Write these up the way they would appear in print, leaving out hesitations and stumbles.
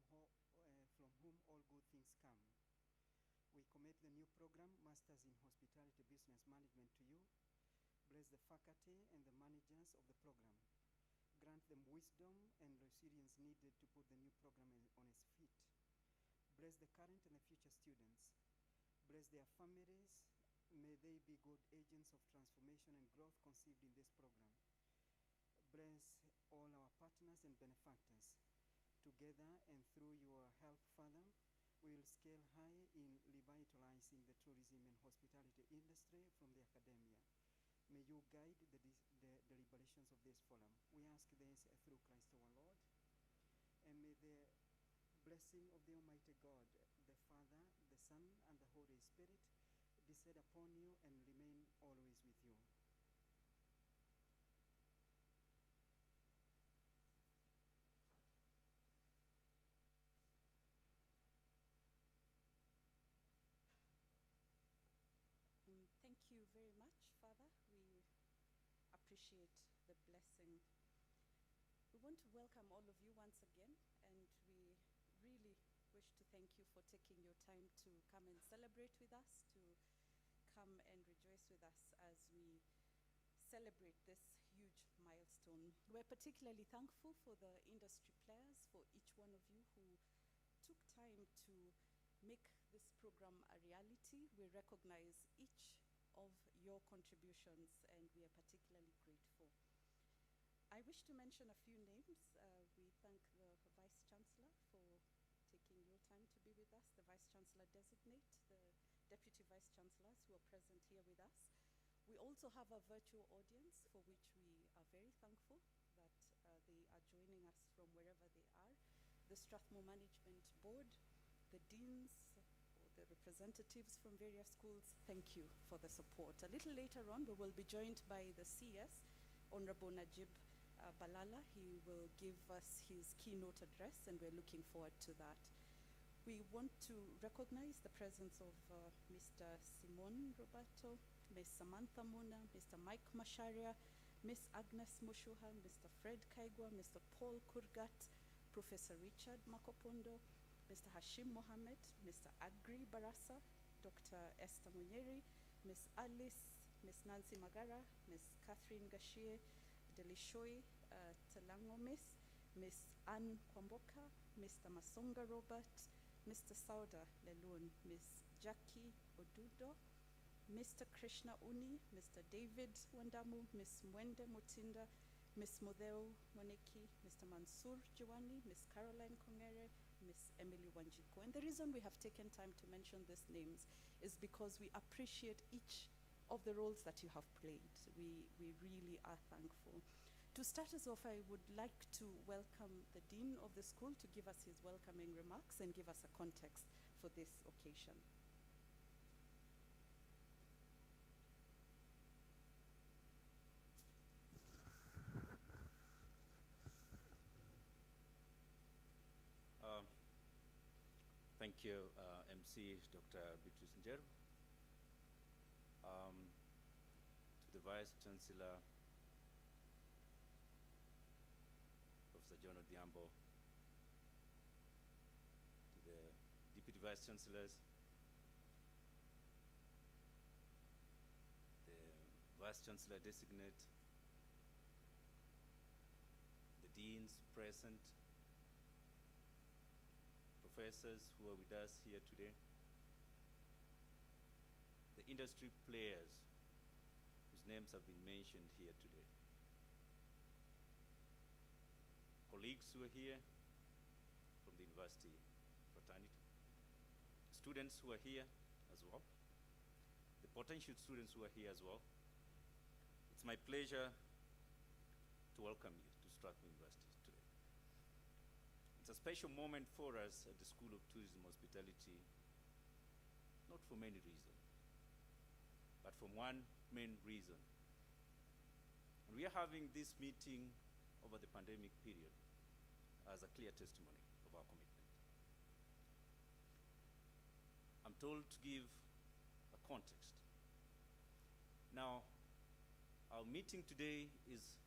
from whom all good things come. We commit the new program, Masters in Hospitality Business Management, to you. Bless the faculty and the managers of the program. Grant them wisdom and resilience needed to put the new program on its feet. Bless the current and the future students. Bless their families. May they be good agents of transformation and growth conceived in this program. Bless all our partners and benefactors. Together and through your help, Father, we will scale high in revitalizing the tourism and hospitality industry from the academia. May you guide the deliberations of this forum. We ask this through Christ our Lord. And may the blessing of the Almighty God, the Father, the Son, and the Holy Spirit descend upon you and remain always with you. Thank you very much, Father. We appreciate the blessing. We want to welcome all of you once again, and we really wish to thank you for taking your time to come and celebrate with us, to come and rejoice with us as we celebrate this huge milestone. We're particularly thankful for the industry players, for each one of you who took time to make this program a reality. We recognize each of your contributions, and we are particularly grateful. I wish to mention a few names. We thank the Vice Chancellor for taking your time to be with us, the Vice Chancellor designate, the Deputy Vice Chancellors who are present here with us. We also have a virtual audience for which we are very thankful that they are joining us from wherever they are. The Strathmore Management Board, the deans, or the representatives from various schools, thank you for the support. A little later on, we will be joined by the CS, Honorable Najib Balala. He will give us his keynote address, and we're looking forward to that. We want to recognize the presence of Mr. Simon Roberto, Ms. Samantha Muna, Mr. Mike Masharia, Ms. Agnes Mushuha, Mr. Fred Kaigwa, Mr. Paul Kurgat, Professor Richard Makopondo, Mr. Hashim Mohammed, Mr. Agri Barasa, Dr. Esther Munyeri, Ms. Alice, Ms. Nancy Magara, Ms. Catherine Gashie, Delishoi Telangomis, Ms. Anne Kwamboka, Mr. Masonga Robert, Mr. Sauda Lelun, Ms. Jackie Odudo, Mr. Krishna Uni, Mr. David Wandamu, Ms. Mwende Mutinda, Ms. Modeo Moneki, Mr. Mansour Jiwani, Ms. Caroline Kongere, Ms. Emily Wanjiko. And the reason we have taken time to mention these names is because we appreciate each of the roles that you have played. We really are thankful. To start us off, I would like to welcome the Dean of the school to give us his welcoming remarks and give us a context for this occasion. Thank you, MC Dr. Beatrice Njeru. To the Vice Chancellor, Professor John Odhiambo, to the Deputy Vice Chancellors, the Vice Chancellor designate, the deans present, professors who are with us here today, the industry players whose names have been mentioned here today, colleagues who are here from the university fraternity, students who are here as well, the potential students who are here as well. It's my pleasure to welcome you to Strathmore University today. It's a special moment for us at the School of Tourism Hospitality, not for many reasons, but for one main reason. And we are having this meeting over the pandemic period as a clear testimony of our commitment. I'm told to give a context. Now, our meeting today is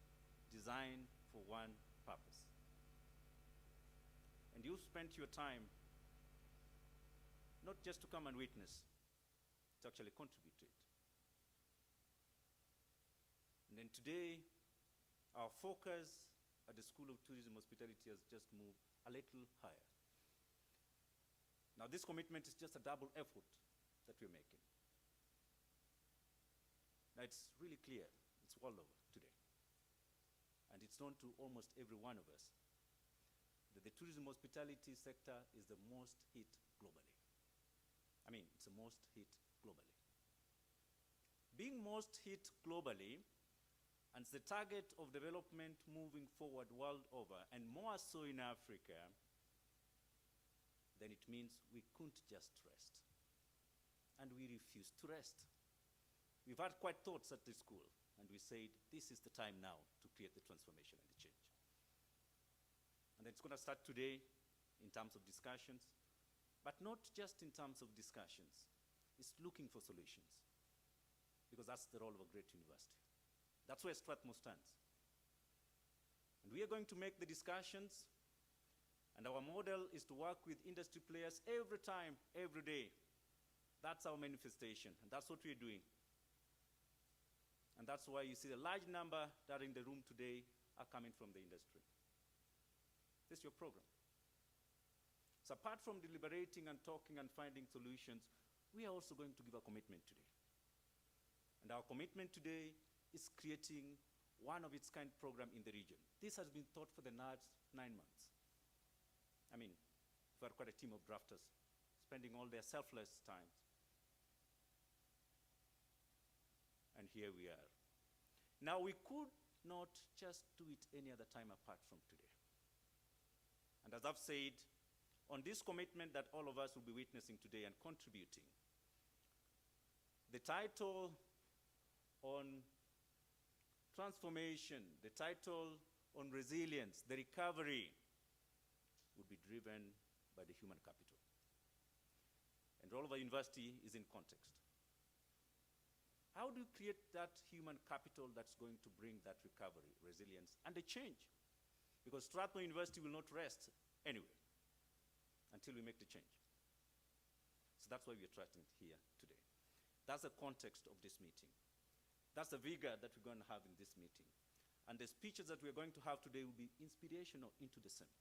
designed for one purpose. And you spent your time not just to come and witness, to actually contribute to it. And then today, our focus at the School of Tourism Hospitality has just moved a little higher. Now, this commitment is just a double effort that we're making. Now, it's really clear, it's all over today. And it's known to almost every one of us that the tourism hospitality sector is the most hit globally. I mean, it's the most hit globally. Being most hit globally, and it's the target of development moving forward world over, and more so in Africa, then it means we couldn't just rest. And we refused to rest. We've had quite thoughts at the school, and we said, this is the time now to create the transformation and the change. And it's going to start today in terms of discussions, but not just in terms of discussions. It's looking for solutions, because that's the role of a great university. That's where Strathmore stands. And we are going to make the discussions, and our model is to work with industry players every time, every day. That's our manifestation, and that's what we're doing. And that's why you see a large number that are in the room today are coming from the industry. This is your program. So apart from deliberating and talking and finding solutions, we are also going to give a commitment today. And our commitment today is creating one of its kind program in the region. This has been thought for the last 9 months. I mean, we've got quite a team of drafters spending all their selfless time. And here we are. Now, we could not just do it any other time apart from today. And as I've said, on this commitment that all of us will be witnessing today and contributing, the title on transformation, the title on resilience, the recovery, will be driven by the human capital. And all of our university is in context. How do you create that human capital that's going to bring that recovery, resilience, and a change? Because Strathmore University will not rest anyway until we make the change. So that's why we're attracting here today. That's the context of this meeting. That's the vigor that we're going to have in this meeting. And the speeches that we're going to have today will be inspirational into the same.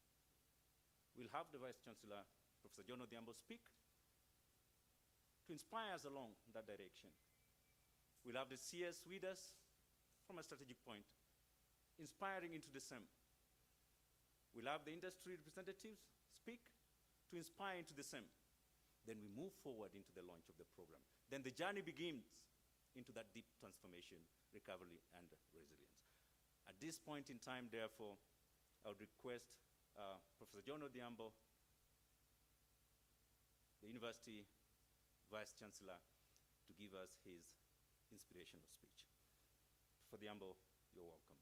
We'll have the Vice Chancellor, Professor John Odhiambo, speak to inspire us along that direction. We'll have the CS with us from a strategic point, inspiring into the same. We'll have the industry representatives speak to inspire into the same. Then we move forward into the launch of the program. Then the journey begins into that deep transformation, recovery, and resilience. At this point in time, therefore, I would request Professor John Odhiambo, the University Vice Chancellor, to give us his inspirational speech. Professor Odhiambo, you're welcome.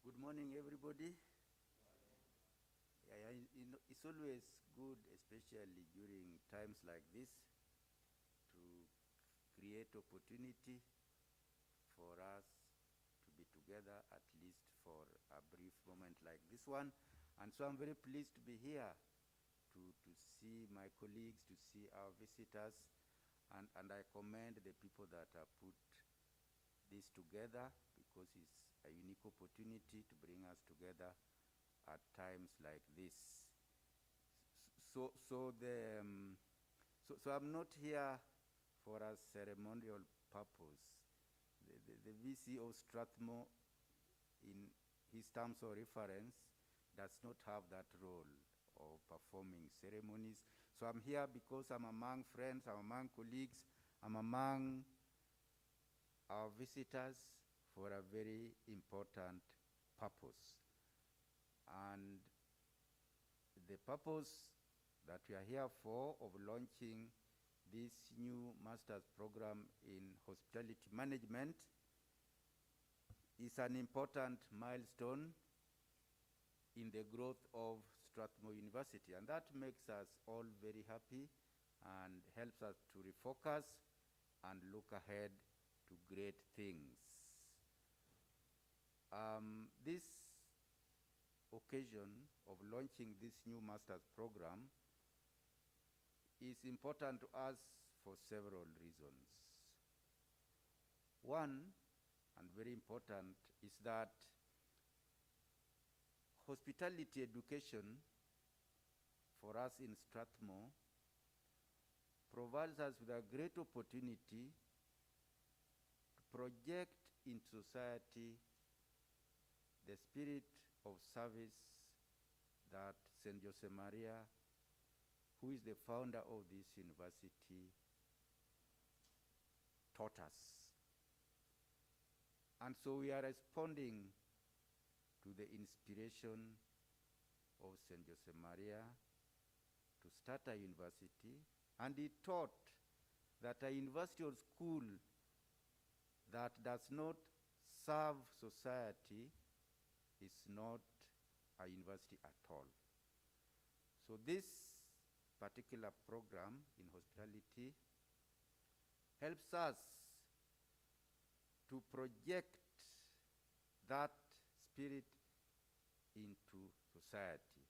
Good morning, everybody. It's always good, especially during times like this, to create opportunity for us to be together, at least for a brief moment like this one. And so I'm very pleased to be here to see my colleagues, to see our visitors, and I commend the people that have put this together, because it's a unique opportunity to bring us together at times like this. So I'm not here for a ceremonial purpose. The VC of Strathmore, in his terms of reference, does not have that role of performing ceremonies. So I'm here because I'm among friends, I'm among colleagues, I'm among our visitors for a very important purpose. And the purpose that we are here for, of launching this new master's program in hospitality management is an important milestone in the growth of Strathmore University, and that makes us all very happy and helps us to refocus and look ahead to great things. This occasion of launching this new master's program is important to us for several reasons. One, and very important, is that hospitality education for us in Strathmore provides us with a great opportunity to project in society the spirit of service that St. Josemaria, who is the founder of this university, taught us. And so we are responding to the inspiration of St. Josemaria to start a university, and he taught that a university or school that does not serve society is not a university at all. So this particular program in hospitality helps us to project that spirit into society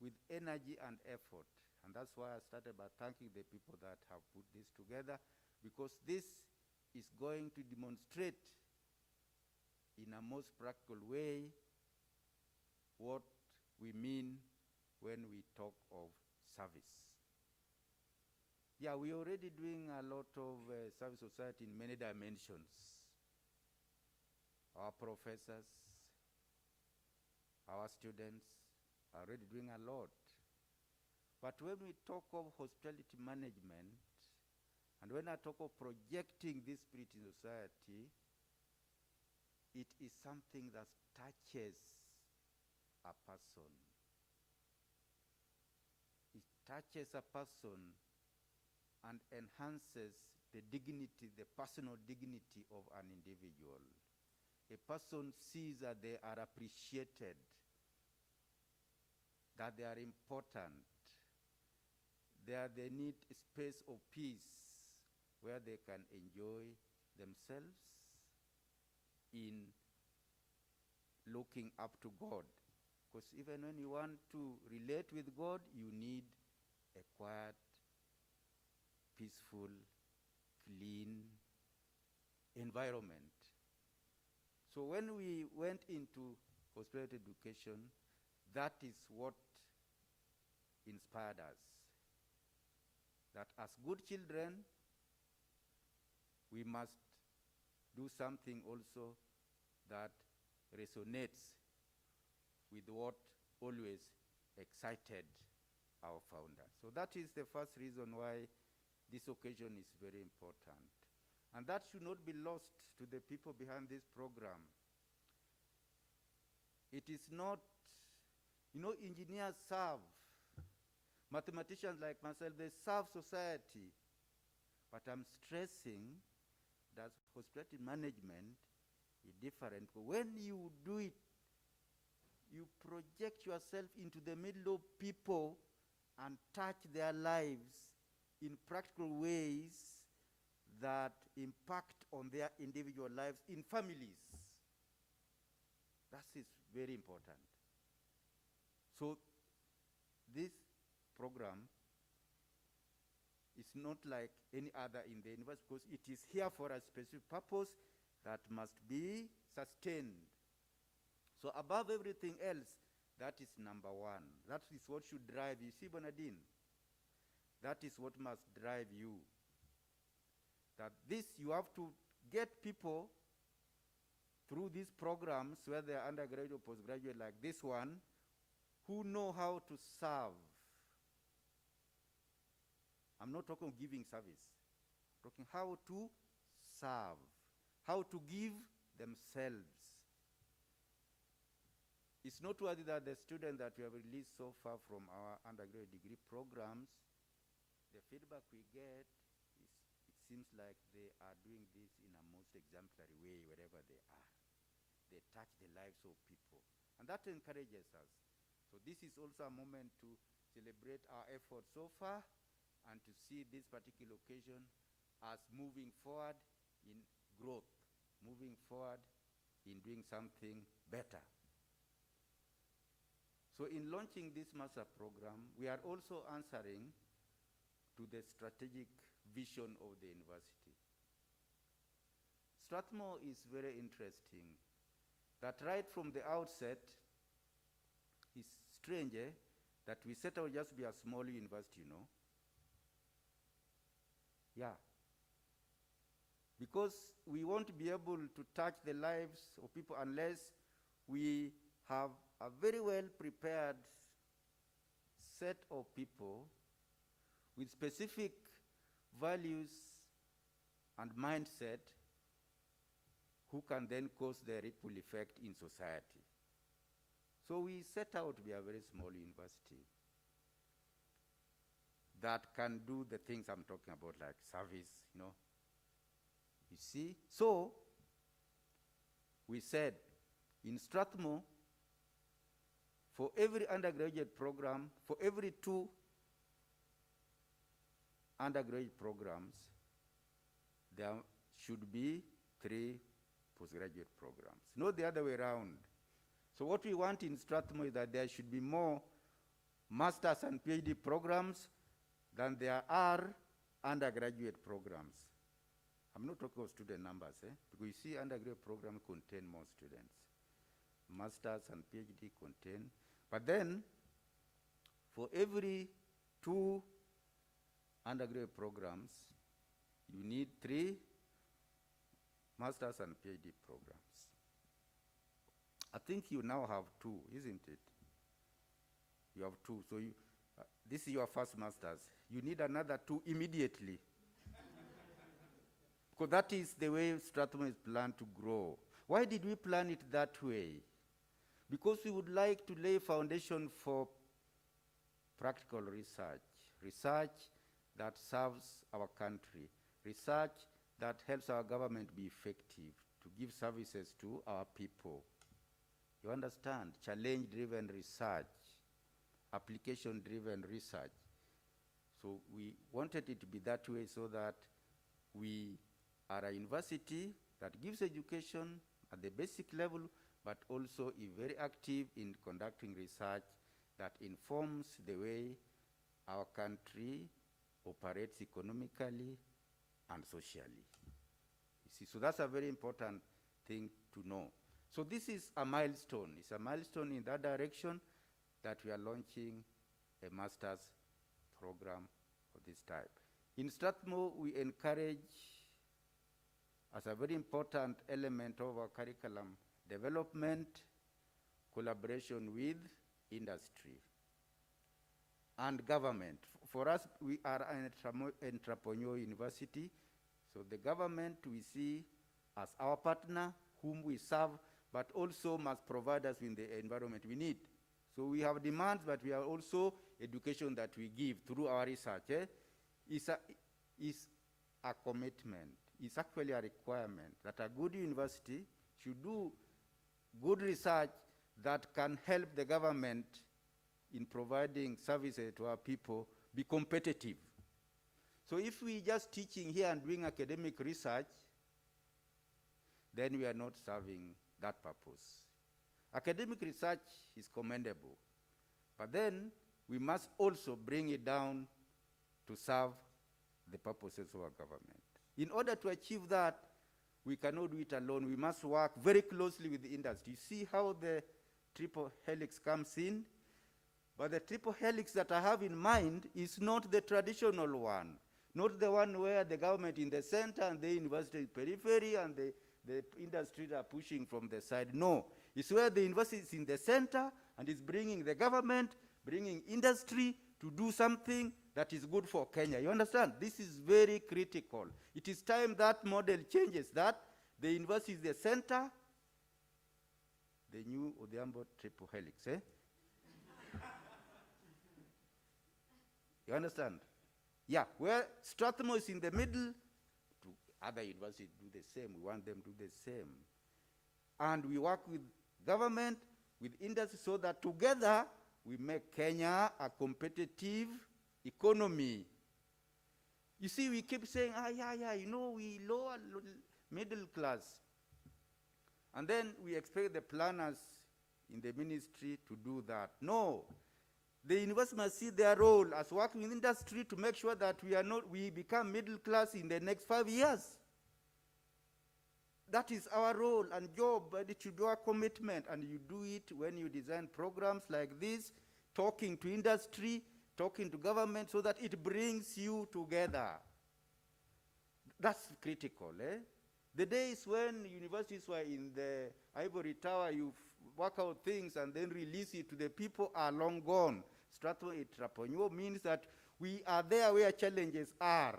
with energy and effort. And that's why I started by thanking the people that have put this together, because this is going to demonstrate in a most practical way what we mean when we talk of service. Yeah, we're already doing a lot of service society in many dimensions. Our professors, our students are already doing a lot. But when we talk of hospitality management, and when I talk of projecting this spirit in society, it is something that touches a person. It touches a person and enhances the dignity, the personal dignity of an individual. A person sees that they are appreciated, that they are important, that they need a space of peace where they can enjoy themselves in looking up to God. Because even when you want to relate with God, you need a quiet, peaceful, clean environment. So when we went into hospitality education, that is what inspired us. That as good children, we must do something also that resonates with what always excited our founder. So that is the first reason why this occasion is very important. And that should not be lost to the people behind this program. It is not, engineers serve. Mathematicians like myself, they serve society. But I'm stressing that hospitality management is different. When you do it, you project yourself into the middle of people and touch their lives in practical ways that impact on their individual lives in families. That is very important. So this program is not like any other in the university, because it is here for a specific purpose that must be sustained. So above everything else, that is number one. That is what should drive you. See, Bernardine, that is what must drive you. That this, you have to get people through these programs, whether they're undergraduate or postgraduate like this one, who know how to serve. I'm not talking giving service. I'm talking how to serve, how to give themselves. It's noteworthy that the students that we have released so far from our undergraduate degree programs the feedback we get is, it seems like they are doing this in a most exemplary way wherever they are. They touch the lives of people, and that encourages us. So this is also a moment to celebrate our efforts so far and to see this particular occasion as moving forward in growth, moving forward in doing something better. So in launching this master program, we are also answering to the strategic vision of the university. Strathmore is very interesting, that right from the outset, it's strange that we set out just to be a small university, you know. Yeah. Because we won't be able to touch the lives of people unless we have a very well prepared set of people with specific values and mindset who can then cause the ripple effect in society. So we set out to be a very small university that can do the things I'm talking about, like service, you know. You see? So we said in Strathmore, for every undergraduate program, for every 2 undergraduate programs, there should be 3 postgraduate programs, not the other way around. So what we want in Strathmore is that there should be more master's and PhD programs than there are undergraduate programs. I'm not talking of student numbers, because you see undergraduate programs contain more students. Masters and PhD contain. But then, for every 2 undergraduate programs, you need 3 masters and PhD programs. I think you now have 2, isn't it? You have 2, so you, this is your first master's. You need another 2 immediately. Because that is the way Strathmore is planned to grow. Why did we plan it that way? Because we would like to lay foundation for practical research, research that serves our country, research that helps our government be effective, to give services to our people. You understand? Challenge-driven research, application-driven research. So we wanted it to be that way so that we are a university that gives education at the basic level, but also is very active in conducting research that informs the way our country operates economically and socially. You see, so that's a very important thing to know. So this is a milestone. It's a milestone in that direction that we are launching a master's program of this type. In Strathmore, we encourage, as a very important element of our curriculum development, collaboration with industry and government. For us, we are an entrepreneurial university, so the government we see as our partner, whom we serve, but also must provide us with the environment we need. So we have demands, but we have also education that we give through our research. Is a commitment. It's actually a requirement that a good university should do good research that can help the government in providing services to our people be competitive. So if we just teaching here and doing academic research, then we are not serving that purpose. Academic research is commendable, but then we must also bring it down to serve the purposes of our government. In order to achieve that, we cannot do it alone. We must work very closely with the industry. You see how the triple helix comes in? But the triple helix that I have in mind is not the traditional one, not the one where the government in the center and the university in periphery and the industries are pushing from the side. No, it's where the university is in the center and is bringing the government, bringing industry to do something that is good for Kenya. You understand? This is very critical. It is time that model changes, that the university is the center, the new Odhiambo triple helix. You understand? Yeah, where Strathmore is in the middle, to other universities do the same. We want them to do the same. And we work with government, with industry, so that together we make Kenya a competitive economy. You see, we keep saying, we lower middle class. And then we expect the planners in the ministry to do that. No. The university must see their role as working in industry to make sure that we become middle class in the next 5 years. That is our role and job, but it should be our commitment, and you do it when you design programs like this, talking to industry, talking to government, so that it brings you together. That's critical, eh? The days when universities were in the ivory tower, you work out things and then release it to the people are long gone. Strathmore Entrepreneur means that we are there where challenges are.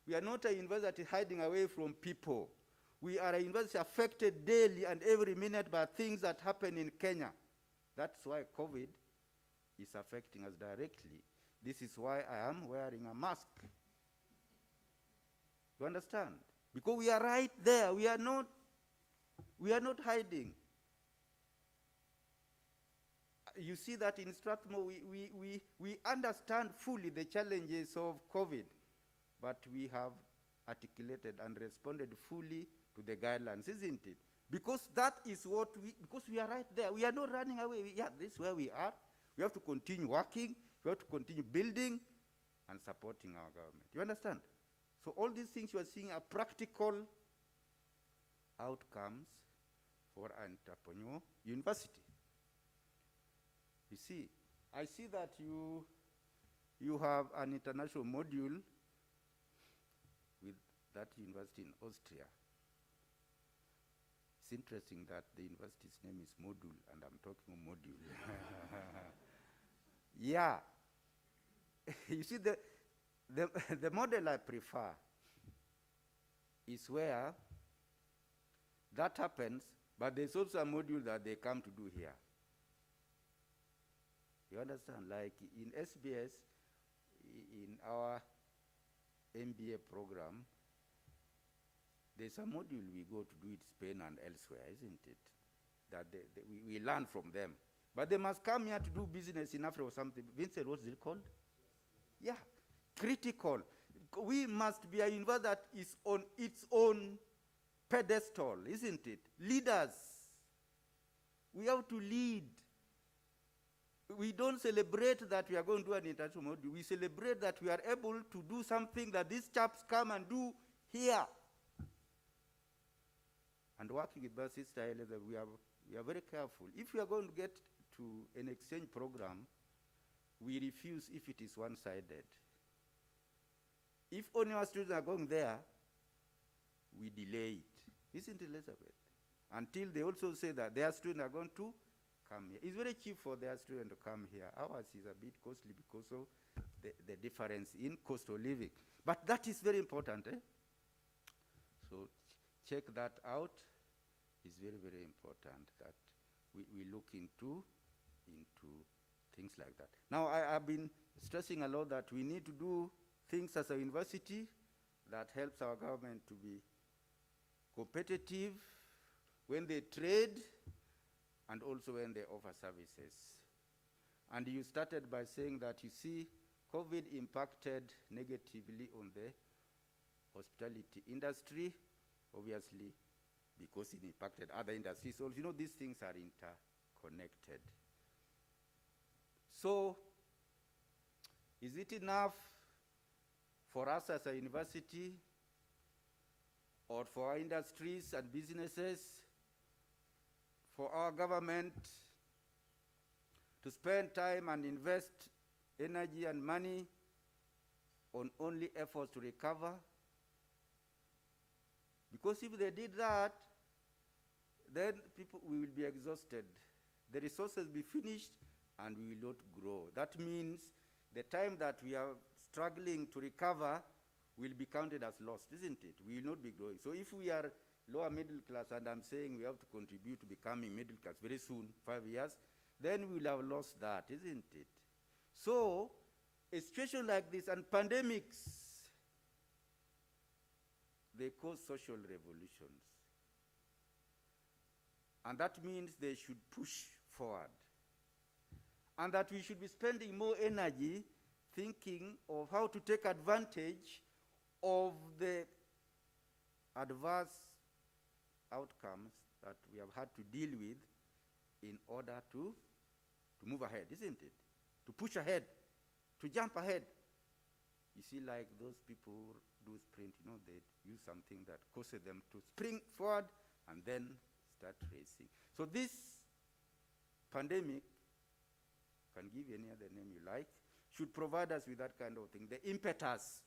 We are not a university hiding away from people. We are a university affected daily and every minute by things that happen in Kenya. That's why COVID is affecting us directly. This is why I am wearing a mask. You understand? Because we are right there. We are not hiding. You see that in Strathmore, we understand fully the challenges of COVID, but we have articulated and responded fully to the guidelines, isn't it? Because that is what because we are right there. We are not running away. This is where we are. We have to continue working. We have to continue building and supporting our government. You understand? So all these things you are seeing are practical outcomes for Entrepreneur University. You see, I see that you have an international module with that university in Austria. It's interesting that the university's name is Module, and I'm talking module. Yeah. You see, the model I prefer is where that happens, but there's also a module that they come to do here. You understand? Like in SBS, in our MBA program, there's a module we go to do it in Spain and elsewhere, isn't it? That we learn from them. But they must come here to do business in Africa or something. Vincent, what's it called? Yeah, critical. We must be a university that is on its own pedestal, isn't it? Leaders. We have to lead. We don't celebrate that we are going to do an international module. We celebrate that we are able to do something that these chaps come and do here. And working with my sister, we are very careful. If we are going to get to an exchange program, we refuse if it is one-sided. If only our students are going there, we delay it. Isn't it, Elizabeth? Until they also say that their students are going to come here. It's very cheap for their students to come here. Ours is a bit costly because of the difference in cost of living. But that is very important. So check that out. It's very, very important that we look into things like that. Now, I've been stressing a lot that we need to do things as a university that helps our government to be competitive when they trade and also when they offer services. And you started by saying that, you see, COVID impacted negatively on the hospitality industry, obviously, because it impacted other industries. So, you know, these things are interconnected. So, is it enough for us as a university or for our industries and businesses, for our government to spend time and invest energy and money on only efforts to recover? Because if they did that, then people will be exhausted. The resources will be finished and we will not grow. That means the time that we are struggling to recover will be counted as lost, isn't it? We will not be growing. So if we are lower middle class, and I'm saying we have to contribute to becoming middle class very soon, 5 years, then we will have lost that, isn't it? So a situation like this and pandemics, they cause social revolutions. And that means they should push forward. And that we should be spending more energy thinking of how to take advantage of the adverse outcomes that we have had to deal with in order to move ahead, isn't it? To push ahead, to jump ahead. You see, like those people who do sprint, you know, they use something that causes them to spring forward and then start racing. So this pandemic, can give any other name you like, should provide us with that kind of thing. The impetus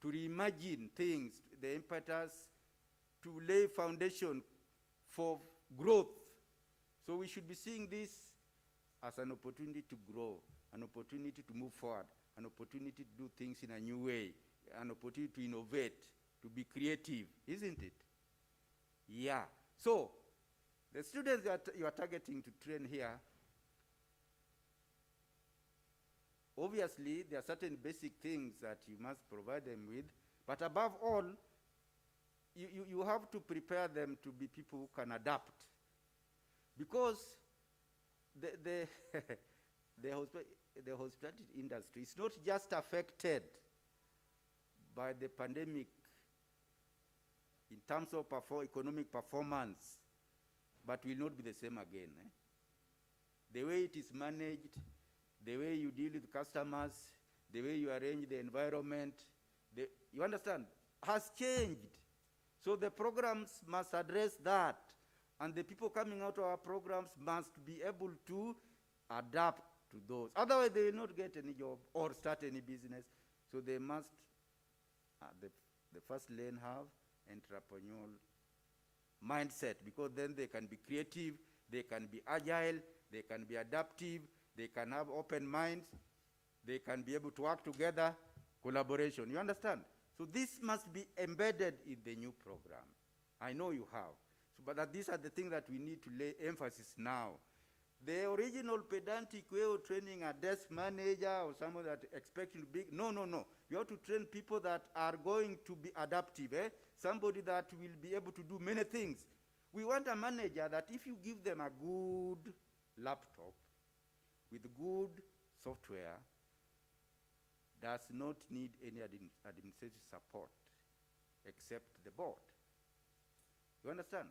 to reimagine things, the impetus to lay foundation for growth. So we should be seeing this as an opportunity to grow, an opportunity to move forward, an opportunity to do things in a new way, an opportunity to innovate, to be creative, isn't it? Yeah. So the students that you are targeting to train here, obviously there are certain basic things that you must provide them with, but above all, you have to prepare them to be people who can adapt. Because the hospitality industry is not just affected by the pandemic in terms of economic performance, but will not be the same again. The way it is managed, the way you deal with customers, the way you arrange the environment, you understand, has changed. So the programs must address that. And the people coming out of our programs must be able to adapt to those. Otherwise, they will not get any job or start any business. So they must, the first lane, have entrepreneurial mindset, because then they can be creative, they can be agile, they can be adaptive, they can have open minds, they can be able to work together, collaboration. You understand? So this must be embedded in the new program. I know you have. So, but these are the things that we need to lay emphasis now. The original pedantic way of training a desk manager or someone that expecting to be, no. You have to train people that are going to be adaptive, somebody that will be able to do many things. We want a manager that if you give them a good laptop with good software, does not need any administrative support except the board. You understand?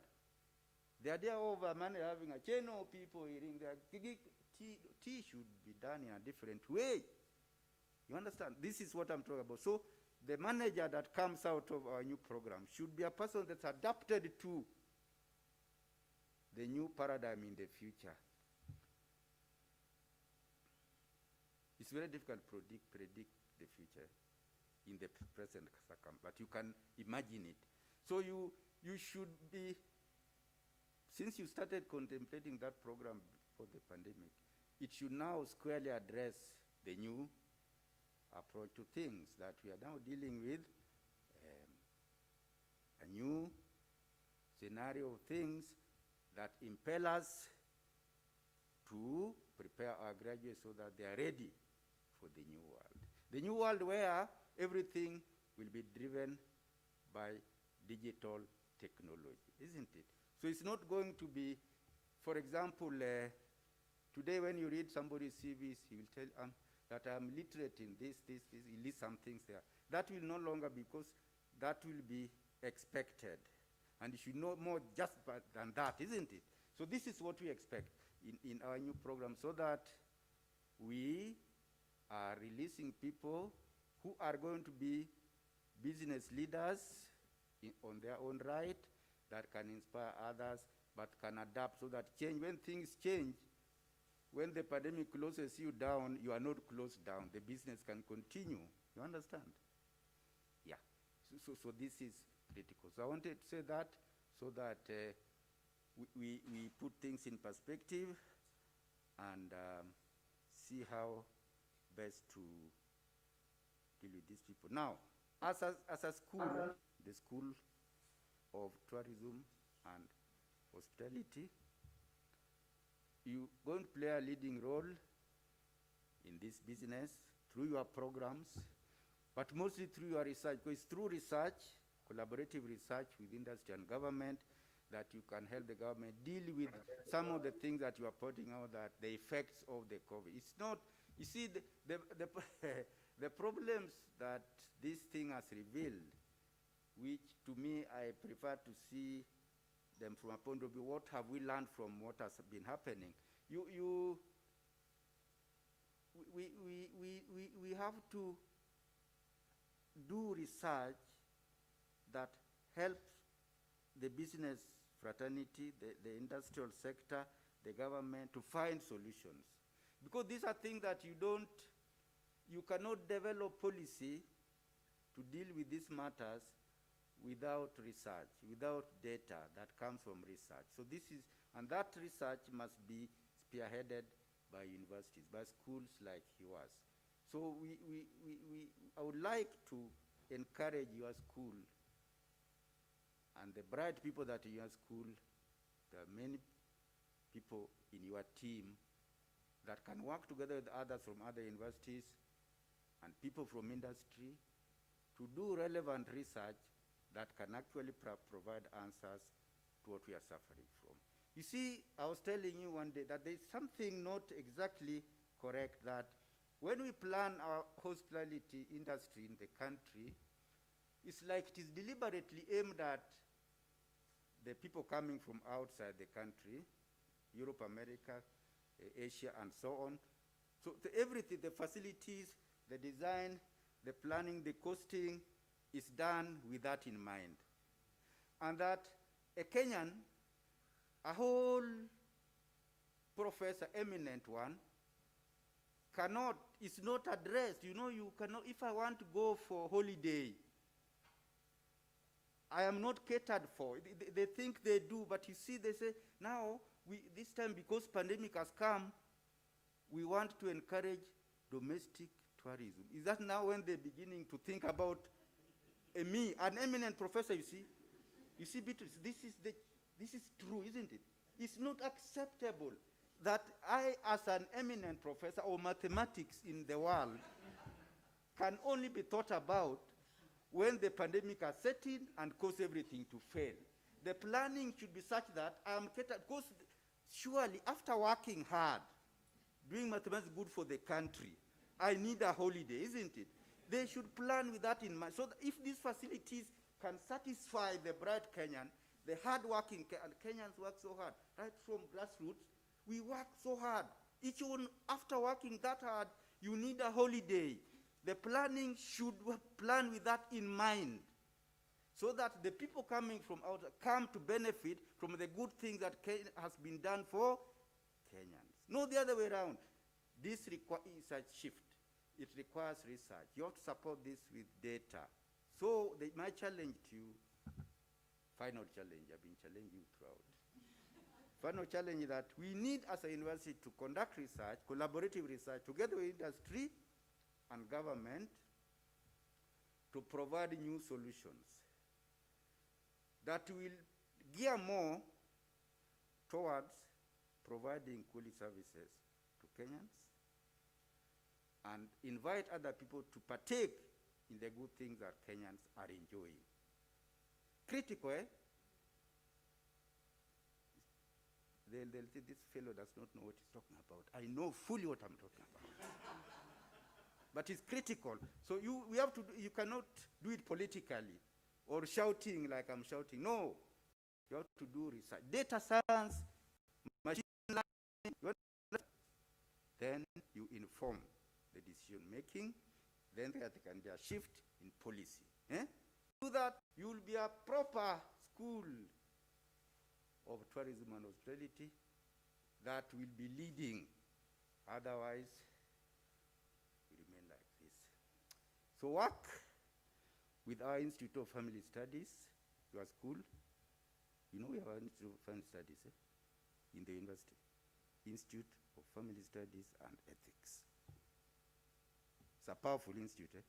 The idea of a manager having a chain of people eating their tea should be done in a different way. You understand? This is what I'm talking about. So the manager that comes out of our new program should be a person that's adapted to the new paradigm in the future. It's very difficult to predict the future in the present circumstance, but you can imagine it. So you should be, since you started contemplating that program before the pandemic, it should now squarely address the new approach to things that we are now dealing with, a new scenario of things that impel us to prepare our graduates so that they are ready for the new world. The new world where everything will be driven by digital technology, isn't it? So it's not going to be, for example, today when you read somebody's CVs, he will tell that I'm literate in this, he lists some things there. That will no longer be, because that will be expected. And you should know more just than that, isn't it? So this is what we expect in our new program, so that we are releasing people who are going to be business leaders on their own right, that can inspire others, but can adapt, so that when things change, when the pandemic closes you down, you are not closed down. The business can continue. You understand? Yeah. So this is critical. So I wanted to say that so that we put things in perspective and see how best to deal with these people. Now, as a school, the School of Tourism and Hospitality, you're going to play a leading role in this business through your programs, but mostly through your research, because it's through research, collaborative research with industry and government, that you can help the government deal with some of the things that you are pointing out, that the effects of the COVID. It's not, you see, the problems that this thing has revealed, which to me I prefer to see them from a point of view, what have we learned from what has been happening? We have to do research that helps the business fraternity, the industrial sector, the government to find solutions. Because these are things that you cannot develop policy to deal with these matters without research, without data that comes from research. So this is, and that research must be spearheaded by universities, by schools like yours. So I would like to encourage your school and the bright people that are in your school. There are many people in your team that can work together with others from other universities and people from industry to do relevant research that can actually provide answers to what we are suffering from. You see, I was telling you one day that there's something not exactly correct, that when we plan our hospitality industry in the country, it's like it is deliberately aimed at the people coming from outside the country, Europe, America, Asia, and so on. So everything, the facilities, the design, the planning, the costing is done with that in mind. And that a Kenyan, a whole professor, eminent one, is not addressed. You know, you cannot, if I want to go for holiday, I am not catered for. They think they do, but you see, they say, now, this time, because pandemic has come, we want to encourage domestic tourism. Is that now when they're beginning to think about me, an eminent professor, you see? You see, Beatrice, this is true, isn't it? It's not acceptable that I, as an eminent professor of mathematics in the world, can only be thought about when the pandemic has set in and caused everything to fail. The planning should be such that I am catered, because surely after working hard, doing mathematics good for the country, I need a holiday, isn't it? They should plan with that in mind. So that if these facilities can satisfy the bright Kenyan, the hard-working Kenyans work so hard, right from grassroots, we work so hard. Each one, after working that hard, you need a holiday. The planning should plan with that in mind, so that the people coming from outside come to benefit from the good things that has been done for Kenyans. No, the other way around. This is a shift. It requires research. You have to support this with data. So my challenge to you, final challenge, I've been challenging you throughout. Final challenge is that we need, as a university, to conduct research, collaborative research, together with industry and government, to provide new solutions that will gear more towards providing quality services to Kenyans and invite other people to partake in the good things that Kenyans are enjoying. Critical, eh? They'll say this fellow does not know what he's talking about. I know fully what I'm talking about. But it's critical. So we have to you cannot do it politically or shouting like I'm shouting. No. You have to do research. Data science, machine learning, then you inform the decision making, then there can be a shift in policy. Do that, you will be a proper school of tourism and hospitality that will be leading. Otherwise, we remain like this. So work with our Institute of Family Studies, your school. You know we have an Institute of Family Studies in the university. Institute of Family Studies and Ethics. It's a powerful institute.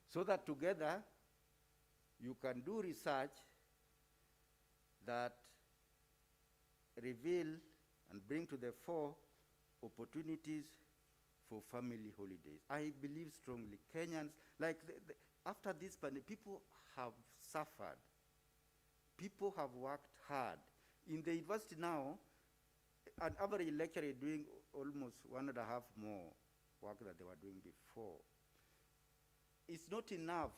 So that together you can do research that reveal and bring to the fore opportunities for family holidays. I believe strongly Kenyans, like after this pandemic, people have suffered. People have worked hard. In the university now, an average lecturer is doing almost 1.5 more work that they were doing before. It's not enough,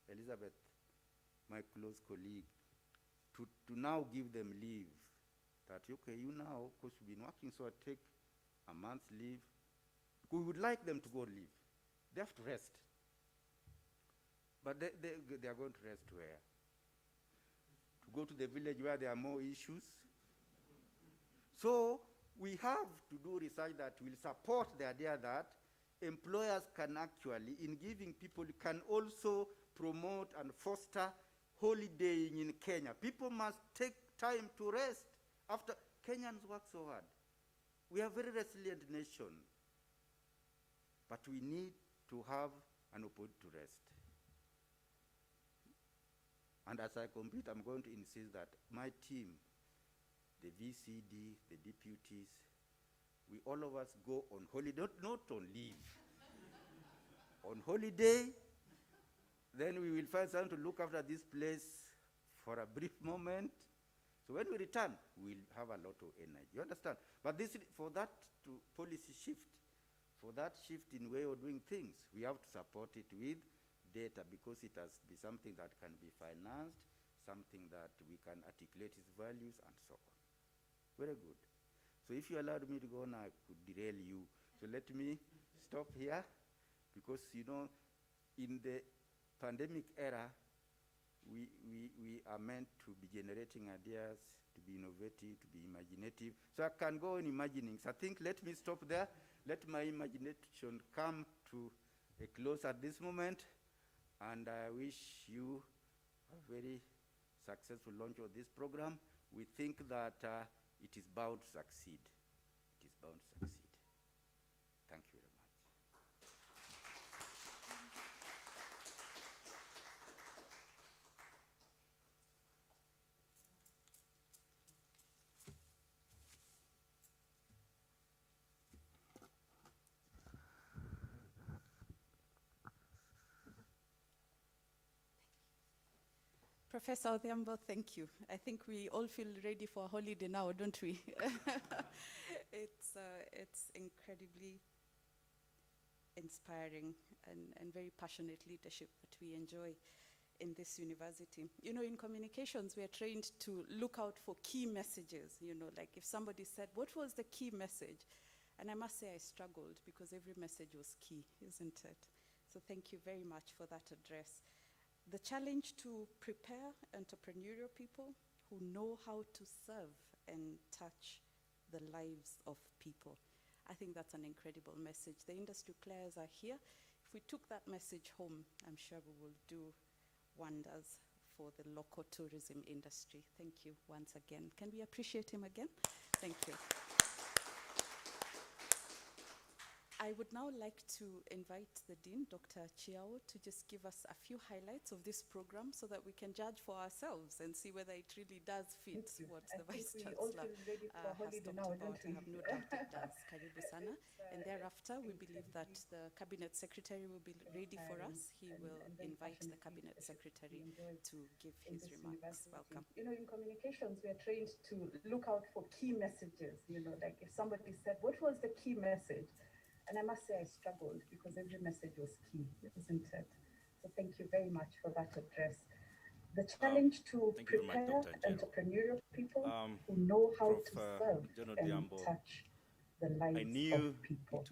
Elizabeth, my close colleague, to now give them leave. That, okay, you now, because you've been working, so I take a month's leave. We would like them to go leave. They have to rest. But they are going to rest where? To go to the village where there are more issues? So we have to do research that will support the idea that employers can actually, in giving people, can also promote and foster holidaying in Kenya. People must take time to rest. After Kenyans work so hard. We are a very resilient nation. But we need to have an opportunity to rest. And as I complete, I'm going to insist that my team, the VCD, the deputies, we all of us go on holiday, not on leave. On holiday, then we will find time to look after this place for a brief moment. So when we return, we'll have a lot of energy. You understand? But this, for that to policy shift, for that shift in way of doing things, we have to support it with data, because it has to be something that can be financed, something that we can articulate its values, and so on. Very good. So if you allowed me to go on, I could derail you. So let me stop here, because, you know, in the pandemic era, we are meant to be generating ideas, to be innovative, to be imaginative. So I can go on imagining. So I think let me stop there. Let my imagination come to a close at this moment. And I wish you a very successful launch of this program. We think that it is bound to succeed. It is bound to succeed. Thank you very much. Professor Odhiambo, thank you. I think we all feel ready for a holiday now, don't we? It's incredibly inspiring and very passionate leadership that we enjoy in this university. You know, in communications, we are trained to look out for key messages. You know, like if somebody said, what was the key message? And I must say I struggled, because every message was key, isn't it? So thank you very much for that address. The challenge to prepare entrepreneurial people who know how to serve and touch the lives of people. I think that's an incredible message. The industry players are here. If we took that message home, I'm sure we will do wonders for the local tourism industry. Thank you once again. Can we appreciate him again? Thank you. I would now like to invite the Dean, Dr. Chiao, to just give us a few highlights of this program so that we can judge for ourselves and see whether it really does fit what the Vice Chancellor has talked about. I have no doubt it does. Karibu sana. And thereafter, we believe that the Cabinet Secretary will be ready for us. He will invite the Cabinet Secretary to give his remarks. Welcome. You know, in communications, we are trained to look out for key messages. You know, like if somebody said, what was the key message? And I must say I struggled, because every message was key, isn't it? So thank you very much for that address. The challenge to prepare entrepreneurial people who know how to serve and touch the lives of people.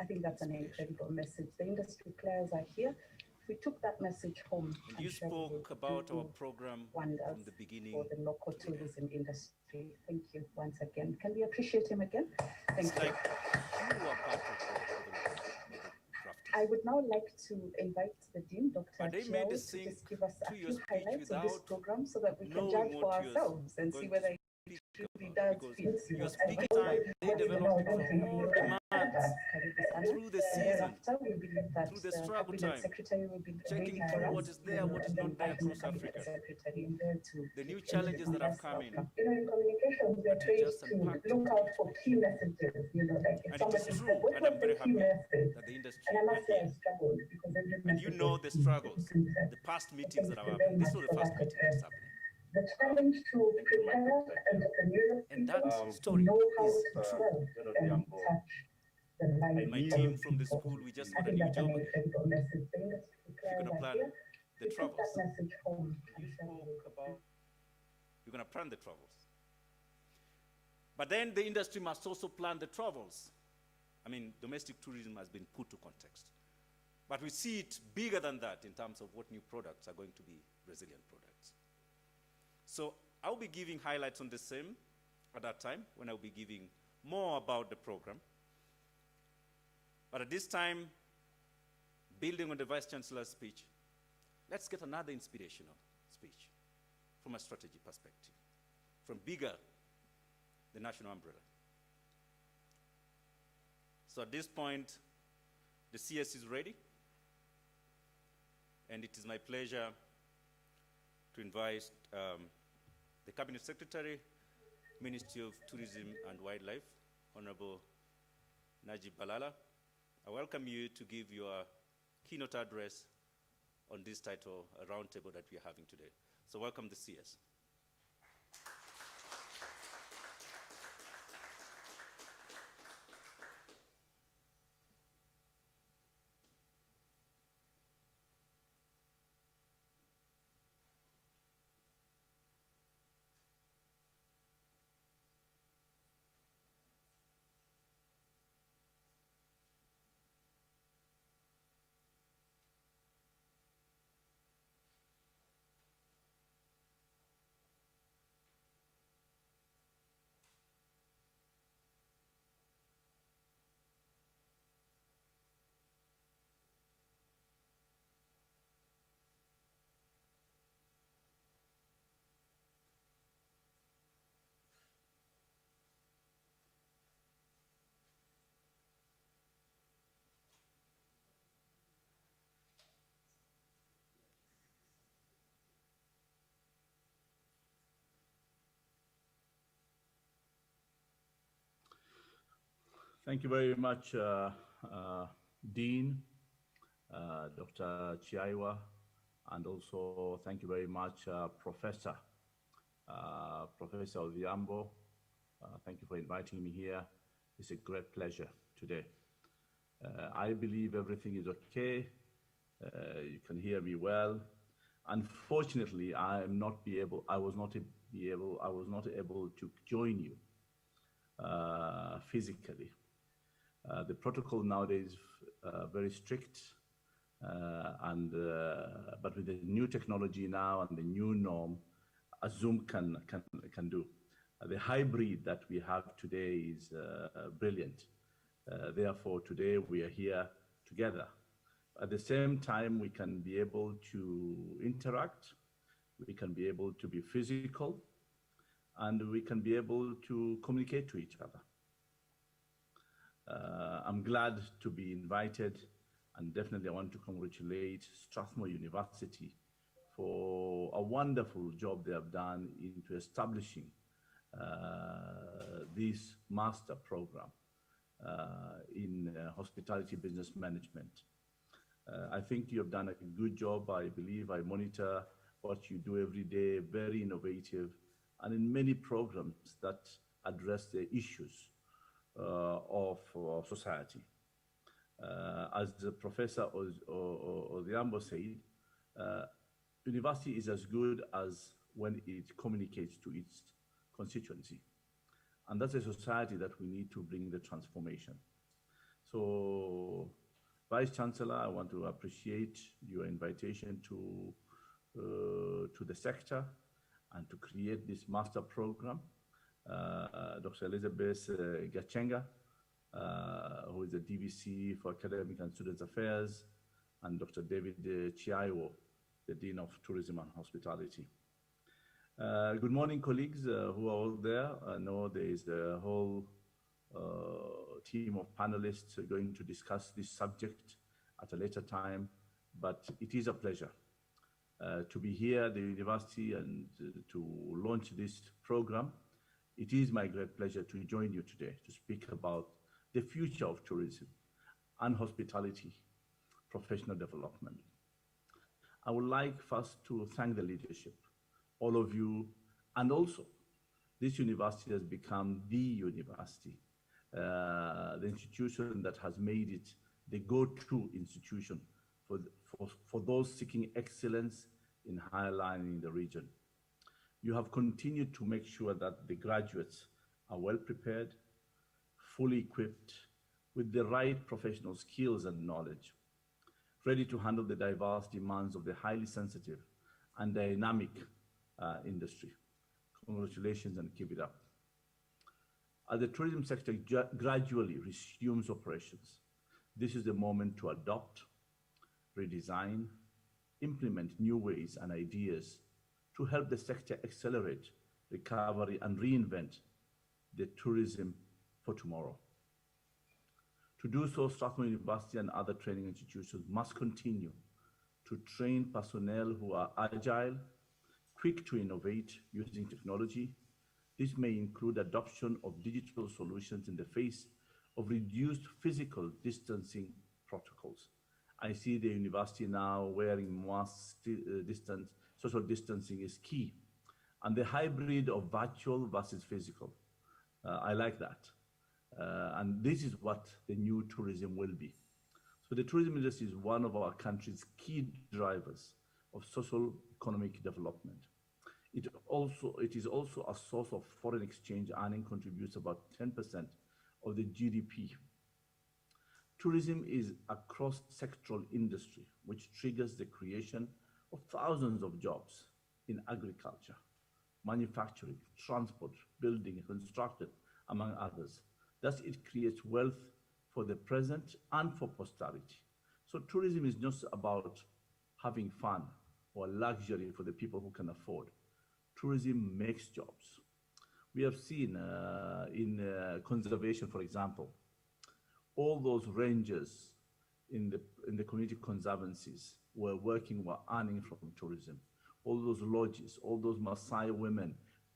I think that's an incredible message. The industry players are here. If we took that message home, and you spoke about our program from the beginning for the local tourism industry. Thank you once again. Can we appreciate him again? Thank you. You were part of the I would now like to invite the Dean, Dr. Chiao, to just give us a few highlights of this program so that we can judge for ourselves and see whether it truly does fit. You're speaking time, they developed more demand through the season, through the struggle time, checking through what is there, what is not there across Africa, the new challenges that have come in, in communications, we are that you trained just to unpacked look it. out for key messages, like if And it somebody is said, true, what and was I'm the very key happy message? that the industry And I are must say I here. struggled because every And you message know was the key. struggles, Different. the past meetings Thank that have you very happened. This is much not the for first that meeting that is address. happening. The challenge to prepare entrepreneurial And people that to story know how is to true. serve and touch the lives My of team from the people. school, we just I got a think new that's an job again. incredible message. The industry If you're players going to are plan here. the We took that travels, message home. you spoke about, you're going to plan the travels. But then the industry must also plan the travels. I mean, domestic tourism has been put to context. But we see it bigger than that in terms of what new products are going to be resilient products. So I'll be giving highlights on the same at that time when I'll be giving more about the program. But at this time, building on the Vice Chancellor's speech, let's get another inspirational speech from a strategy perspective, from bigger, the national umbrella. So at this point, the CS is ready, and it is my pleasure to invite the Cabinet Secretary, Ministry of Tourism and Wildlife, Honorable Najib Balala. I welcome you to give your keynote address on this title, a roundtable that we are having today. So welcome the CS. Thank you very much, Dean, Dr. Chiaiwa, and also thank you very much, Professor Odhiambo. Thank you for inviting me here. It's a great pleasure today. I believe everything is okay. You can hear me well. Unfortunately, I was not able to join you physically. The protocol nowadays is very strict, but with the new technology now and the new norm, a Zoom can do. The hybrid that we have today is brilliant. Therefore, today we are here together. At the same time, we can be able to interact, we can be able to be physical, and we can be able to communicate to each other. I'm glad to be invited, and definitely I want to congratulate Strathmore University for a wonderful job they have done into establishing this master program in hospitality business management. I think you have done a good job. I believe I monitor what you do every day, very innovative, and in many programs that address the issues of society. As the Professor Odhiambo said, university is as good as when it communicates to its constituency. And that's a society that we need to bring the transformation. So, Vice Chancellor, I want to appreciate your invitation to the sector and to create this master program. Dr. Elizabeth Gachenga, who is the DVC for Academic and Students Affairs, and Dr. David Chiaiwo, the Dean of Tourism and Hospitality. Good morning, colleagues who are all there. I know there is the whole team of panelists are going to discuss this subject at a later time, but it is a pleasure to be here at the university and to launch this program. It is my great pleasure to join you today to speak about the future of tourism and hospitality professional development. I would like first to thank the leadership, all of you, and also this university has become the university, the institution that has made it the go-to institution for those seeking excellence in higher learning in the region. You have continued to make sure that the graduates are well prepared, fully equipped with the right professional skills and knowledge, ready to handle the diverse demands of the highly sensitive and dynamic industry. Congratulations and keep it up. As the tourism sector gradually resumes operations, this is the moment to adopt, redesign, implement new ways and ideas to help the sector accelerate recovery and reinvent the tourism for tomorrow. To do so, Strathmore University and other training institutions must continue to train personnel who are agile, quick to innovate using technology. This may include adoption of digital solutions in the face of reduced physical distancing protocols. I see the university now wearing social distancing is key, and the hybrid of virtual versus physical. I like that. And this is what the new tourism will be. So the tourism industry is one of our country's key drivers of social economic development. It is also a source of foreign exchange earning, contributes about 10% of the GDP. Tourism is a cross-sectoral industry which triggers the creation of thousands of jobs in agriculture, manufacturing, transport, building, construction, among others. Thus, it creates wealth for the present and for posterity. So tourism is not about having fun or luxury for the people who can afford. Tourism makes jobs. We have seen in conservation, for example, all those rangers in the community conservancies were earning from tourism. All those lodges, all those Maasai women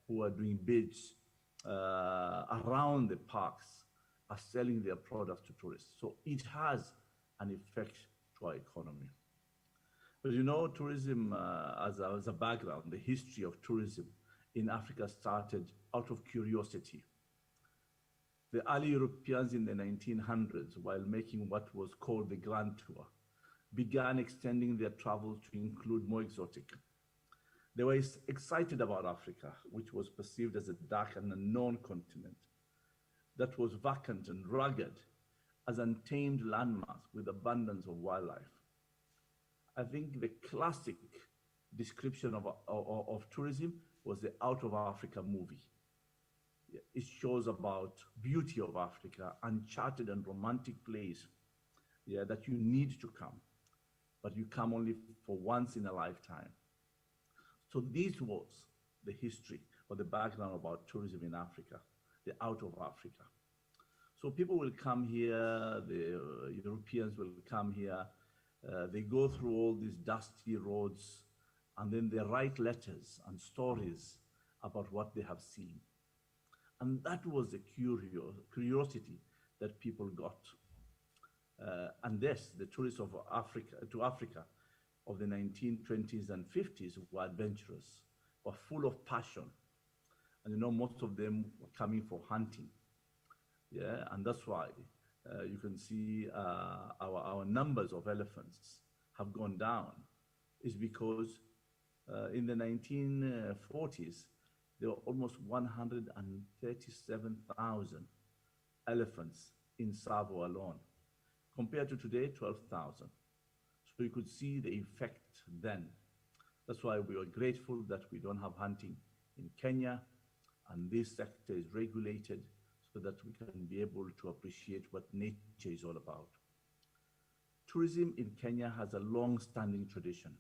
who are doing bids around the parks are selling their products to tourists. So it has an effect to our economy. But you know, tourism as a background, the history of tourism in Africa started out of curiosity. The early Europeans in the 1900s, while making what was called the Grand Tour, began extending their travels to include more exotic. They were excited about Africa, which was perceived as a dark and unknown continent that was vacant and rugged as untamed landmass with abundance of wildlife. I think the classic description of tourism was the Out of Africa movie. It shows about beauty of Africa, uncharted and romantic place that you need to come, but you come only for once in a lifetime. So this was the history or the background about tourism in Africa, the Out of Africa. So people will come here, the Europeans will come here, they go through all these dusty roads, and then they write letters and stories about what they have seen. And that was the curiosity that people got. And yes, the tourists of Africa of the 1920s and 50s were adventurous, were full of passion. And you know, most of them were coming for hunting. Yeah, and that's why you can see our numbers of elephants have gone down. Is because in the 1940s, there were almost 137,000 elephants in Savo alone, compared to today, 12,000. So you could see the effect then. That's why we are grateful that we don't have hunting in Kenya, and this sector is regulated so that we can be able to appreciate what nature is all about. Tourism in Kenya has a long-standing tradition,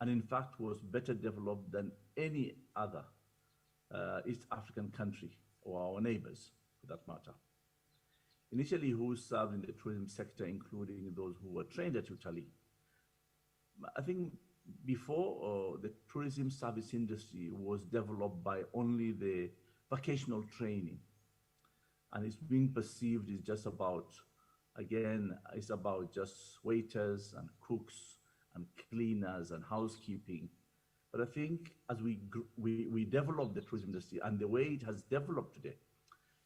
and in fact was better developed than any other East African country or our neighbors, for that matter. initially who served in the tourism sector, including those who were trained at Italy. I think before the tourism service industry was developed by only the vocational training, and it's being perceived as just about, again, it's about just waiters and cooks and cleaners and housekeeping. But I think as we develop the tourism industry and the way it has developed today,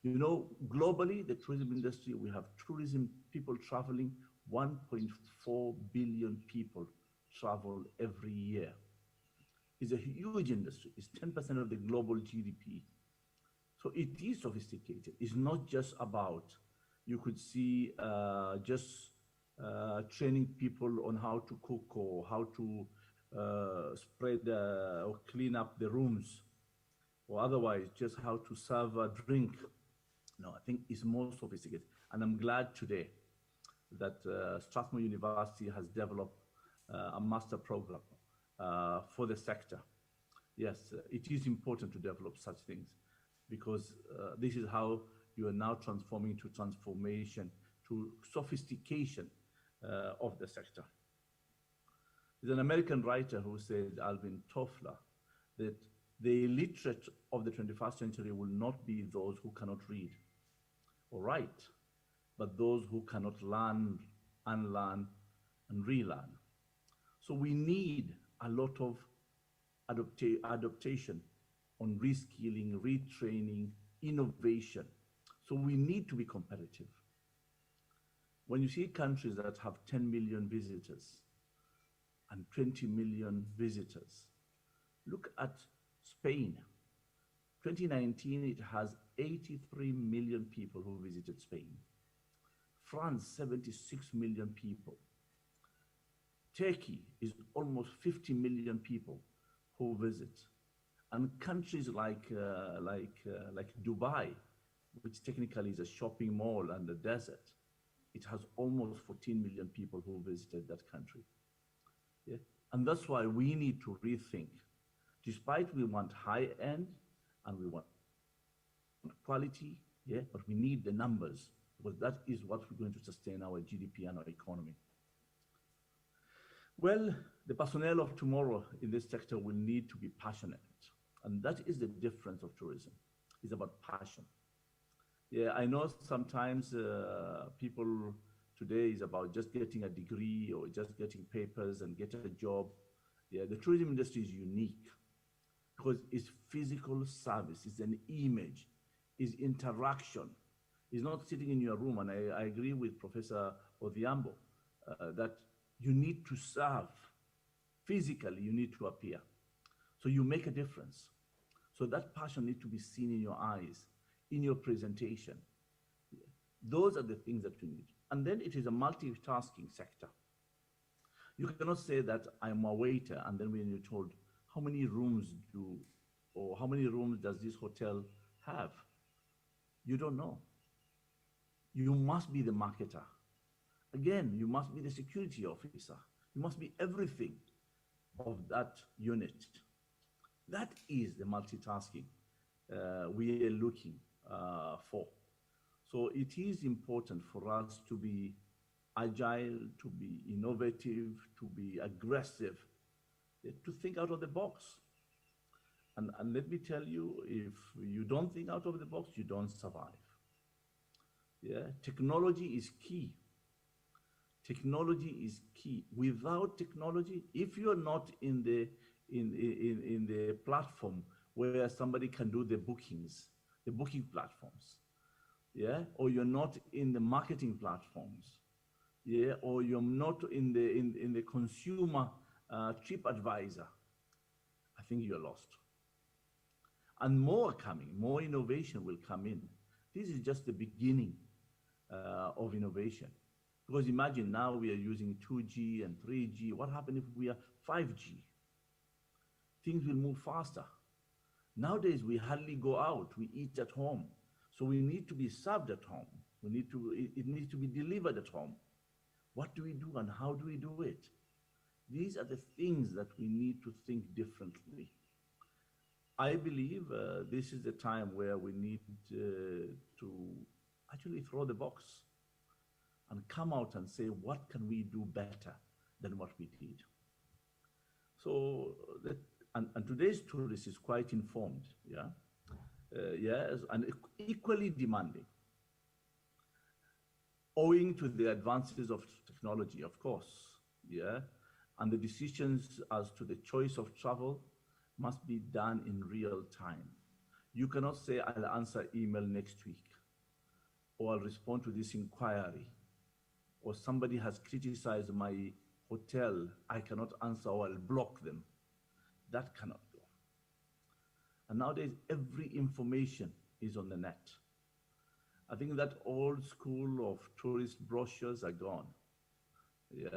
you know, globally, the tourism industry, we have tourism people traveling, 1.4 billion people travel every year. It's a huge industry. It's 10% of the global GDP. So it is sophisticated. It's not just about, you could see training people on how to cook or how to spread or clean up the rooms, or otherwise just how to serve a drink. No, I think it's more sophisticated. And I'm glad today that Strathmore University has developed a master program for the sector. Yes, it is important to develop such things, because this is how you are now transforming to transformation, to sophistication of the sector. There's an American writer who said, Alvin Toffler, that the illiterate of the 21st century will not be those who cannot read or write, but those who cannot learn, unlearn, and relearn. So we need a lot of adaptation on reskilling, retraining, innovation. So we need to be competitive. When you see countries that have 10 million visitors and 20 million visitors, look at Spain. 2019, it has 83 million people who visited Spain. France, 76 million people. Turkey is almost 50 million people who visit. And countries like Dubai, which technically is a shopping mall and a desert, it has almost 14 million people who visited that country. Yeah? And that's why we need to rethink. Despite we want high end and we want quality, yeah, but we need the numbers, because that is what we're going to sustain our GDP and our economy. Well, the personnel of tomorrow in this sector will need to be passionate. And that is the difference of tourism. It's about passion. Yeah, I know sometimes people today is about just getting a degree or just getting papers and get a job. Yeah, the tourism industry is unique because it's physical service, it's an image, it's interaction. It's not sitting in your room, and I agree with Professor Odhiambo that you need to serve. Physically, you need to appear. So you make a difference. So that passion needs to be seen in your eyes, in your presentation. Those are the things that you need. And then it is a multitasking sector. You cannot say that I'm a waiter, and then when you're told, how many rooms does this hotel have? You don't know. You must be the marketer. Again, you must be the security officer. You must be everything of that unit. That is the multitasking we are looking for. So it is important for us to be agile, to be innovative, to be aggressive, to think out of the box. And let me tell you, if you don't think out of the box, you don't survive. Yeah, technology is key. Technology is key. Without technology, if you're not in the platform where somebody can do the bookings, the booking platforms, yeah, or you're not in the marketing platforms, yeah, or you're not in the consumer trip advisor, I think you're lost. And more coming, more innovation will come in. This is just the beginning of innovation. Because imagine now we are using 2G and 3G. What happens if we are 5G? Things will move faster. Nowadays, we hardly go out. We eat at home. So we need to be served at home. It needs to be delivered at home. What do we do and how do we do it? These are the things that we need to think differently. I believe this is the time where we need to actually throw the box and come out and say, what can we do better than what we did? So, and today's tourist is quite informed, yeah? Yes, and equally demanding, owing to the advances of technology, of course, yeah? And the decisions as to the choice of travel must be done in real time. You cannot say, I'll answer email next week, or I'll respond to this inquiry, or somebody has criticized my hotel, I cannot answer, or I'll block them. That cannot go. And nowadays, every information is on the net. I think that old school of tourist brochures are gone. Yeah,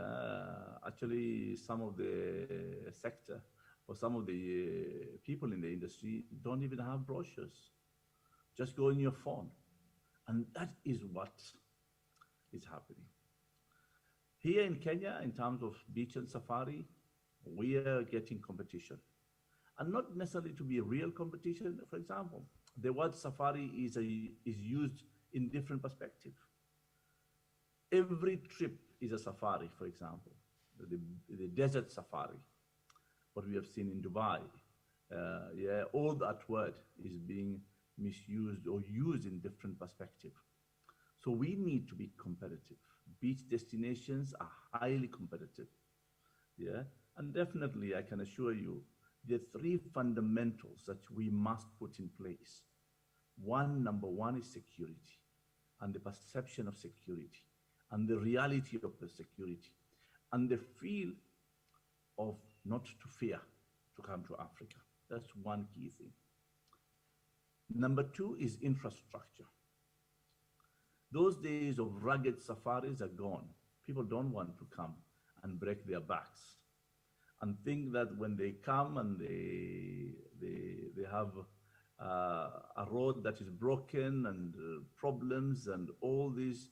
actually, some of the sector or some of the people in the industry don't even have brochures. Just go on your phone. And that is what is happening. Here in Kenya, in terms of beach and safari, we are getting competition. And not necessarily to be a real competition. For example, the word safari is used in different perspectives. Every trip is a safari, for example, the desert safari, what we have seen in Dubai. Yeah, all that word is being misused or used in different perspectives. So we need to be competitive. Beach destinations are highly competitive. Yeah, and definitely I can assure you the three fundamentals that we must put in place. Number one is security and the perception of security and the reality of the security and the feel of not to fear to come to Africa. That's one key thing. Number two is infrastructure. Those days of rugged safaris are gone. People don't want to come and break their backs and think that when they come and they have a road that is broken and problems and all these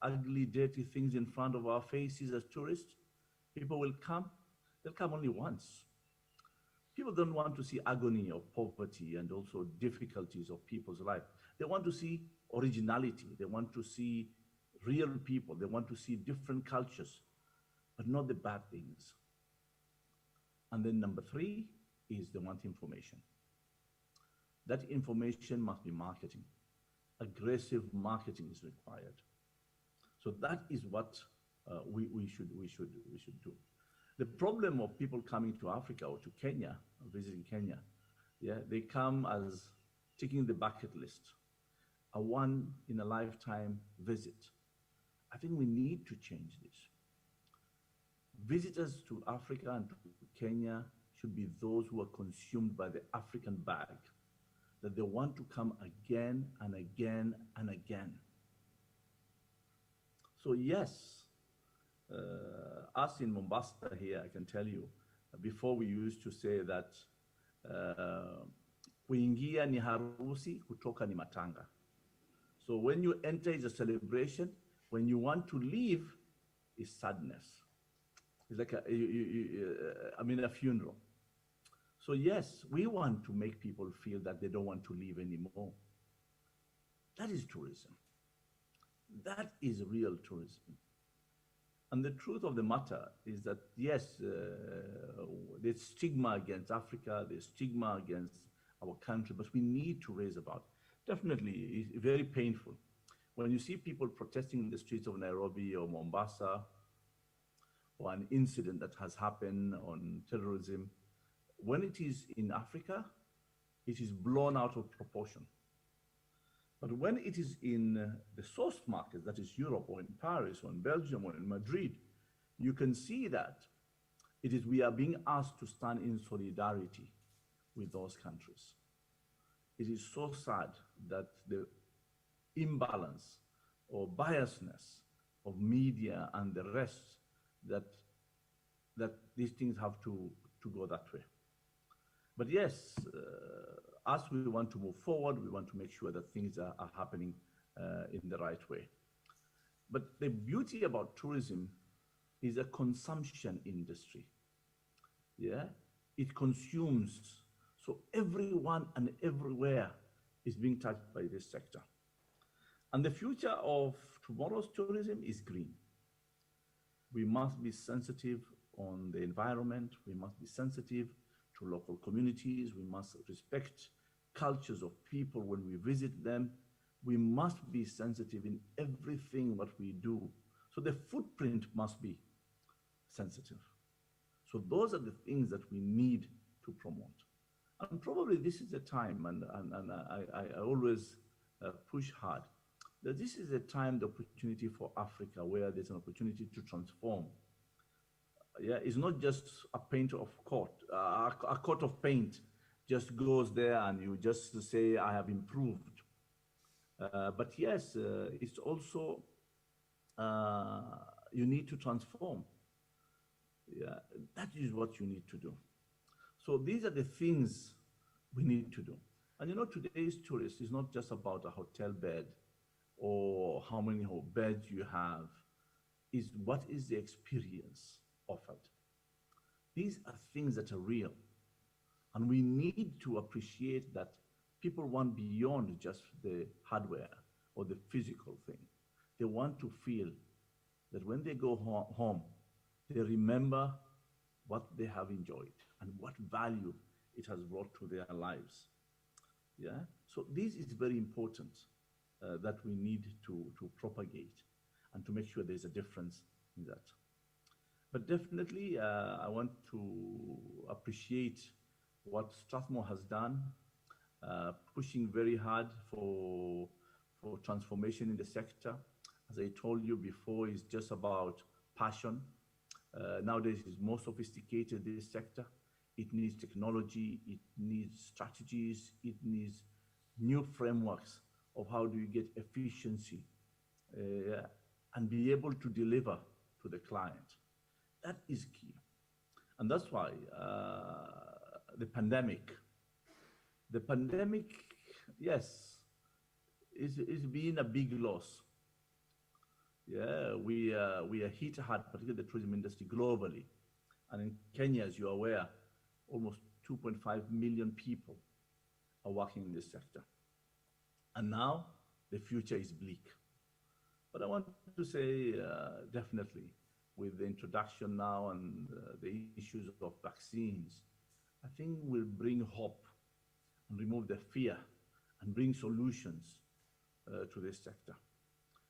ugly, dirty things in front of our faces as tourists, people will come. They'll come only once. People don't want to see agony of poverty and also difficulties of people's life. They want to see originality. They want to see real people. They want to see different cultures, but not the bad things. And then number three is they want information. That information must be marketing. Aggressive marketing is required. So that is what we should do. The problem of people coming to Africa or to Kenya, visiting Kenya, yeah, they come as ticking the bucket list, a one in a lifetime visit. I think we need to change this. Visitors to Africa and to Kenya should be those who are consumed by the African bag, that they want to come again and again and again. So yes, us in Mombasa here, I can tell you, before we used to say that kuingia ni harusi, kutoka ni matanga. So when you enter is a celebration, when you want to leave is sadness. It's like a funeral. So yes, we want to make people feel that they don't want to leave anymore. That is tourism. That is real tourism. And the truth of the matter is that, yes, there's stigma against Africa, there's stigma against our country, but we need to raise about it. Definitely, it's very painful. When you see people protesting in the streets of Nairobi or Mombasa, or an incident that has happened on terrorism, when it is in Africa, it is blown out of proportion. But when it is in the source market, that is Europe or in Paris or in Belgium or in Madrid, you can see that we are being asked to stand in solidarity with those countries. It is so sad that the imbalance or biasness of media and the rest that these things have to go that way. But yes, as we want to move forward, we want to make sure that things are happening in the right way. But the beauty about tourism is a consumption industry. Yeah, it consumes. So everyone and everywhere is being touched by this sector. And the future of tomorrow's tourism is green. We must be sensitive on the environment. We must be sensitive to local communities. We must respect cultures of people when we visit them. We must be sensitive in everything what we do. So the footprint must be sensitive. So those are the things that we need to promote. And probably this is the time, and I always push hard, that this is a time, the opportunity for Africa, where there's an opportunity to transform. Yeah, it's not just a paint of coat, a coat of paint just goes there and you just say, I have improved. But yes, it's also, you need to transform. Yeah, that is what you need to do. So these are the things we need to do. And you know, today's tourist is not just about a hotel bed or how many beds you have, is what is the experience offered. These are things that are real. And we need to appreciate that people want beyond just the hardware or the physical thing. They want to feel that when they go home, they remember what they have enjoyed and what value it has brought to their lives. Yeah, so this is very important that we need to propagate and to make sure there's a difference in that. But definitely, I want to appreciate what Strathmore has done, pushing very hard for transformation in the sector. As I told you before, it's just about passion. Nowadays, it's more sophisticated, this sector. It needs technology, it needs strategies, it needs new frameworks of how do you get efficiency and be able to deliver to the client. That is key. And that's why the pandemic, yes, is being a big loss. Yeah, we are hit hard, particularly the tourism industry globally. And in Kenya, as you're aware, almost 2.5 million people are working in this sector. And now the future is bleak. But I want to say definitely with the introduction now and the issues of vaccines, I think will bring hope and remove the fear and bring solutions to this sector.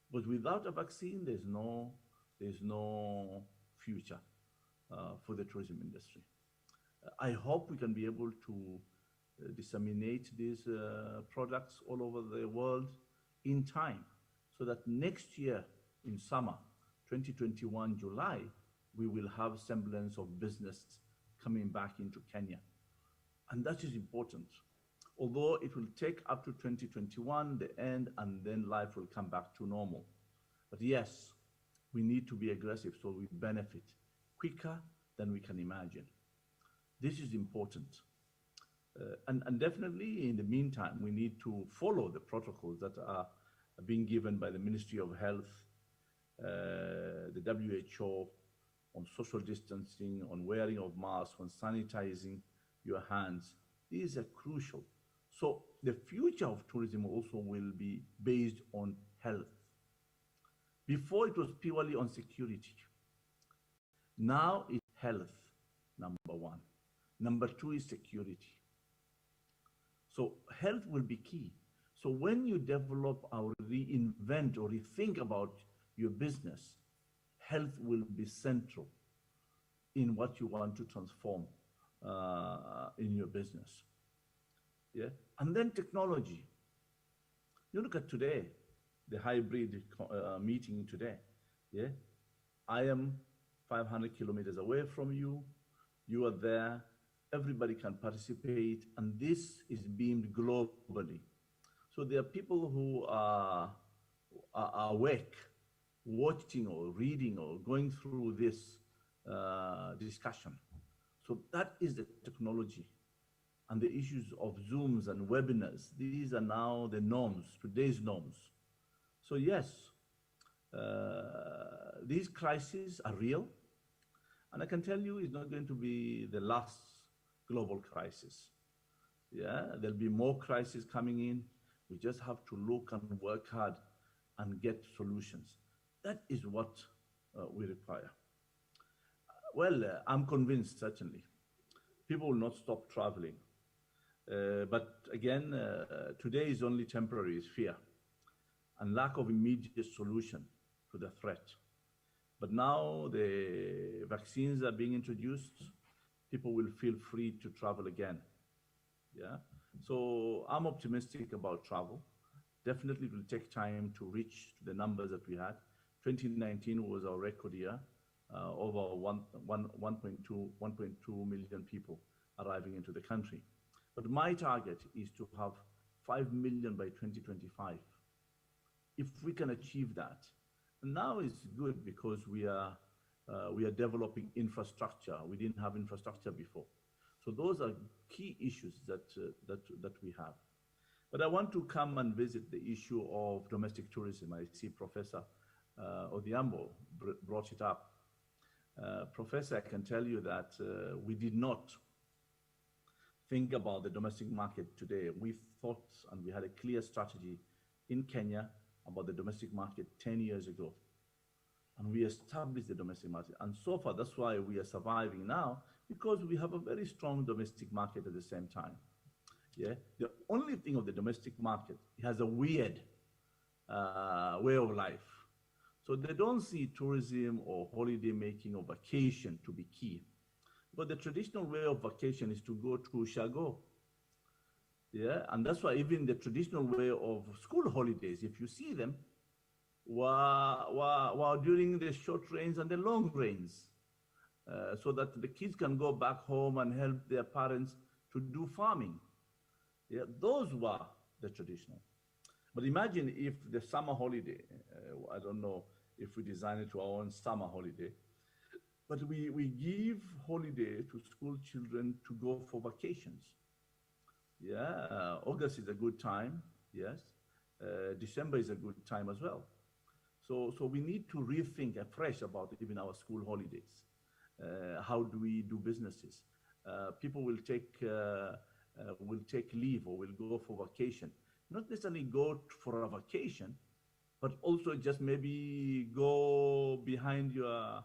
But without a vaccine, there's no future for the tourism industry. I hope we can be able to disseminate these products all over the world in time, so that next year in summer, 2021 July, we will have semblance of business coming back into Kenya. And that is important. Although it will take up to 2021, the end, and then life will come back to normal. But yes, we need to be aggressive so we benefit quicker than we can imagine. This is important. And definitely in the meantime, we need to follow the protocols that are being given by the Ministry of Health, the WHO, on social distancing, on wearing of masks, on sanitizing your hands. These are crucial. So the future of tourism also will be based on health. Before it was purely on security. Now it's health, number one. Number two is security. So health will be key. So when you develop or reinvent or rethink about your business, health will be central in what you want to transform in your business. Yeah, and then technology. You look at today, the hybrid meeting today. Yeah, I am 500 kilometers away from you. You are there. Everybody can participate, and this is beamed globally. So there are people who are awake, watching or reading or going through this discussion. So that is the technology. And the issues of Zooms and webinars, these are now the norms, today's norms. So yes, these crises are real. And I can tell you it's not going to be the last global crisis. Yeah, there'll be more crises coming in. We just have to look and work hard and get solutions. That is what we require. Well, I'm convinced, certainly, people will not stop traveling. But again, today is only temporary, is fear and lack of immediate solution to the threat. But now the vaccines are being introduced, people will feel free to travel again. Yeah. So I'm optimistic about travel. Definitely it will take time to reach the numbers that we had. 2019 was our record year, over 1.2 million people arriving into the country. But my target is to have 5 million by 2025. If we can achieve that, and now it's good because we are developing infrastructure. We didn't have infrastructure before. So those are key issues that we have. But I want to come and visit the issue of domestic tourism. I see Professor Odhiambo brought it up. Professor, I can tell you that we did not think about the domestic market today. We thought, and we had a clear strategy in Kenya about the domestic market 10 years ago. And we established the domestic market. And so far, that's why we are surviving now, because we have a very strong domestic market at the same time. Yeah. The only thing of the domestic market, it has a weird way of life. So they don't see tourism or holiday making or vacation to be key. But the traditional way of vacation is to go to Shago. Yeah, and that's why even the traditional way of school holidays, if you see them, were during the short rains and the long rains, so that the kids can go back home and help their parents to do farming. Yeah, those were the traditional. But imagine if the summer holiday, I don't know if we design it to our own summer holiday, but we give holiday to school children to go for vacations. Yeah, August is a good time, yes. December is a good time as well. So we need to rethink afresh about even our school holidays. How do we do businesses? People will take leave or will go for vacation. Not necessarily go for a vacation, but also just maybe go behind your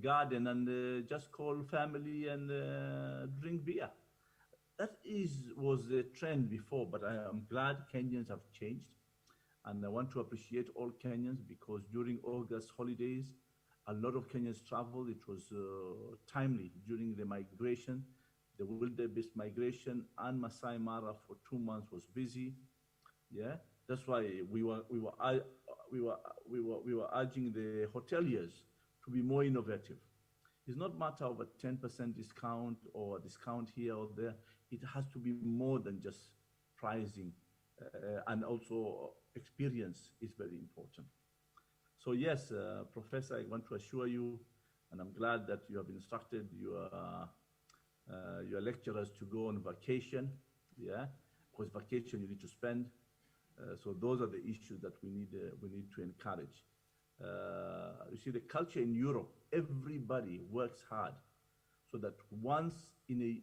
garden and just call family and drink beer. That was the trend before, but I am glad Kenyans have changed. And I want to appreciate all Kenyans because during August holidays, a lot of Kenyans traveled. It was timely during the migration. The wildebeest migration and Masai Mara for 2 months was busy. Yeah, that's why we were urging the hoteliers to be more innovative. It's not a matter of a 10% discount or a discount here or there. It has to be more than just pricing, and also experience is very important. So yes, Professor, I want to assure you, and I'm glad that you have instructed your lecturers to go on vacation, yeah, because vacation you need to spend. So those are the issues that we need to encourage. You see, the culture in Europe, everybody works hard, so that once in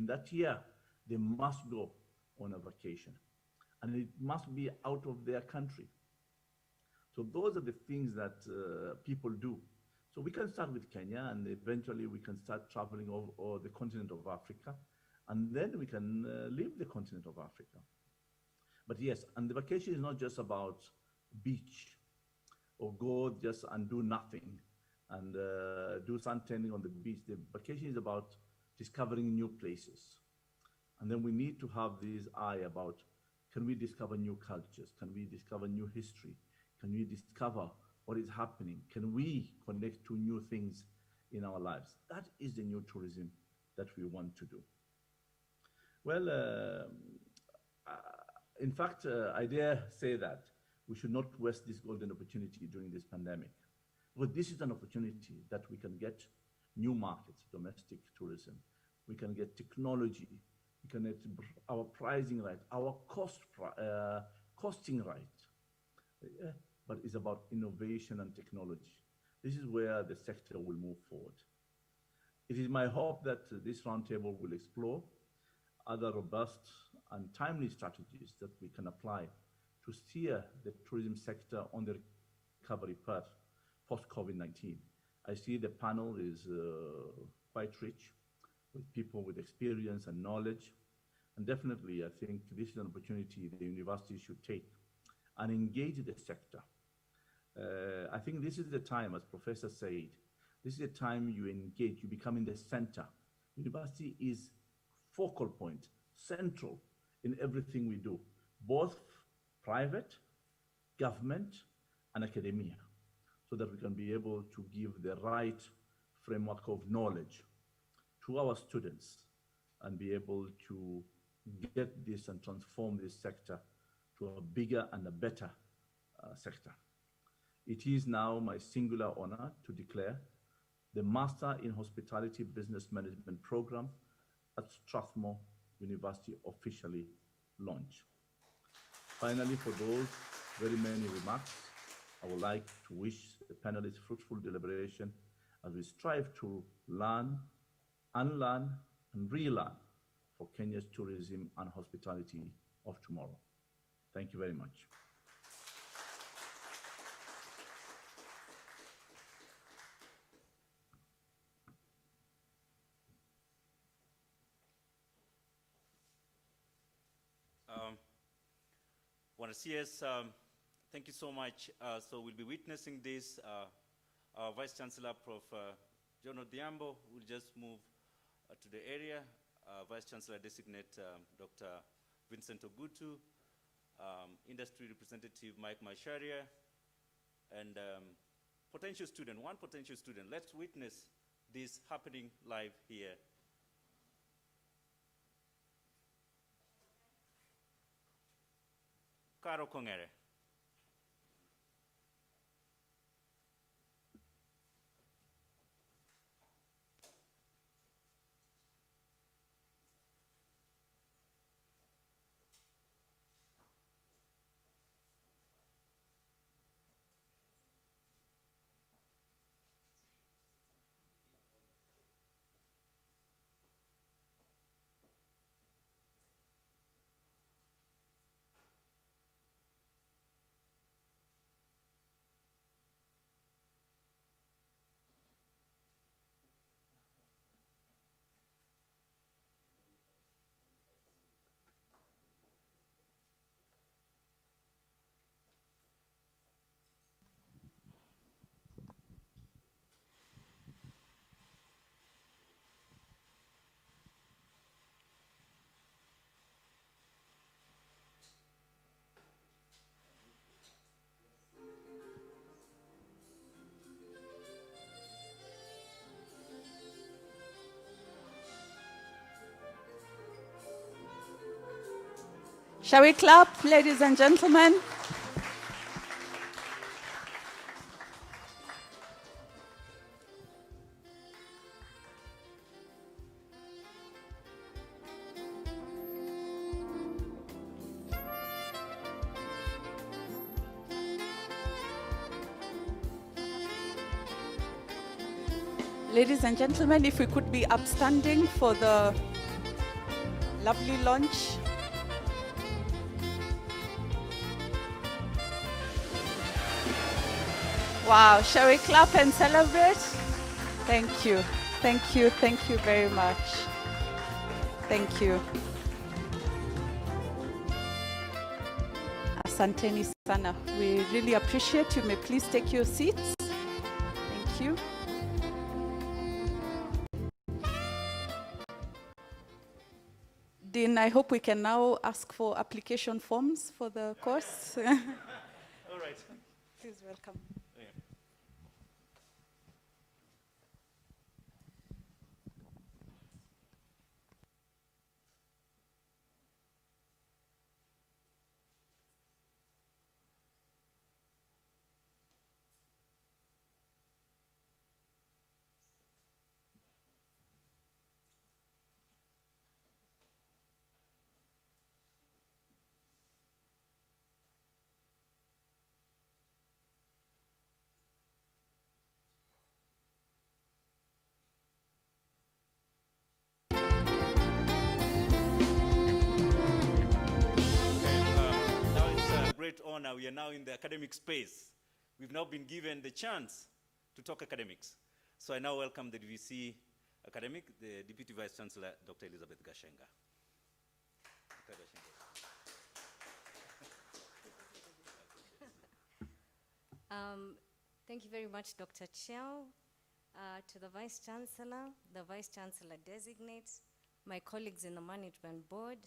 that year they must go on a vacation, and it must be out of their country. So those are the things that people do. So we can start with Kenya, and eventually we can start traveling over the continent of Africa, and then we can leave the continent of Africa. But yes, and the vacation is not just about beach or go just and do nothing and do suntanning on the beach. The vacation is about discovering new places. And then we need to have this eye about, can we discover new cultures? Can we discover new history? Can we discover what is happening? Can we connect to new things in our lives? That is the new tourism that we want to do. Well, in fact, I dare say that we should not waste this golden opportunity during this pandemic. But this is an opportunity that we can get new markets, domestic tourism. We can get technology. We can get our pricing right, our costing right. But it's about innovation and technology. This is where the sector will move forward. It is my hope that this roundtable will explore other robust and timely strategies that we can apply to steer the tourism sector on the recovery path post-COVID-19. I see the panel is quite rich with people with experience and knowledge. And definitely, I think this is an opportunity the university should take and engage the sector. I think this is the time, as Professor said, this is the time you engage, you become in the center. University is focal point, central in everything we do, both private, government, and academia, so that we can be able to give the right framework of knowledge to our students and be able to get this and transform this sector to a bigger and a better sector. It is now my singular honor to declare the Master in Hospitality Business Management program at Strathmore University officially launched. Finally, for those very many remarks, I would like to wish the panelists fruitful deliberation as we strive to learn, unlearn, and relearn for Kenya's tourism and hospitality of tomorrow. Thank you very much. CS, thank you so much. So we'll be witnessing this. Our Vice Chancellor, Prof. John Odhiambo, will just move to the area. Vice Chancellor designate Dr. Vincent Ogutu, Industry Representative Mike Macharia, and potential student, one potential student. Let's witness this happening live here. Karo Kongere. Shall we clap, ladies and gentlemen? Ladies and gentlemen, if we could be upstanding for the lovely launch. Wow, shall we clap and celebrate? Thank you, thank you, thank you very much. Thank you. Asanteni sana. We really appreciate you. May please take your seats. Thank you. Dean, I hope we can now ask for application forms for the course. All right. Please welcome. great honor. We are now in the academic space. We've now been given the chance to talk academics. So I now welcome the DVC academic, the Deputy Vice Chancellor, Dr. Elizabeth Gashenga. Dr. Gashenga. Thank you very much, Dr. Chiao. To the Vice Chancellor, the Vice Chancellor designate, my colleagues in the Management Board,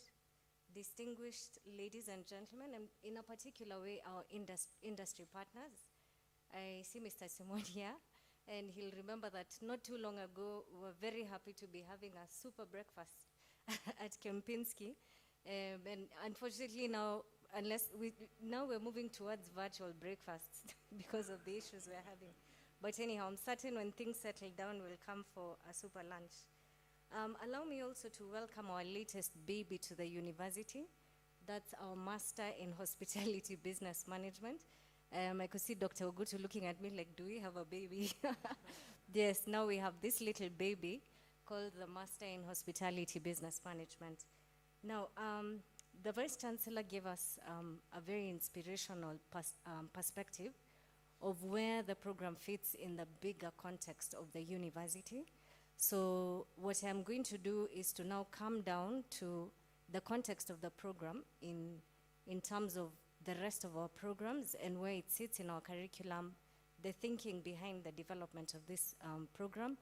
distinguished ladies and gentlemen, and in a particular way, our industry partners. I see Mr. Simon here, and he'll remember that not too long ago, we were very happy to be having a super breakfast at Kempinski. And unfortunately now, now we're moving towards virtual breakfasts because of the issues we're having. But anyhow, I'm certain when things settle down, we'll come for a super lunch. Allow me also to welcome our latest baby to the university. That's our Master in Hospitality Business Management. I could see Dr. Ogutu looking at me like, do we have a baby? Yes, now we have this little baby called the Master in Hospitality Business Management. Now, the Vice Chancellor gave us a very inspirational perspective of where the program fits in the bigger context of the university. So what I'm going to do is to now come down to the context of the program in terms of the rest of our programs and where it sits in our curriculum, the thinking behind the development of this program,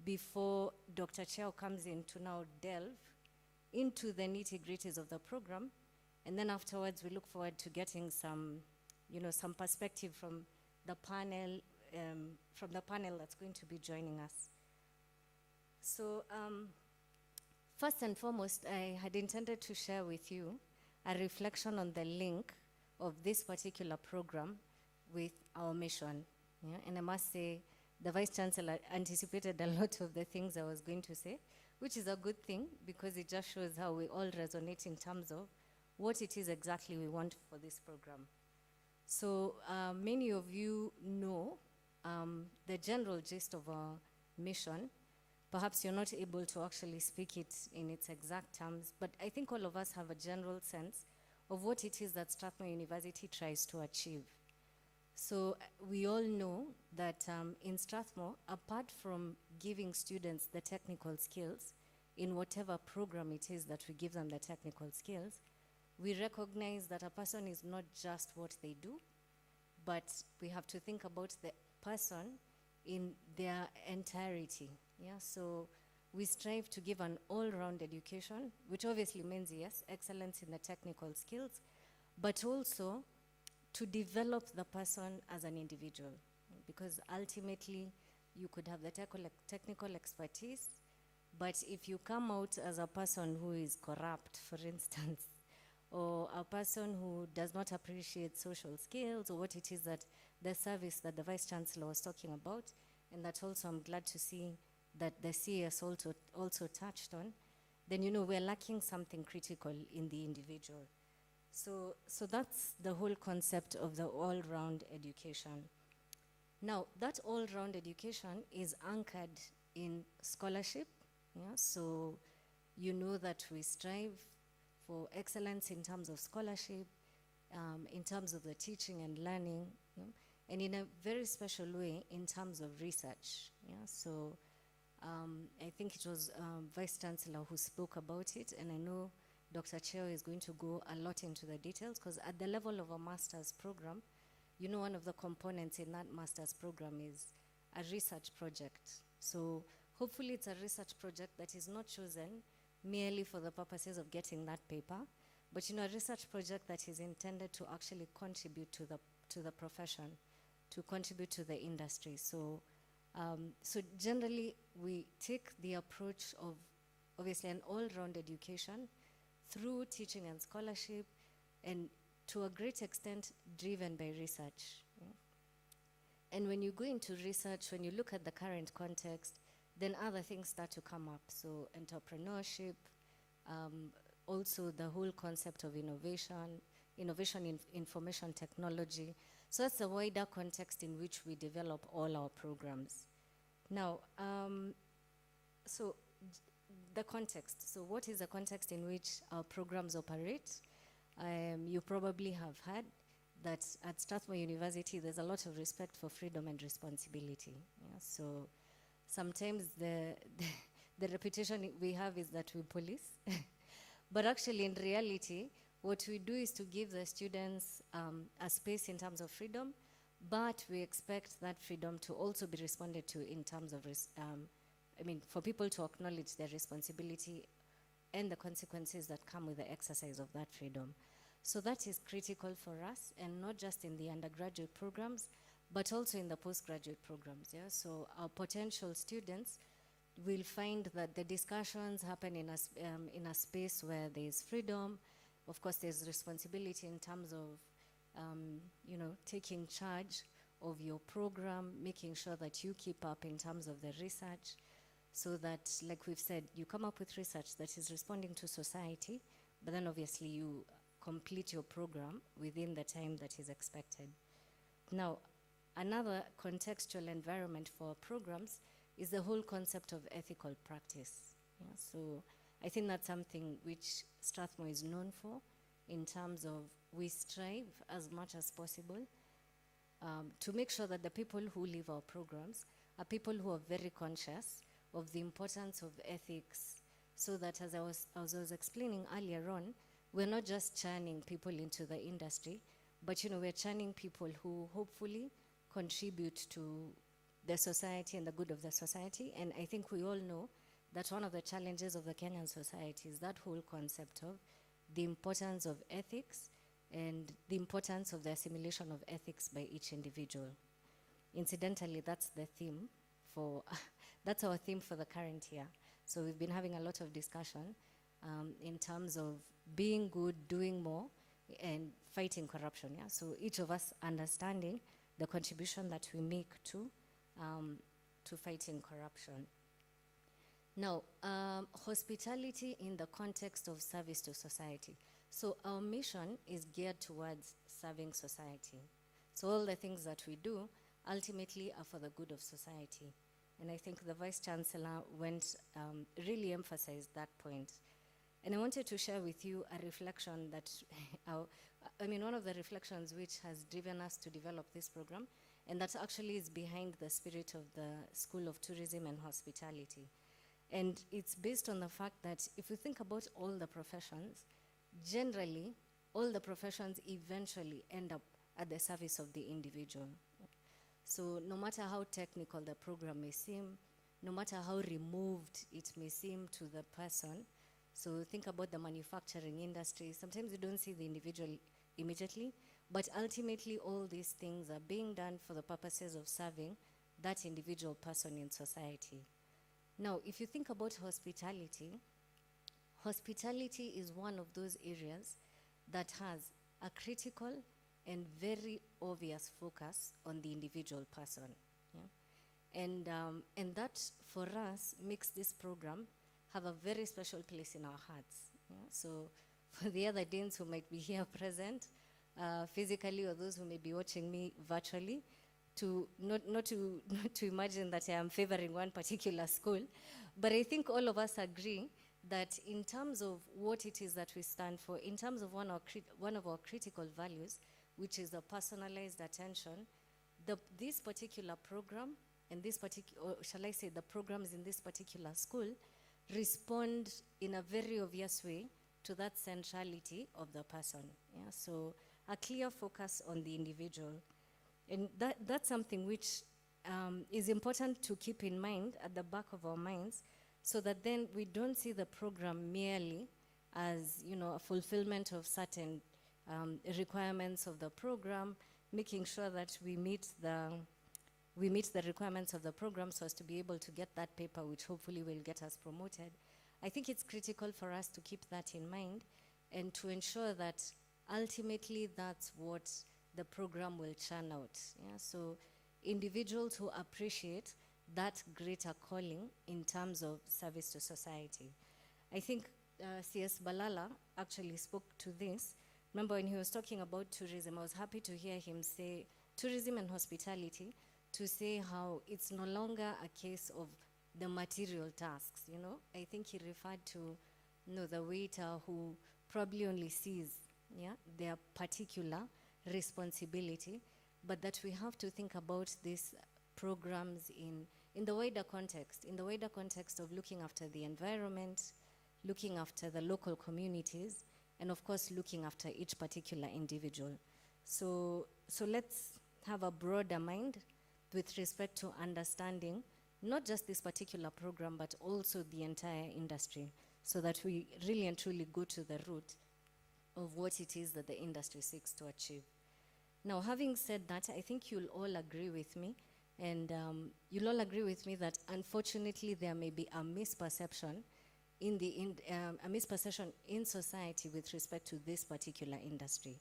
before Dr. Chao comes in to now delve into the nitty-gritties of the program. And then afterwards, we look forward to getting some perspective from the panel that's going to be joining us. So first and foremost, I had intended to share with you a reflection on the link of this particular program with our mission. Yeah? And I must say, the Vice Chancellor anticipated a lot of the things I was going to say, which is a good thing because it just shows how we all resonate in terms of what it is exactly we want for this program. So many of you know the general gist of our mission. Perhaps you're not able to actually speak it in its exact terms, but I think all of us have a general sense of what it is that Strathmore University tries to achieve. So we all know that in Strathmore, apart from giving students the technical skills, in whatever program it is that we give them the technical skills, we recognize that a person is not just what they do, but we have to think about the person in their entirety. Yeah? So we strive to give an all-round education, which obviously means, yes, excellence in the technical skills, but also to develop the person as an individual. Because ultimately, you could have the technical expertise, but if you come out as a person who is corrupt, for instance, or a person who does not appreciate social skills, or what it is that the service that the Vice Chancellor was talking about, and that also I'm glad to see that the CS also touched on, then we're lacking something critical in the individual. So that's the whole concept of the all-round education. Now, that all-round education is anchored in scholarship. Yeah? So you know that we strive for excellence in terms of scholarship, in terms of the teaching and learning, and in a very special way in terms of research. Yeah? So I think it was Vice Chancellor who spoke about it, and I know Dr. Cheo is going to go a lot into the details, because at the level of a master's program, one of the components in that master's program is a research project. So hopefully it's a research project that is not chosen merely for the purposes of getting that paper, but a research project that is intended to actually contribute to the profession, to contribute to the industry. So generally, we take the approach of obviously an all-round education through teaching and scholarship, and to a great extent driven by research. Yeah? And when you go into research, when you look at the current context, then other things start to come up. So entrepreneurship, also the whole concept of innovation in information technology. So that's the wider context in which we develop all our programs. Now, so the context. So what is the context in which our programs operate? You probably have heard that at Strathmore University, there's a lot of respect for freedom and responsibility. Yeah? So sometimes the reputation we have is that we police. But actually, in reality, what we do is to give the students a space in terms of freedom, but we expect that freedom to also be responded to in terms of, for people to acknowledge their responsibility and the consequences that come with the exercise of that freedom. So that is critical for us, and not just in the undergraduate programs, but also in the postgraduate programs. Yeah? So our potential students will find that the discussions happen in a space where there's freedom. Of course, there's responsibility in terms of, taking charge of your program, making sure that you keep up in terms of the research, so that, like we've said, you come up with research that is responding to society, but then obviously you complete your program within the time that is expected. Now, another contextual environment for programs is the whole concept of ethical practice. Yeah? So I think that's something which Strathmore is known for, in terms of we strive as much as possible to make sure that the people who leave our programs are people who are very conscious of the importance of ethics, so that as I was explaining earlier on, we're not just churning people into the industry, but we're churning people who hopefully contribute to the society and the good of the society. And I think we all know that one of the challenges of the Kenyan society is that whole concept of the importance of ethics and the importance of the assimilation of ethics by each individual. Incidentally, that's the theme for, that's our theme for the current year. So we've been having a lot of discussion in terms of being good, doing more, and fighting corruption. Yeah? So each of us understanding the contribution that we make to fighting corruption. Now, hospitality in the context of service to society. So our mission is geared towards serving society. So all the things that we do ultimately are for the good of society. And I think the Vice Chancellor really emphasized that point. And I wanted to share with you a reflection that, one of the reflections which has driven us to develop this program, and that actually is behind the spirit of the School of Tourism and Hospitality. And it's based on the fact that if we think about all the professions, generally, all the professions eventually end up at the service of the individual. So no matter how technical the program may seem, no matter how removed it may seem to the person, so think about the manufacturing industry, sometimes you don't see the individual immediately, but ultimately all these things are being done for the purposes of serving that individual person in society. Now, if you think about hospitality, hospitality is one of those areas that has a critical and very obvious focus on the individual person. Yeah? And that, for us, makes this program have a very special place in our hearts. Yeah? So for the other deans who might be here present, physically, or those who may be watching me virtually, to not to imagine that I am favoring one particular school, but I think all of us agree that in terms of what it is that we stand for, in terms of one of our critical values, which is the personalized attention, this particular program and this particular, or shall I say the programs in this particular school, respond in a very obvious way to that centrality of the person. Yeah? So a clear focus on the individual. And that's something which is important to keep in mind at the back of our minds, so that then we don't see the program merely as a fulfillment of certain requirements of the program, making sure that we meet the requirements of the program so as to be able to get that paper, which hopefully will get us promoted. I think it's critical for us to keep that in mind and to ensure that ultimately that's what the program will churn out. Yeah? So individuals who appreciate that greater calling in terms of service to society. I think C.S. Balala actually spoke to this. Remember when he was talking about tourism, I was happy to hear him say tourism and hospitality, to say how it's no longer a case of the material tasks. I think he referred to the waiter who probably only sees their particular responsibility, but that we have to think about these programs in the wider context of looking after the environment, looking after the local communities, and of course looking after each particular individual. So let's have a broader mind with respect to understanding not just this particular program, but also the entire industry, so that we really and truly go to the root of what it is that the industry seeks to achieve. Now, having said that, I think you'll all agree with me, and you'll all agree with me that unfortunately there may be a misperception in society with respect to this particular industry.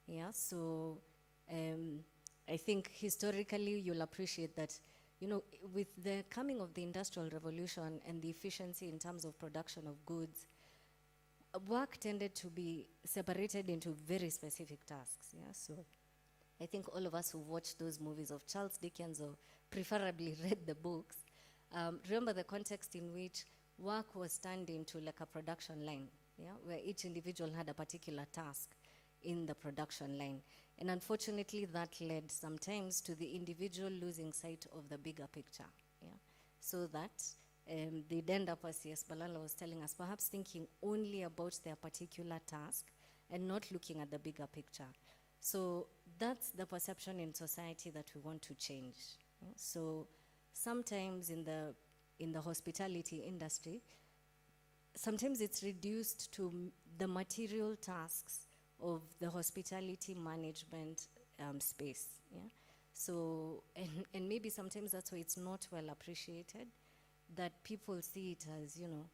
Yeah, so I think historically you'll appreciate that, you know, with the coming of the Industrial Revolution and the efficiency in terms of production of goods, work tended to be separated into very specific tasks. Yeah, so I think all of us who've watched those movies of Charles Dickens or preferably read the books, remember the context in which work was turned into like a production line, yeah, where each individual had a particular task in the production line. And unfortunately that led sometimes to the individual losing sight of the bigger picture, yeah, so that they'd end up, as yes, Balala was telling us, perhaps thinking only about their particular task and not looking at the bigger picture. So that's the perception in society that we want to change. Yeah? So sometimes in the hospitality industry, sometimes it's reduced to the material tasks of the hospitality management space. Yeah? So, and maybe sometimes that's why it's not well appreciated, that people see it as, you know,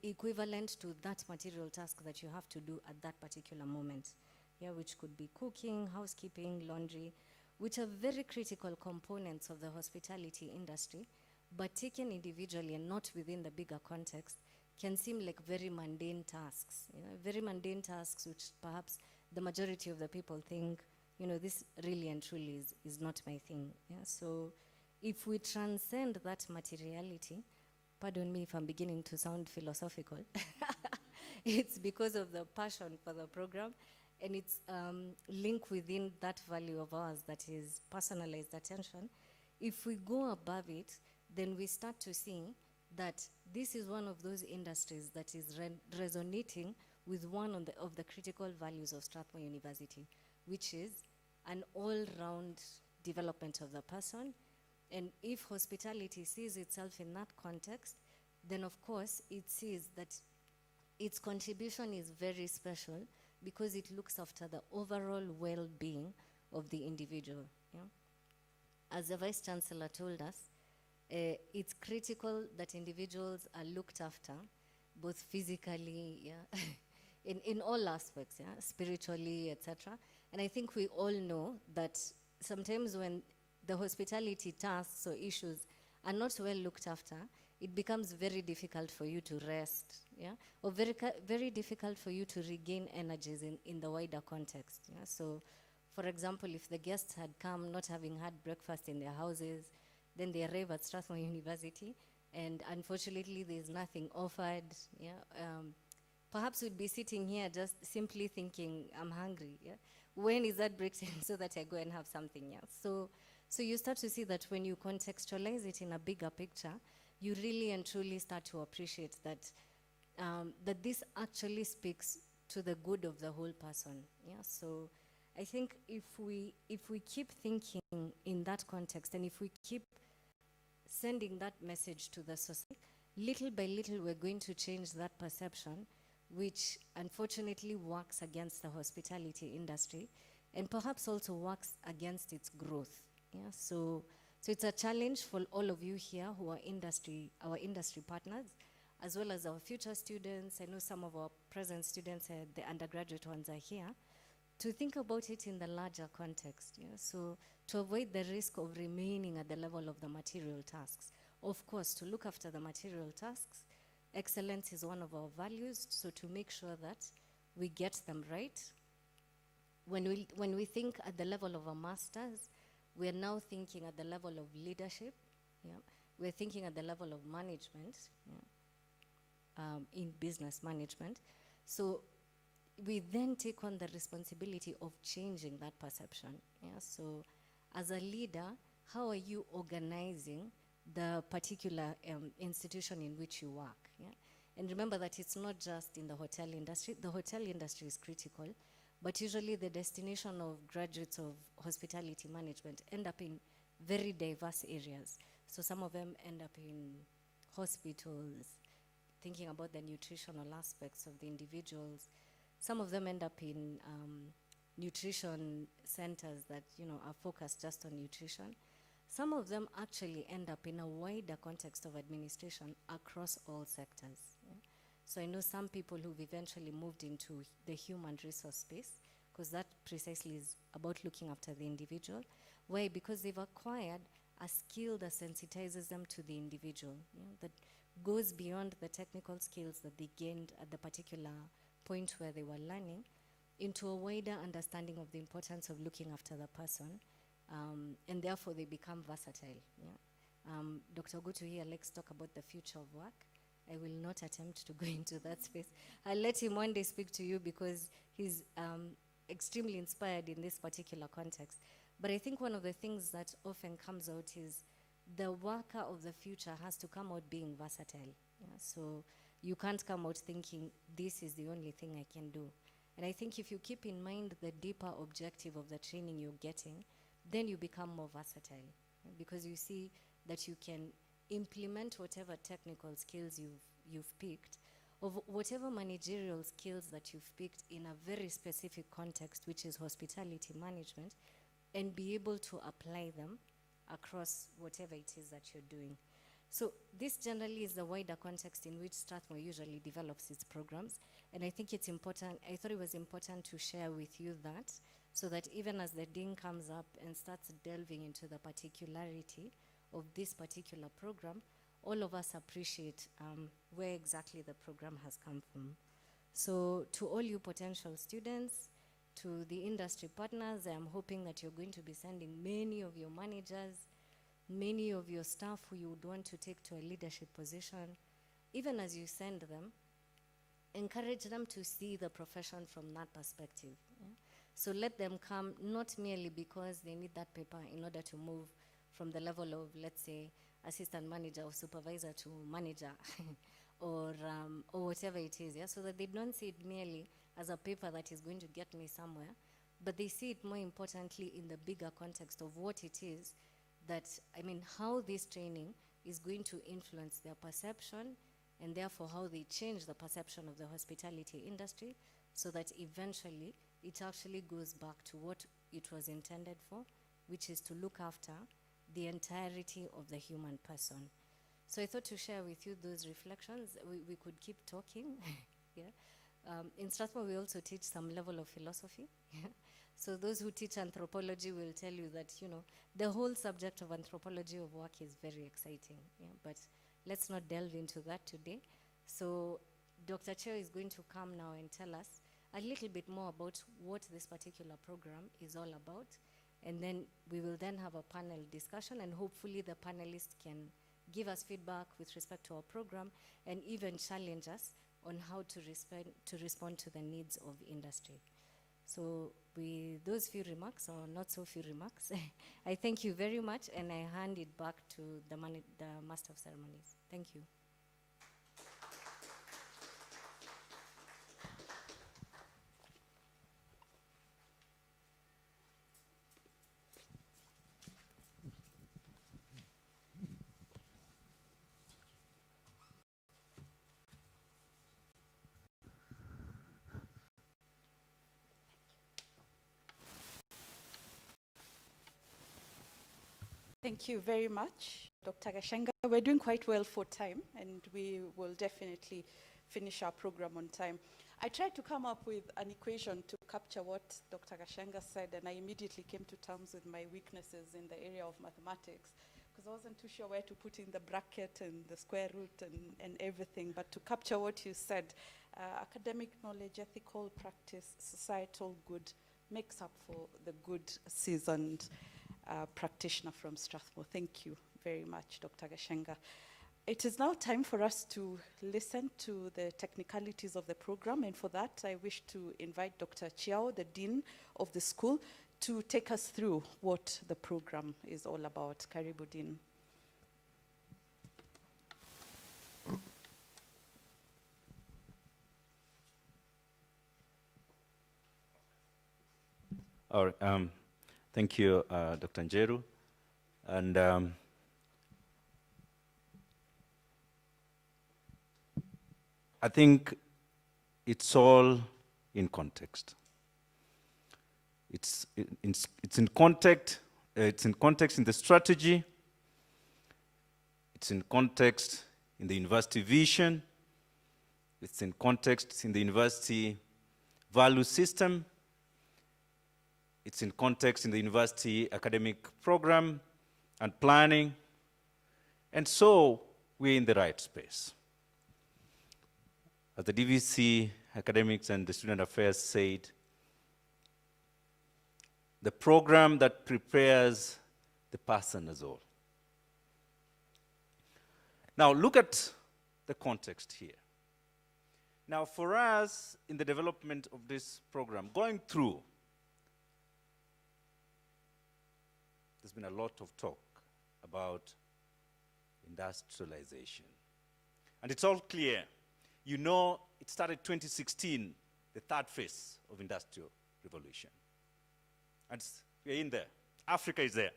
equivalent to that material task that you have to do at that particular moment. Yeah, which could be cooking, housekeeping, laundry, which are very critical components of the hospitality industry, but taken individually and not within the bigger context, can seem like very mundane tasks, you know, very mundane tasks which perhaps the majority of the people think, you know, this really and truly is not my thing. Yeah? So if we transcend that materiality, pardon me if I'm beginning to sound philosophical, it's because of the passion for the program, and it's linked within that value of ours that is personalized attention. If we go above it, then we start to see that this is one of those industries that is resonating with one of the critical values of Strathmore University, which is an all-round development of the person. And if hospitality sees itself in that context, then of course it sees that its contribution is very special because it looks after the overall well-being of the individual. Yeah? As the Vice Chancellor told us, it's critical that individuals are looked after, both physically, yeah, in all aspects, yeah, spiritually, etc. And I think we all know that sometimes when the hospitality tasks or issues are not well looked after, it becomes very difficult for you to rest, yeah, or very difficult for you to regain energies in the wider context. Yeah? So, for example, if the guests had come not having had breakfast in their houses, then they arrive at Strathmore University, and unfortunately there's nothing offered. Yeah? Perhaps we'd be sitting here just simply thinking, I'm hungry. Yeah? When is that breakthrough so that I go and have something else? So you start to see that when you contextualize it in a bigger picture, you really and truly start to appreciate that that this actually speaks to the good of the whole person. Yeah. So I think if we keep thinking in that context, and if we keep sending that message to the society, little by little we're going to change that perception, which unfortunately works against the hospitality industry and perhaps also works against its growth. Yeah, so it's a challenge for all of you here who are our industry partners, as well as our future students. I know some of our present students, the undergraduate ones, are here, to think about it in the larger context. Yeah? So to avoid the risk of remaining at the level of the material tasks. Of course, to look after the material tasks, excellence is one of our values, so to make sure that we get them right. When we think at the level of a master's, we're now thinking at the level of leadership. Yeah? We're thinking at the level of management, yeah? In business management. So we then take on the responsibility of changing that perception. Yeah? So as a leader, how are you organizing the particular institution in which you work? Yeah? And remember that it's not just in the hotel industry. The hotel industry is critical, but usually the destination of graduates of hospitality management end up in very diverse areas. So some of them end up in hospitals, thinking about the nutritional aspects of the individuals. Some of them end up in nutrition centers that are focused just on nutrition. Some of them actually end up in a wider context of administration across all sectors. Yeah? So I know some people who've eventually moved into the human resource space, because that precisely is about looking after the individual. Why? Because they've acquired a skill that sensitizes them to the individual, that goes beyond the technical skills that they gained at the particular point where they were learning, into a wider understanding of the importance of looking after the person, and therefore they become versatile. Yeah? Dr. Ogutu here likes to talk about the future of work. I will not attempt to go into that space. I'll let him one day speak to you because he's extremely inspired in this particular context. But I think one of the things that often comes out is the worker of the future has to come out being versatile. Yeah? So you can't come out thinking this is the only thing I can do. And I think if you keep in mind the deeper objective of the training you're getting, then you become more versatile, because you see that you can implement whatever technical skills you've picked, of whatever managerial skills that you've picked in a very specific context, which is hospitality management, and be able to apply them across whatever it is that you're doing. So this generally is the wider context in which Strathmore usually develops its programs. And I think it's important, I thought it was important to share with you that, so that even as the dean comes up and starts delving into the particularity of this particular program, all of us appreciate where exactly the program has come from. So to all you potential students, to the industry partners, I'm hoping that you're going to be sending many of your managers, many of your staff who you would want to take to a leadership position. Even as you send them, encourage them to see the profession from that perspective. Yeah? So let them come not merely because they need that paper in order to move from the level of, let's say, assistant manager or supervisor to manager or whatever it is, yeah? So that they don't see it merely as a paper that is going to get me somewhere, but they see it more importantly in the bigger context of what it is that, how this training is going to influence their perception, and therefore how they change the perception of the hospitality industry, so that eventually it actually goes back to what it was intended for, which is to look after the entirety of the human person. So I thought to share with you those reflections. We could keep talking. Yeah. In Strathmore, we also teach some level of philosophy. So those who teach anthropology will tell you that, the whole subject of anthropology of work is very exciting. Yeah? But let's not delve into that today. So Dr. Cheo is going to come now and tell us a little bit more about what this particular program is all about. And then we will then have a panel discussion, and hopefully the panelists can give us feedback with respect to our program and even challenge us on how to respond to the needs of industry. So with those few remarks, or not so few remarks, I thank you very much, and I hand it back to the Master of Ceremonies. Thank you. Thank you very much, Dr. Gashenga. We're doing quite well for time, and we will definitely finish our program on time. I tried to come up with an equation to capture what Dr. Gashenga said, and I immediately came to terms with my weaknesses in the area of mathematics, because I wasn't too sure where to put in the bracket and the square root and everything. But to capture what you said, academic knowledge, ethical practice, societal good makes up for the good seasoned practitioner from Strathmore. Thank you very much, Dr. Gashenga. It is now time for us to listen to the technicalities of the program, and for that, I wish to invite Dr. Chiao, the Dean of the school, to take us through what the program is all about. Karibu, Dean. All right, thank you, Dr. Njeru. And I think it's all in context. It's in context. It's in context in the strategy. It's in context in the university vision. It's in context in the university value system. It's in context in the university academic program and planning. And so we're in the right space. As the DVC academics and the student affairs said, the program that prepares the person as all. Now look at the context here. Now for us in the development of this program, going through, there's been a lot of talk about industrialization. And it's all clear. You know, it started 2016, the third phase of industrial revolution. And we're in there. Africa is there.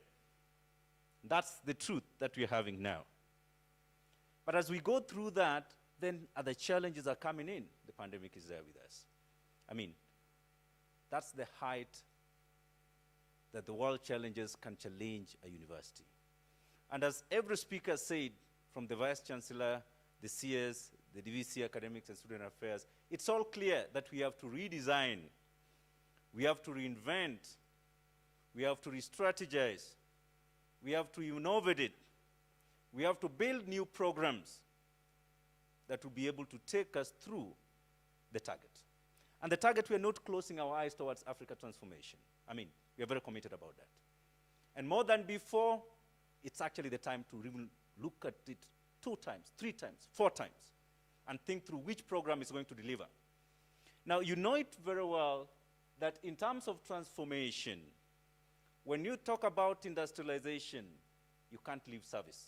That's the truth that we're having now. But as we go through that, then other challenges are coming in. The pandemic is there with us. I mean, that's the height that the world challenges can challenge a university. And as every speaker said, from the Vice Chancellor, the CS, the DVC academics and student affairs, it's all clear that we have to redesign, we have to reinvent, we have to re-strategize, we have to innovate it, we have to build new programs that will be able to take us through the target. And the target, we are not closing our eyes towards Africa transformation. I mean, we are very committed about that. And more than before, it's actually the time to really look at it 2 times, 3 times, 4 times, and think through which program is going to deliver. Now, you know it very well that in terms of transformation, when you talk about industrialization, you can't leave service.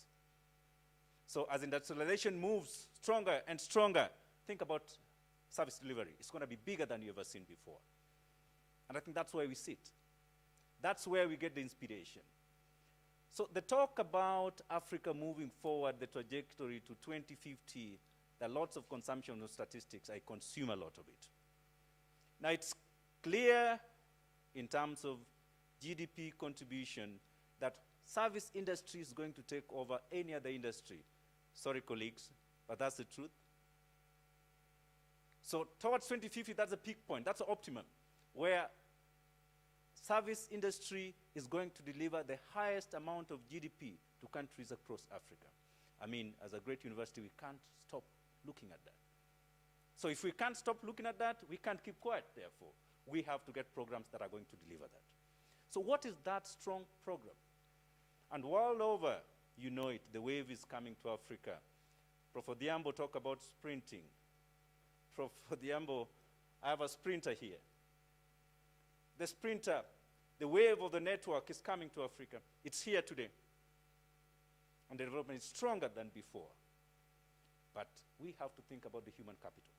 So as industrialization moves stronger and stronger, think about service delivery. It's going to be bigger than you've ever seen before. And I think that's where we sit. That's where we get the inspiration. So the talk about Africa moving forward, the trajectory to 2050, there are lots of consumption of statistics. I consume a lot of it. Now it's clear in terms of GDP contribution that service industry is going to take over any other industry. Sorry, colleagues, but that's the truth. So towards 2050, that's a peak point. That's the optimum, where service industry is going to deliver the highest amount of GDP to countries across Africa. I mean, as a great university, we can't stop looking at that. So if we can't stop looking at that, we can't keep quiet, therefore. We have to get programs that are going to deliver that. So what is that strong program? And world over, you know it, the wave is coming to Africa. Prof. Odhiambo talked about sprinting. Prof. Odhiambo, I have a sprinter here. The sprinter, the wave of the network is coming to Africa. It's here today. And the development is stronger than before. But we have to think about the human capital.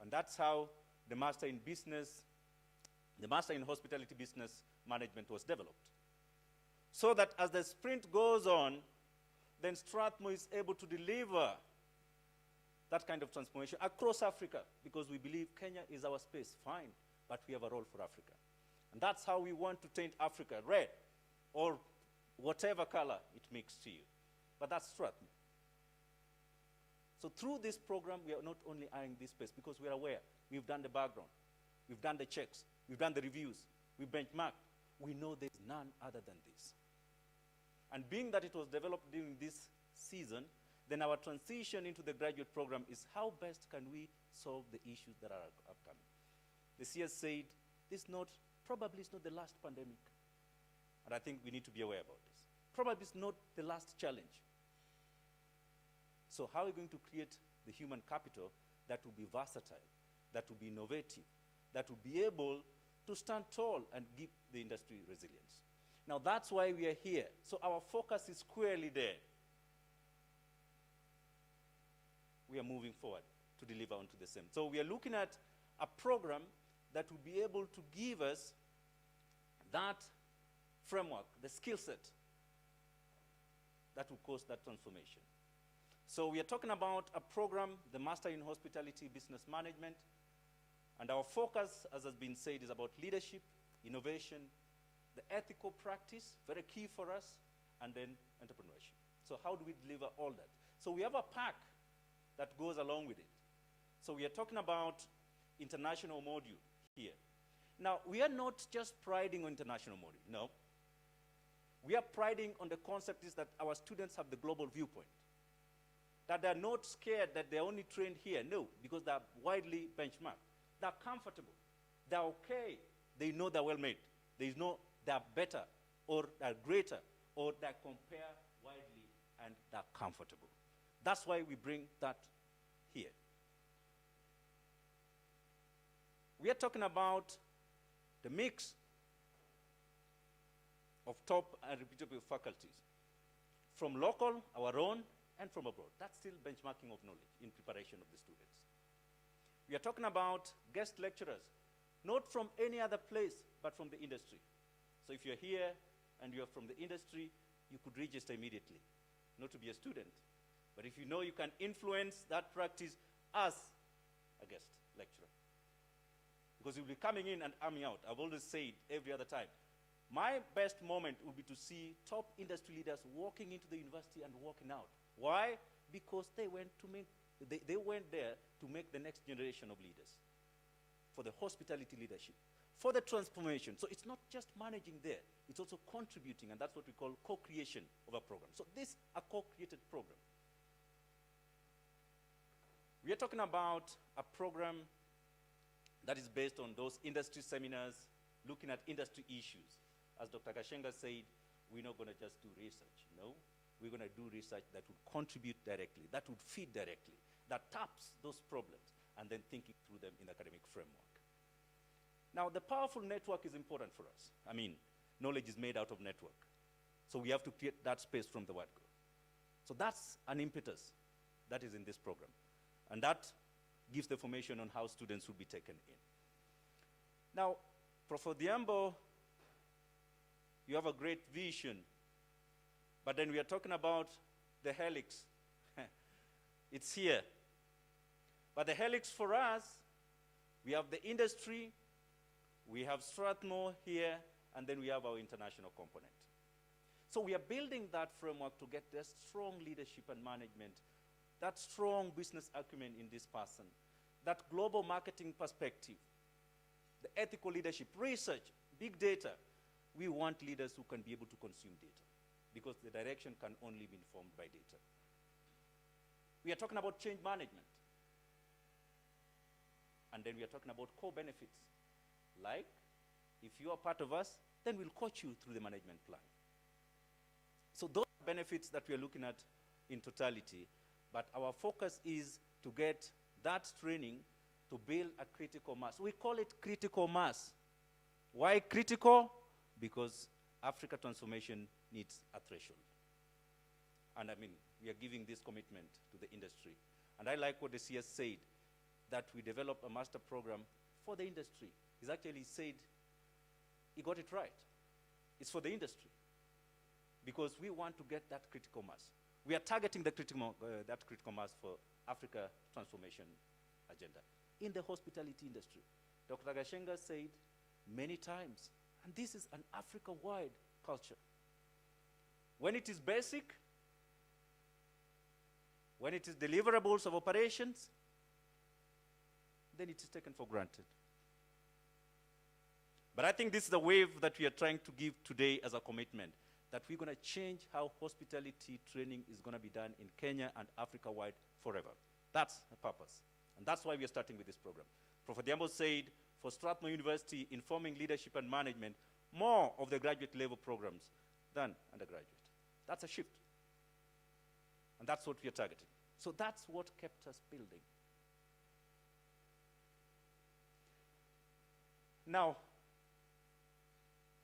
And that's how the Master in Business, the Master in Hospitality Business Management was developed. So that as the sprint goes on, then Strathmore is able to deliver that kind of transformation across Africa, because we believe Kenya is our space, fine, but we have a role for Africa. And that's how we want to taint Africa, red, or whatever color it makes to you. But that's Strathmore. So through this program, we are not only eyeing this space, because we are aware, we've done the background, we've done the checks, we've done the reviews, we've benchmarked. We know there's none other than this. And being that it was developed during this season, then our transition into the graduate program is how best can we solve the issues that are upcoming. The CS said, probably it's not the last pandemic. And I think we need to be aware about this. Probably it's not the last challenge. So how are we going to create the human capital that will be versatile, that will be innovative, that will be able to stand tall and give the industry resilience? Now that's why we are here. So our focus is squarely there. We are moving forward to deliver onto the same. So we are looking at a program that will be able to give us that framework, the skill set that will cause that transformation. So we are talking about a program, the Master in Hospitality Business Management, and our focus, as has been said, is about leadership, innovation, the ethical practice, very key for us, and then entrepreneurship. So how do we deliver all that? So we have a pack that goes along with it. So we are talking about international module here. Now, we are not just priding on international module, no. We are priding on the concept is that our students have the global viewpoint, that they're not scared that they're only trained here, no, because they're widely benchmarked. They're comfortable, they're okay, they know they're well made. There is no they're better, or they're greater, or they compare widely, and they're comfortable. That's why we bring that here. We are talking about the mix of top and reputable faculties, from local, our own, and from abroad. That's still benchmarking of knowledge in preparation of the students. We are talking about guest lecturers, not from any other place, but from the industry. So if you're here and you're from the industry, you could register immediately, not to be a student, but if you know you can influence that practice as a guest lecturer. Because you'll be coming in and arming out. I've always said every other time, my best moment will be to see top industry leaders walking into the university and walking out. Why? Because they went there to make the next generation of leaders, for the hospitality leadership, for the transformation. So it's not just managing there, it's also contributing, and that's what we call co-creation of a program. So this is a co-created program. We are talking about a program that is based on those industry seminars, looking at industry issues. As Dr. Gashenga said, we're not going to just do research, no. We're going to do research that would contribute directly, that would feed directly, that taps those problems, and then thinking through them in the academic framework. Now, the powerful network is important for us. I mean, knowledge is made out of network. So we have to create that space from the word go. So that's an impetus that is in this program. And that gives the information on how students will be taken in. Now, Prof. Odhiambo, you have a great vision, but then we are talking about the helix. It's here. But the helix for us, we have the industry, we have Strathmore here, and then we have our international component. So we are building that framework to get the strong leadership and management, that strong business acumen in this person, that global marketing perspective, the ethical leadership, research, big data. We want leaders who can be able to consume data, because the direction can only be informed by data. We are talking about change management. And then we are talking about core benefits. Like, if you are part of us, then we'll coach you through the management plan. So those are benefits that we are looking at in totality, but our focus is to get that training to build a critical mass. We call it critical mass. Why critical? Because Africa transformation needs a threshold. And I mean, we are giving this commitment to the industry. And I like what the CS said, that we develop a master program for the industry. He's actually said, he got it right. It's for the industry. Because we want to get that critical mass. We are targeting that critical mass for Africa transformation agenda in the hospitality industry. Dr. Gashenga said many times, and this is an Africa-wide culture. When it is basic, when it is deliverables of operations, then it is taken for granted. But I think this is the wave that we are trying to give today as a commitment, that we're going to change how hospitality training is going to be done in Kenya and Africa-wide forever. That's the purpose. And that's why we are starting with this program. Prof. Odhiambo said, for Strathmore University, informing leadership and management, more of the graduate level programs than undergraduate. That's a shift. And that's what we are targeting. So that's what kept us building. Now,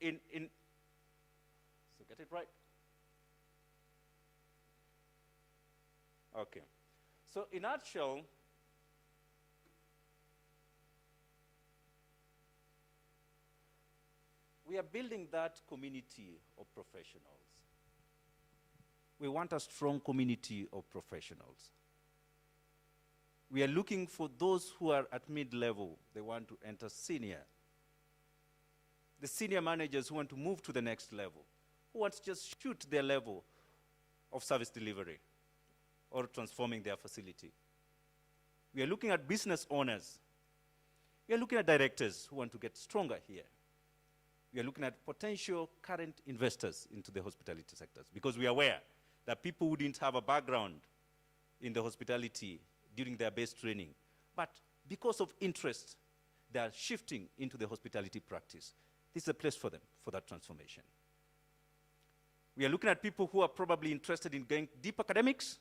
so get it right? Okay. So in a nutshell, we are building that community of professionals. We want a strong community of professionals. We are looking for those who are at mid-level. They want to enter senior. The senior managers who want to move to the next level, who want to just shoot their level of service delivery or transforming their facility. We are looking at business owners. We are looking at directors who want to get stronger here. We are looking at potential current investors into the hospitality sectors because we are aware that people who didn't have a background in the hospitality during their base training, but because of interest, they are shifting into the hospitality practice. This is a place for them, for that transformation. We are looking at people who are probably interested in going deep academics.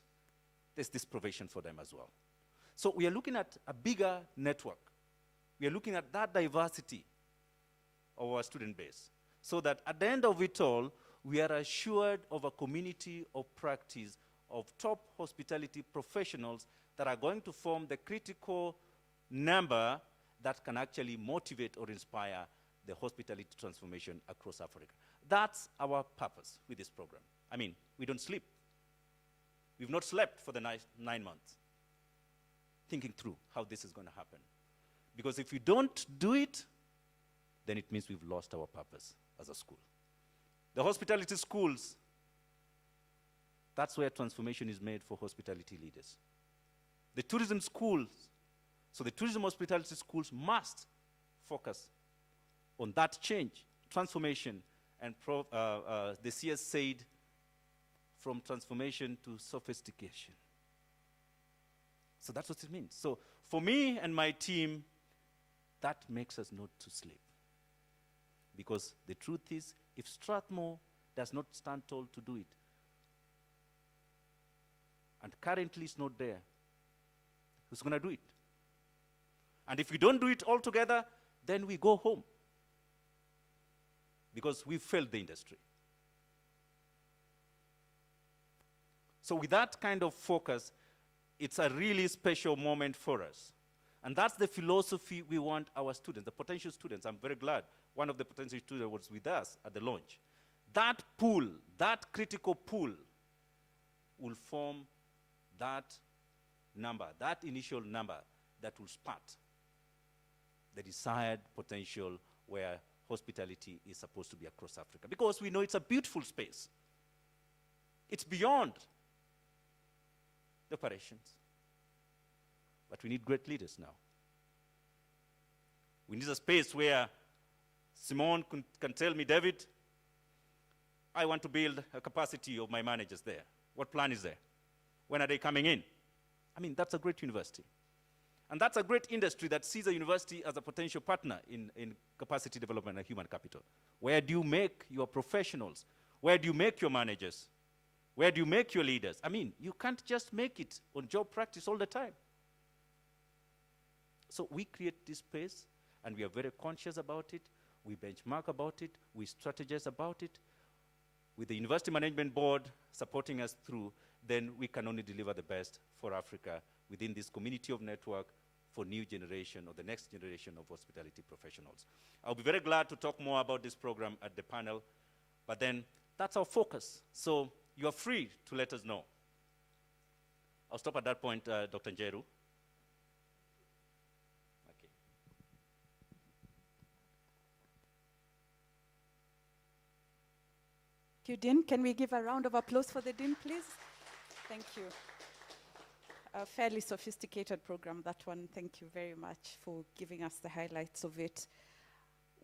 There's this provision for them as well. So we are looking at a bigger network. We are looking at that diversity of our student base, so that at the end of it all, we are assured of a community of practice of top hospitality professionals that are going to form the critical number that can actually motivate or inspire the hospitality transformation across Africa. That's our purpose with this program. I mean, we don't sleep. We've not slept for the 9 months, thinking through how this is going to happen. Because if we don't do it, then it means we've lost our purpose as a school. The hospitality schools, that's where transformation is made for hospitality leaders. The tourism schools, so the tourism hospitality schools must focus on that change, transformation, and the CS said, from transformation to sophistication. So that's what it means. So for me and my team, that makes us not to sleep. Because the truth is, if Strathmore does not stand tall to do it, and currently it's not there, who's going to do it? And if we don't do it all together, then we go home. Because we failed the industry. So with that kind of focus, it's a really special moment for us. And that's the philosophy we want our students, the potential students. I'm very glad one of the potential students was with us at the launch. That pool, that critical pool, will form that number, that initial number that will spark the desired potential where hospitality is supposed to be across Africa. Because we know it's a beautiful space. It's beyond the operations. But we need great leaders now. We need a space where Simone can tell me, David, I want to build a capacity of my managers there. What plan is there? When are they coming in? I mean, that's a great university. And that's a great industry that sees a university as a potential partner in capacity development and human capital. Where do you make your professionals? Where do you make your managers? Where do you make your leaders? I mean, you can't just make it on job practice all the time. So we create this space, and we are very conscious about it. We benchmark about it. We strategize about it. With the University Management Board supporting us through, then we can only deliver the best for Africa within this community of network for new generation or the next generation of hospitality professionals. I'll be very glad to talk more about this program at the panel, but then that's our focus. So you are free to let us know. I'll stop at that point, Dr. Njeru. Thank you, Dean. Can we give a round of applause for the Dean, please? Thank you. A fairly sophisticated program, that one. Thank you very much for giving us the highlights of it.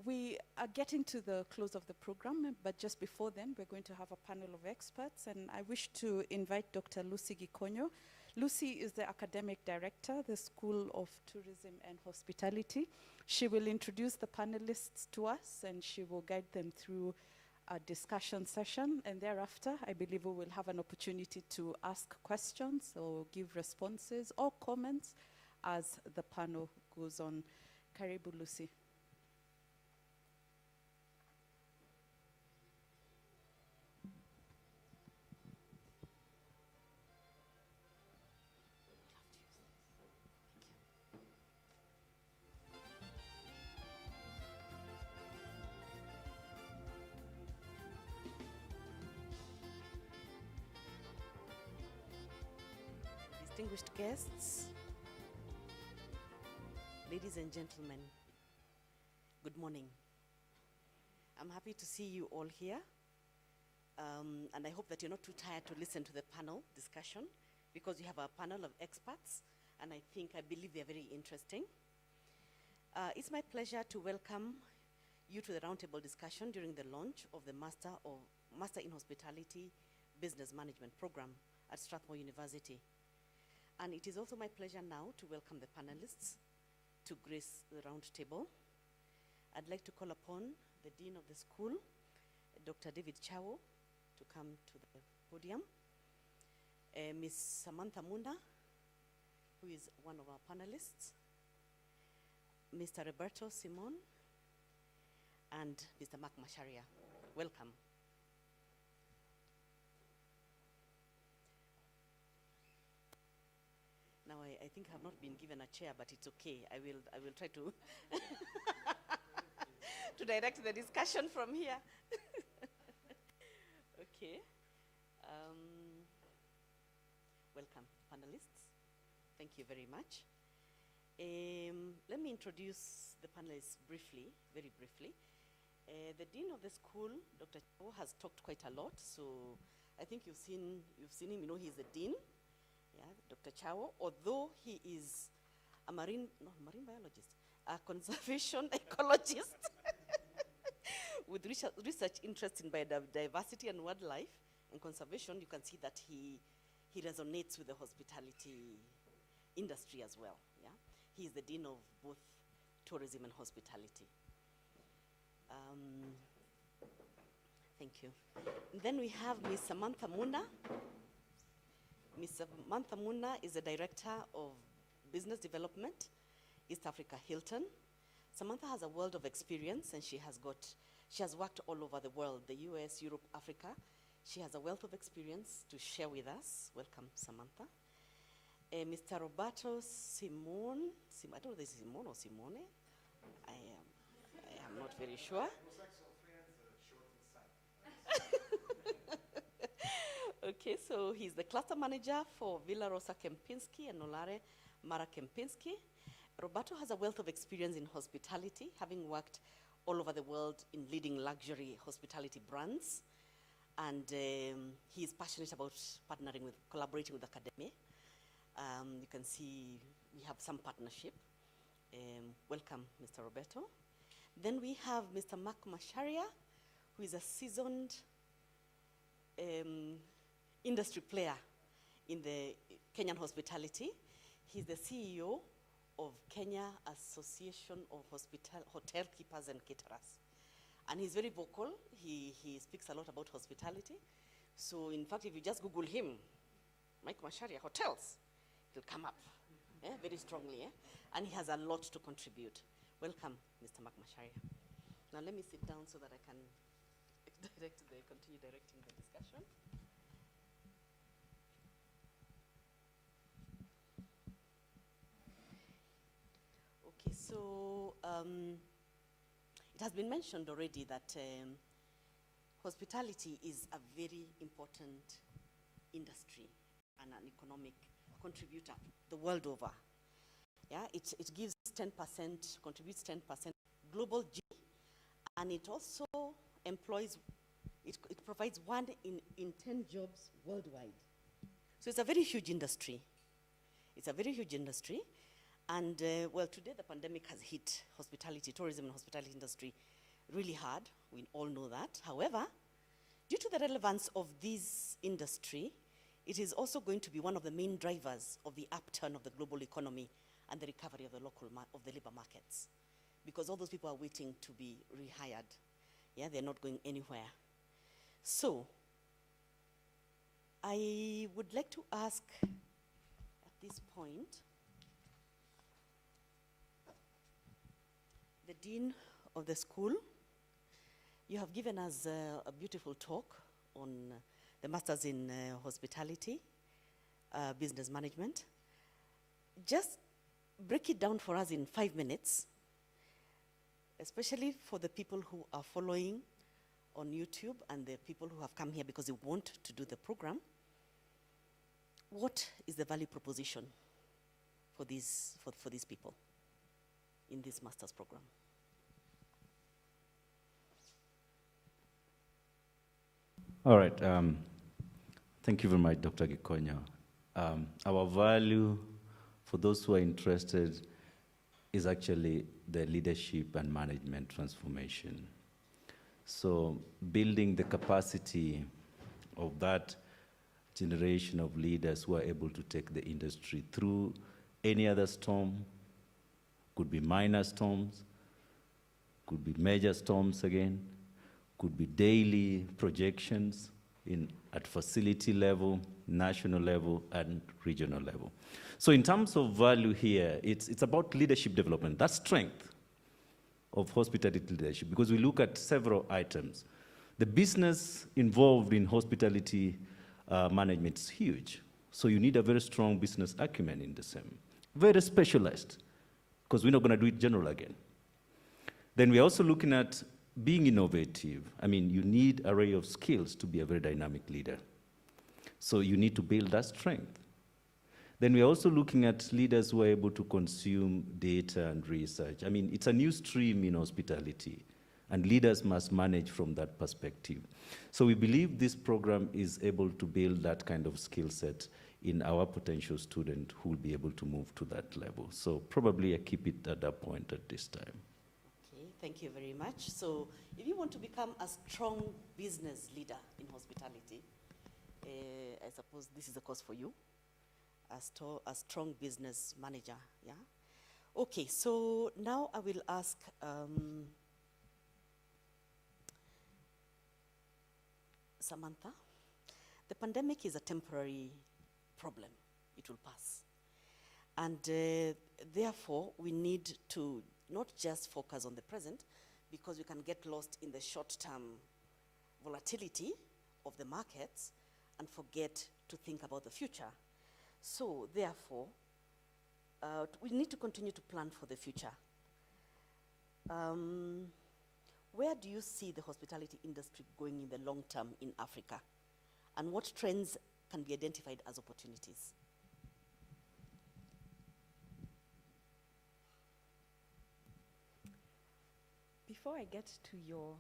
We are getting to the close of the program, but just before then, we're going to have a panel of experts, and I wish to invite Dr. Lucy Gikonyo. Lucy is the academic director, the School of Tourism and Hospitality. She will introduce the panelists to us, and she will guide them through a discussion session, and thereafter, I believe we will have an opportunity to ask questions or give responses or comments as the panel goes on. Karibu, Lucy. Distinguished guests, ladies and gentlemen, good morning. I'm happy to see you all here, and I hope that you're not too tired to listen to the panel discussion, because we have a panel of experts, and I believe they're very interesting. It's my pleasure to welcome you to the roundtable discussion during the launch of the Master in Hospitality Business Management program at Strathmore University. And it is also my pleasure now to welcome the panelists to grace the round table. I'd like to call upon the Dean of the school, Dr. David Chawo, to come to the podium. Ms. Samantha Munda, who is one of our panelists, Mr. Roberto Simon, and Mr. Mark Masharia. Welcome. Now, I think I've not been given a chair, but it's okay. I will try to to direct the discussion from here. Okay. Welcome, panelists. Thank you very much. Let me introduce the panelists briefly, very briefly. The Dean of the school, Dr. Chawo, has talked quite a lot, so I think you've seen him. You know, he's the Dean. Yeah, Dr. Chawo, although he is a marine biologist, a conservation ecologist with research interest in biodiversity and wildlife and conservation, you can see that he resonates with the hospitality industry as well. Yeah, he is the Dean of both tourism and hospitality. Thank you. And then we have Ms. Samantha Munda. Ms. Samantha Munda is the Director of Business Development, East Africa Hilton. Samantha has a world of experience, and she has worked all over the world, the US, Europe, Africa. She has a wealth of experience to share with us. Welcome, Samantha. Mr. Roberto Simon, I don't know if this is Simon or Simone. I am not very sure. Okay, so he's the cluster manager for Villa Rosa Kempinski and Nolare Mara Kempinski. Roberto has a wealth of experience in hospitality, having worked all over the world in leading luxury hospitality brands. And he is passionate about collaborating with academia. You can see we have some partnership. Welcome, Mr. Roberto. Then we have Mr. Mark Masharia, who is a seasoned industry player in the Kenyan hospitality. He's the CEO of Kenya Association of Hotel Keepers and Caterers. And he's very vocal. He speaks a lot about hospitality. So in fact, if you just Google him, Mike Masharia hotels, he'll come up very strongly. And he has a lot to contribute. Welcome, Mr. Mark Masharia. Now let me sit down so that I can continue directing the discussion. Okay, so it has been mentioned already that hospitality is a very important industry and an economic contributor the world over. Yeah, it gives 10%, contributes 10% global GDP, and it also employs, it provides 1 in 10 jobs worldwide. So it's a very huge industry. It's a very huge industry. And well, today the pandemic has hit hospitality, tourism and hospitality industry really hard. We all know that. However, due to the relevance of this industry, it is also going to be one of the main drivers of the upturn of the global economy and the recovery of the the labor markets. Because all those people are waiting to be rehired. Yeah, they're not going anywhere. So, I would like to ask at this point the Dean of the school. You have given us a beautiful talk on the Masters in Hospitality, Business Management. Just break it down for us in 5 minutes, especially for the people who are following on YouTube and the people who have come here because they want to do the program. What is the value proposition for these people in this master's program? All right. Thank you very much, Dr. Gikonyo. Our value for those who are interested is actually the leadership and management transformation. So building the capacity of that generation of leaders who are able to take the industry through any other storm, could be minor storms, could be major storms again, could be daily projections at facility level, national level, and regional level. So in terms of value here, it's about leadership development. That's strength of hospitality leadership, because we look at several items. The business involved in hospitality management is huge. So you need a very strong business acumen in the same. Very specialized, because we're not going to do it general again. Then we're also looking at being innovative. I mean, you need an array of skills to be a very dynamic leader. So you need to build that strength. Then we're also looking at leaders who are able to consume data and research. I mean, it's a new stream in hospitality, and leaders must manage from that perspective. So we believe this program is able to build that kind of skill set in our potential student who will be able to move to that level. So probably I keep it at that point at this time. Okay, thank you very much. So if you want to become a strong business leader in hospitality, I suppose this is a course for you. A strong business manager, yeah? Okay, so now I will ask Samantha. The pandemic is a temporary problem. It will pass. And therefore, we need to not just focus on the present, because we can get lost in the short-term volatility of the markets and forget to think about the future. So, therefore, we need to continue to plan for the future. Where do you see the hospitality industry going in the long term in Africa? And what trends can be identified as opportunities? Before I get to your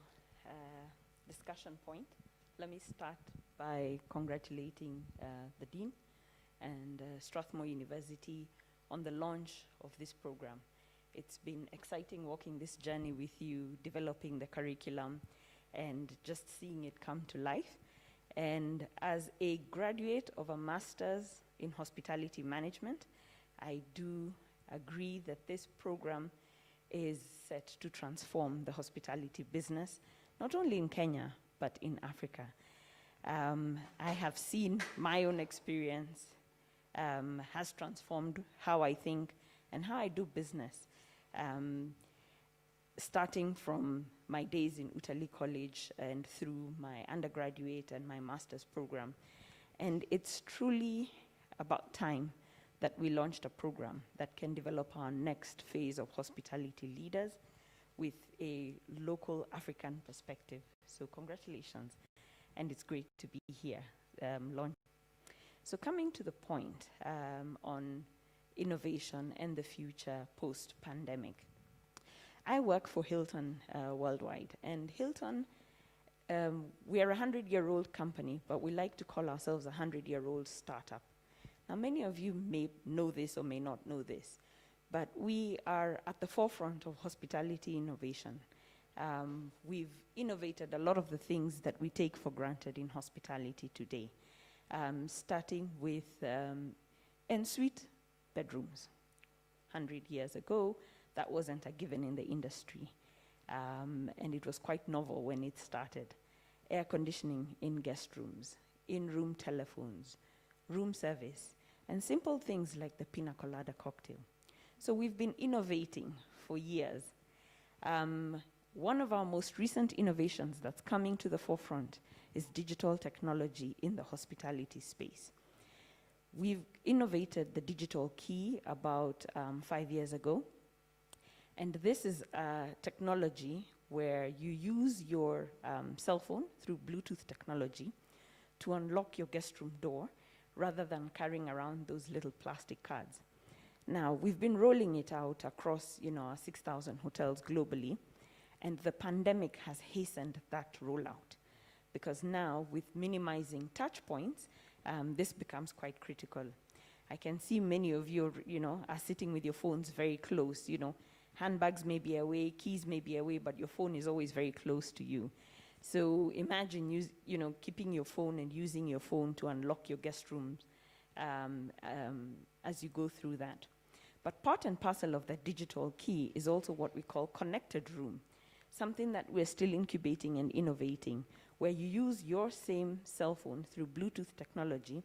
discussion point, let me start by congratulating the Dean and Strathmore University on the launch of this program. It's been exciting walking this journey with you, developing the curriculum, and just seeing it come to life. And as a graduate of a master's in hospitality management, I do agree that this program is set to transform the hospitality business, not only in Kenya, but in Africa. I have seen my own experience has transformed how I think and how I do business. Starting from my days in Utali College and through my undergraduate and my master's program. And it's truly about time that we launched a program that can develop our next phase of hospitality leaders with a local African perspective. So congratulations, and it's great to be here. So coming to the point on innovation and the future post-pandemic. I work for Hilton worldwide, and Hilton, we are a 100-year-old company, but we like to call ourselves a 100-year-old startup. Now, many of you may know this or may not know this, but we are at the forefront of hospitality innovation. We've innovated a lot of the things that we take for granted in hospitality today, starting with en-suite bedrooms. 100 years ago, that wasn't a given in the industry, and it was quite novel when it started. air conditioning in guest rooms, in-room telephones, room service, and simple things like the pina colada cocktail. So we've been innovating for years. One of our most recent innovations that's coming to the forefront is digital technology in the hospitality space. We've innovated the digital key about 5 years ago. And this is a technology where you use your cell phone through Bluetooth technology to unlock your guest room door rather than carrying around those little plastic cards. Now, we've been rolling it out across, our 6,000 hotels globally, and the pandemic has hastened that rollout because now, with minimizing touch points, this becomes quite critical. I can see many of you, are sitting with your phones very close, handbags may be away, keys may be away, but your phone is always very close to you. So imagine, keeping your phone and using your phone to unlock your guest rooms as you go through that. But part and parcel of that digital key is also what we call connected room, something that we're still incubating and innovating, where you use your same cell phone through Bluetooth technology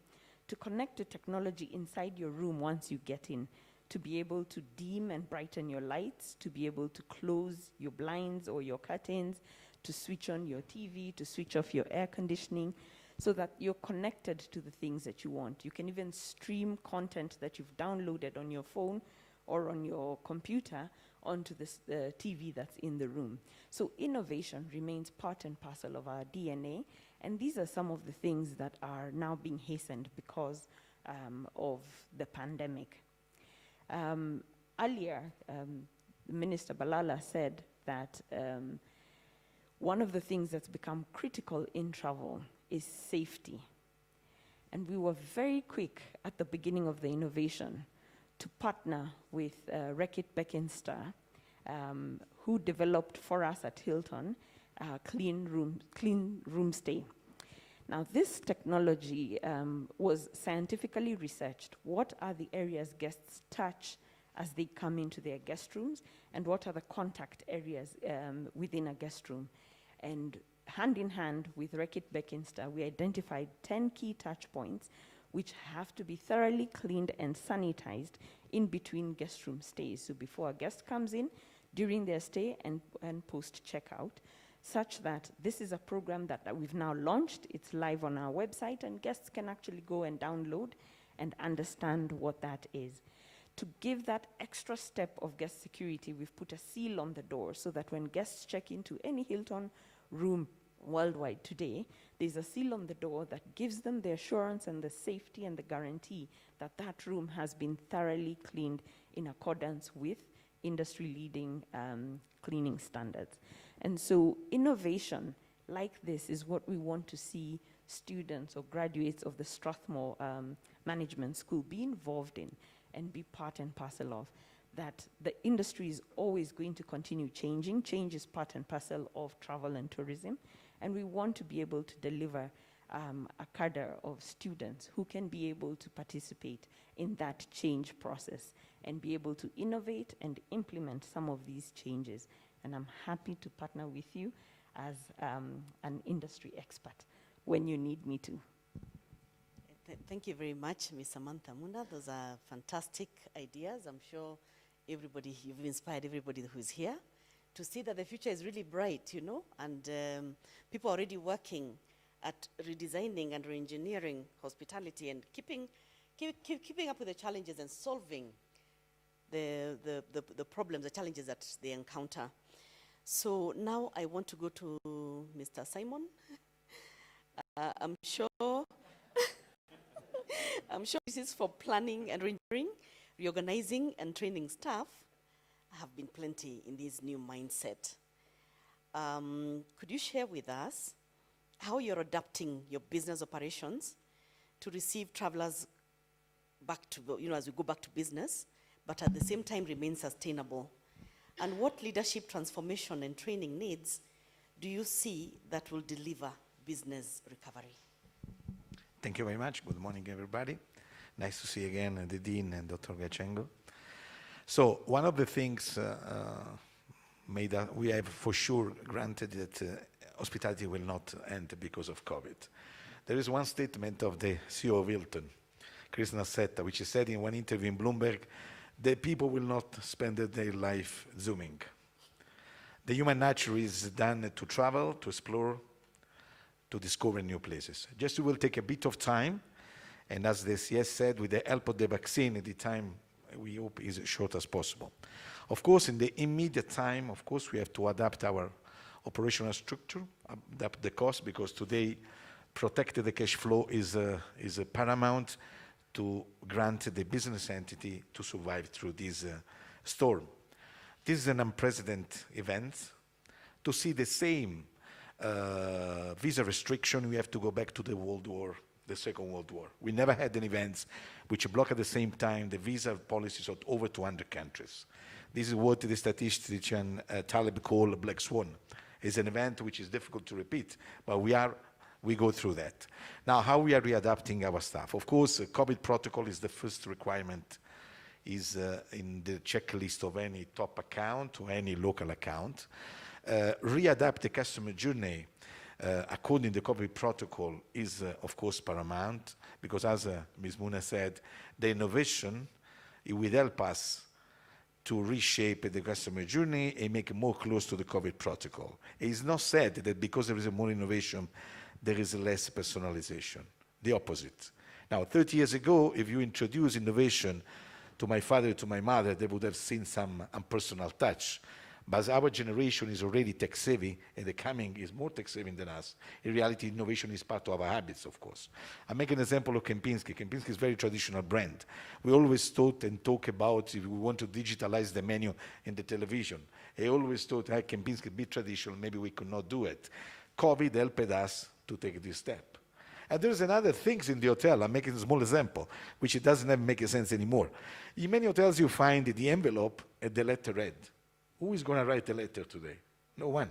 to connect to technology inside your room once you get in, to be able to dim and brighten your lights, to be able to close your blinds or your curtains, to switch on your TV, to switch off your air conditioning, so that you're connected to the things that you want. You can even stream content that you've downloaded on your phone or on your computer onto the TV that's in the room. So innovation remains part and parcel of our DNA, and these are some of the things that are now being hastened because of the pandemic. Earlier, Minister Balala said that one of the things that's become critical in travel is safety. And we were very quick at the beginning of the innovation to partner with Reckitt Beckenstar, who developed for us at Hilton clean room stay. Now, this technology was scientifically researched. What are the areas guests touch as they come into their guest rooms, and what are the contact areas within a guest room? And hand in hand with Reckitt Beckenstar, we identified 10 key touch points which have to be thoroughly cleaned and sanitized in between guest room stays. So before a guest comes in, during their stay, and post-checkout, such that this is a program that we've now launched. It's live on our website, and guests can actually go and download and understand what that is. To give that extra step of guest security, we've put a seal on the door so that when guests check into any Hilton room worldwide today, there's a seal on the door that gives them the assurance and the safety and the guarantee that that room has been thoroughly cleaned in accordance with industry-leading cleaning standards. And so innovation like this is what we want to see students or graduates of the Strathmore Management School be involved in and be part and parcel of. That the industry is always going to continue changing. Change is part and parcel of travel and tourism. And we want to be able to deliver a cadre of students who can be able to participate in that change process and be able to innovate and implement some of these changes. And I'm happy to partner with you as an industry expert when you need me to. Thank you very much, Ms. Samantha Munda. Those are fantastic ideas. I'm sure you've inspired everybody who's here to see that the future is really bright, and people are already working at redesigning and re-engineering hospitality and keeping up with the challenges and solving the problems, the challenges that they encounter. So now I want to go to Mr. Simon. I'm sure this is for planning and re-engineering, reorganizing and training staff. Have been plenty in this new mindset. Could you share with us how you're adapting your business operations to receive travelers back to, as we go back to business, but at the same time remain sustainable? And what leadership transformation and training needs do you see that will deliver business recovery? Thank you very much. Good morning, everybody. Nice to see again the Dean and Dr. Gachengo. So one of the things we have for sure granted that hospitality will not end because of COVID. There is one statement of the CEO of Hilton, Chris Nassetta, which he said in one interview in Bloomberg, the people will not spend their life Zooming. The human nature is done to travel, to explore, to discover new places. Just it will take a bit of time, and as the CS said, with the help of the vaccine, the time we hope is as short as possible. Of course, in the immediate time, of course, we have to adapt our operational structure, adapt the cost, because today, protecting the cash flow is a paramount to grant the business entity to survive through this storm. This is an unprecedented event. To see the same visa restriction, we have to go back to the World War, the Second World War. We never had an event which block at the same time the visa policies of over 200 countries. This is what the statistician Taleb call a black swan. It's an event which is difficult to repeat, but we go through that. Now, how we are readapting our staff? Of course, COVID protocol is the first requirement, is in the checklist of any top account or any local account. Readapt the customer journey according to the COVID protocol is, of course, paramount, because as Ms. Muna said, the innovation, it will help us to reshape the customer journey and make it more close to the COVID protocol. It is not said that because there is more innovation, there is less personalization. The opposite. Now, 30 years ago, if you introduce innovation to my father, to my mother, they would have seen some impersonal touch. But our generation is already tech-savvy, and the coming is more tech-savvy than us. In reality, innovation is part of our habits, of course. I make an example of Kempinski. Kempinski is a very traditional brand. We always thought and talk about if we want to digitalize the menu in the television. I always thought, hey, Kempinski be traditional, maybe we could not do it. COVID helped us to take this step. And there's another things in the hotel. I'm making a small example, which it doesn't have make sense anymore. In many hotels, you find the envelope and the letter read. Who is going to write a letter today? No one,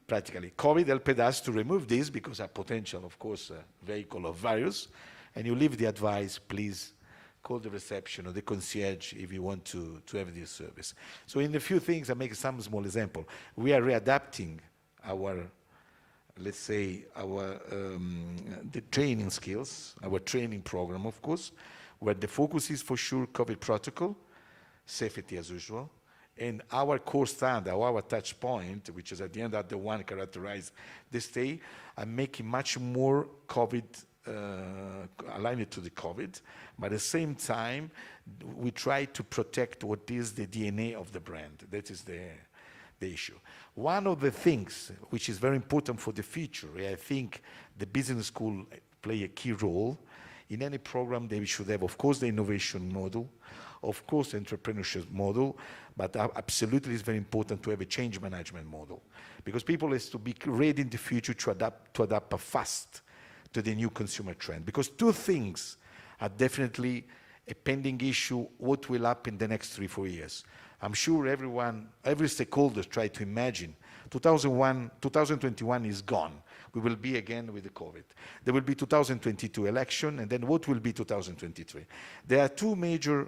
practically. COVID helped us to remove this because a potential, of course, vehicle of virus. And you leave the advice, please call the reception or the concierge if you want to have this service. So in a few things, I make some small example. We are readapting our, let's say, the training skills, our training program, of course, where the focus is for sure COVID protocol, safety as usual, and our core standard, our touch point, which is at the end of the one characterize the stay, and making much more COVID, aligned to the COVID, but at the same time, we try to protect what is the DNA of the brand. That is the issue. One of the things which is very important for the future, I think the business school play a key role. In any program, they should have, of course, the innovation model, of course, the entrepreneurship model, but absolutely it's very important to have a change management model, because people has to be ready in the future to adapt fast to the new consumer trend. Because two things are definitely a pending issue, what will happen in the next 3-4 years. I'm sure every stakeholder try to imagine 2021 is gone. We will be again with the COVID. There will be 2022 election, and then what will be 2023? There are two major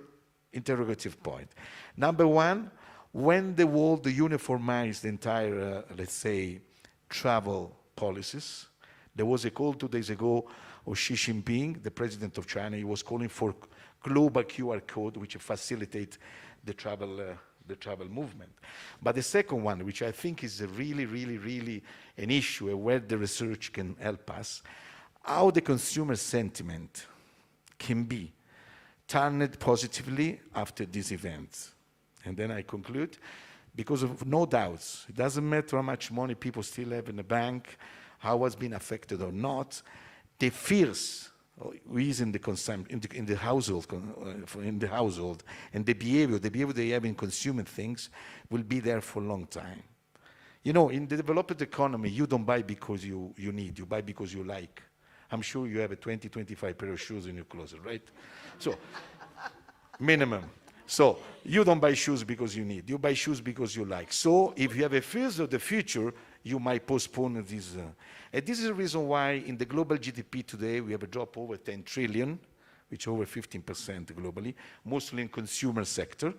interrogative points. Number one, when the world uniformized the entire, let's say, travel policies, there was a call 2 days ago of Xi Jinping, the president of China. He was calling for global QR code, which facilitate the travel movement. But the second one, which I think is really an issue where the research can help us, how the consumer sentiment can be turned positively after these events. And then I conclude, because of no doubts, it doesn't matter how much money people still have in the bank, how it's been affected or not, the fears is in the household, and the behavior they have in consuming things will be there for a long time. You know, in the developed economy, you don't buy because you need, you buy because you like. I'm sure you have a 20-25 pair of shoes in your closet, right? So, minimum. So, you don't buy shoes because you need, you buy shoes because you like. So, if you have a fear of the future, you might postpone this. And this is the reason why in the global GDP today, we have a drop over 10 trillion, which is over 15% globally, mostly in consumer sector.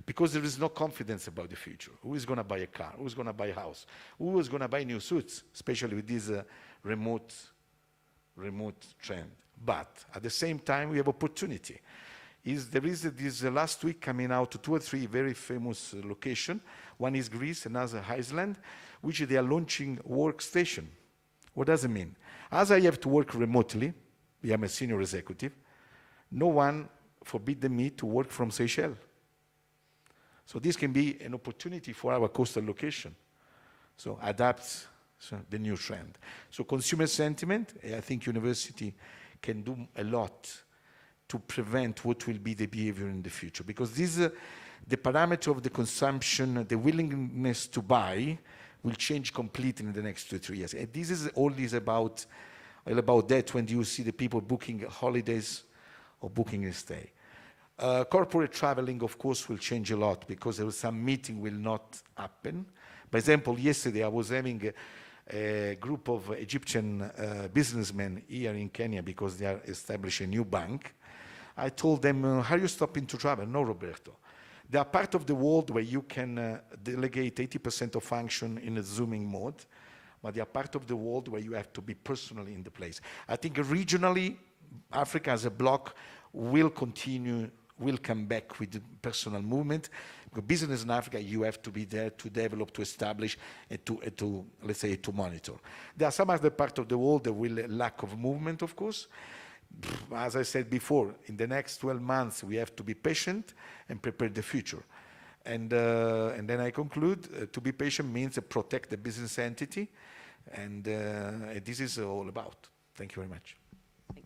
because there is no confidence about the future. Who is going to buy a car? Who is going to buy a house? Who is going to buy new suits, especially with this remote trend? But at the same time, we have opportunity. There is this last week coming out 2 or 3 very famous locations. One is Greece, another Iceland, which they are launching workstation. What does it mean? As I have to work remotely, I am a senior executive, no one forbid me to work from Seychelles. So this can be an opportunity for our coastal location. So adapts the new trend. So consumer sentiment, I think university can do a lot to prevent what will be the behavior in the future. Because this, the parameter of the consumption, the willingness to buy, will change completely in the next 2 or 3 years. And this is all about that when you see the people booking holidays or booking a stay. Corporate traveling, of course, will change a lot because there was some meeting will not happen. For example, yesterday I was having a group of Egyptian businessmen here in Kenya because they are establishing a new bank. I told them, are you stopping to travel? No, Roberto. They are part of the world where you can delegate 80% of function in a Zooming mode, but they are part of the world where you have to be personally in the place. I think regionally, Africa as a bloc will come back with the personal movement. Because business in Africa, you have to be there to develop, to establish, and to let's say, to monitor. There are some other parts of the world that will lack of movement, of course. As I said before, in the next 12 months, we have to be patient and prepare the future. And then I conclude, to be patient means protect the business entity, and this is all about. Thank you very much.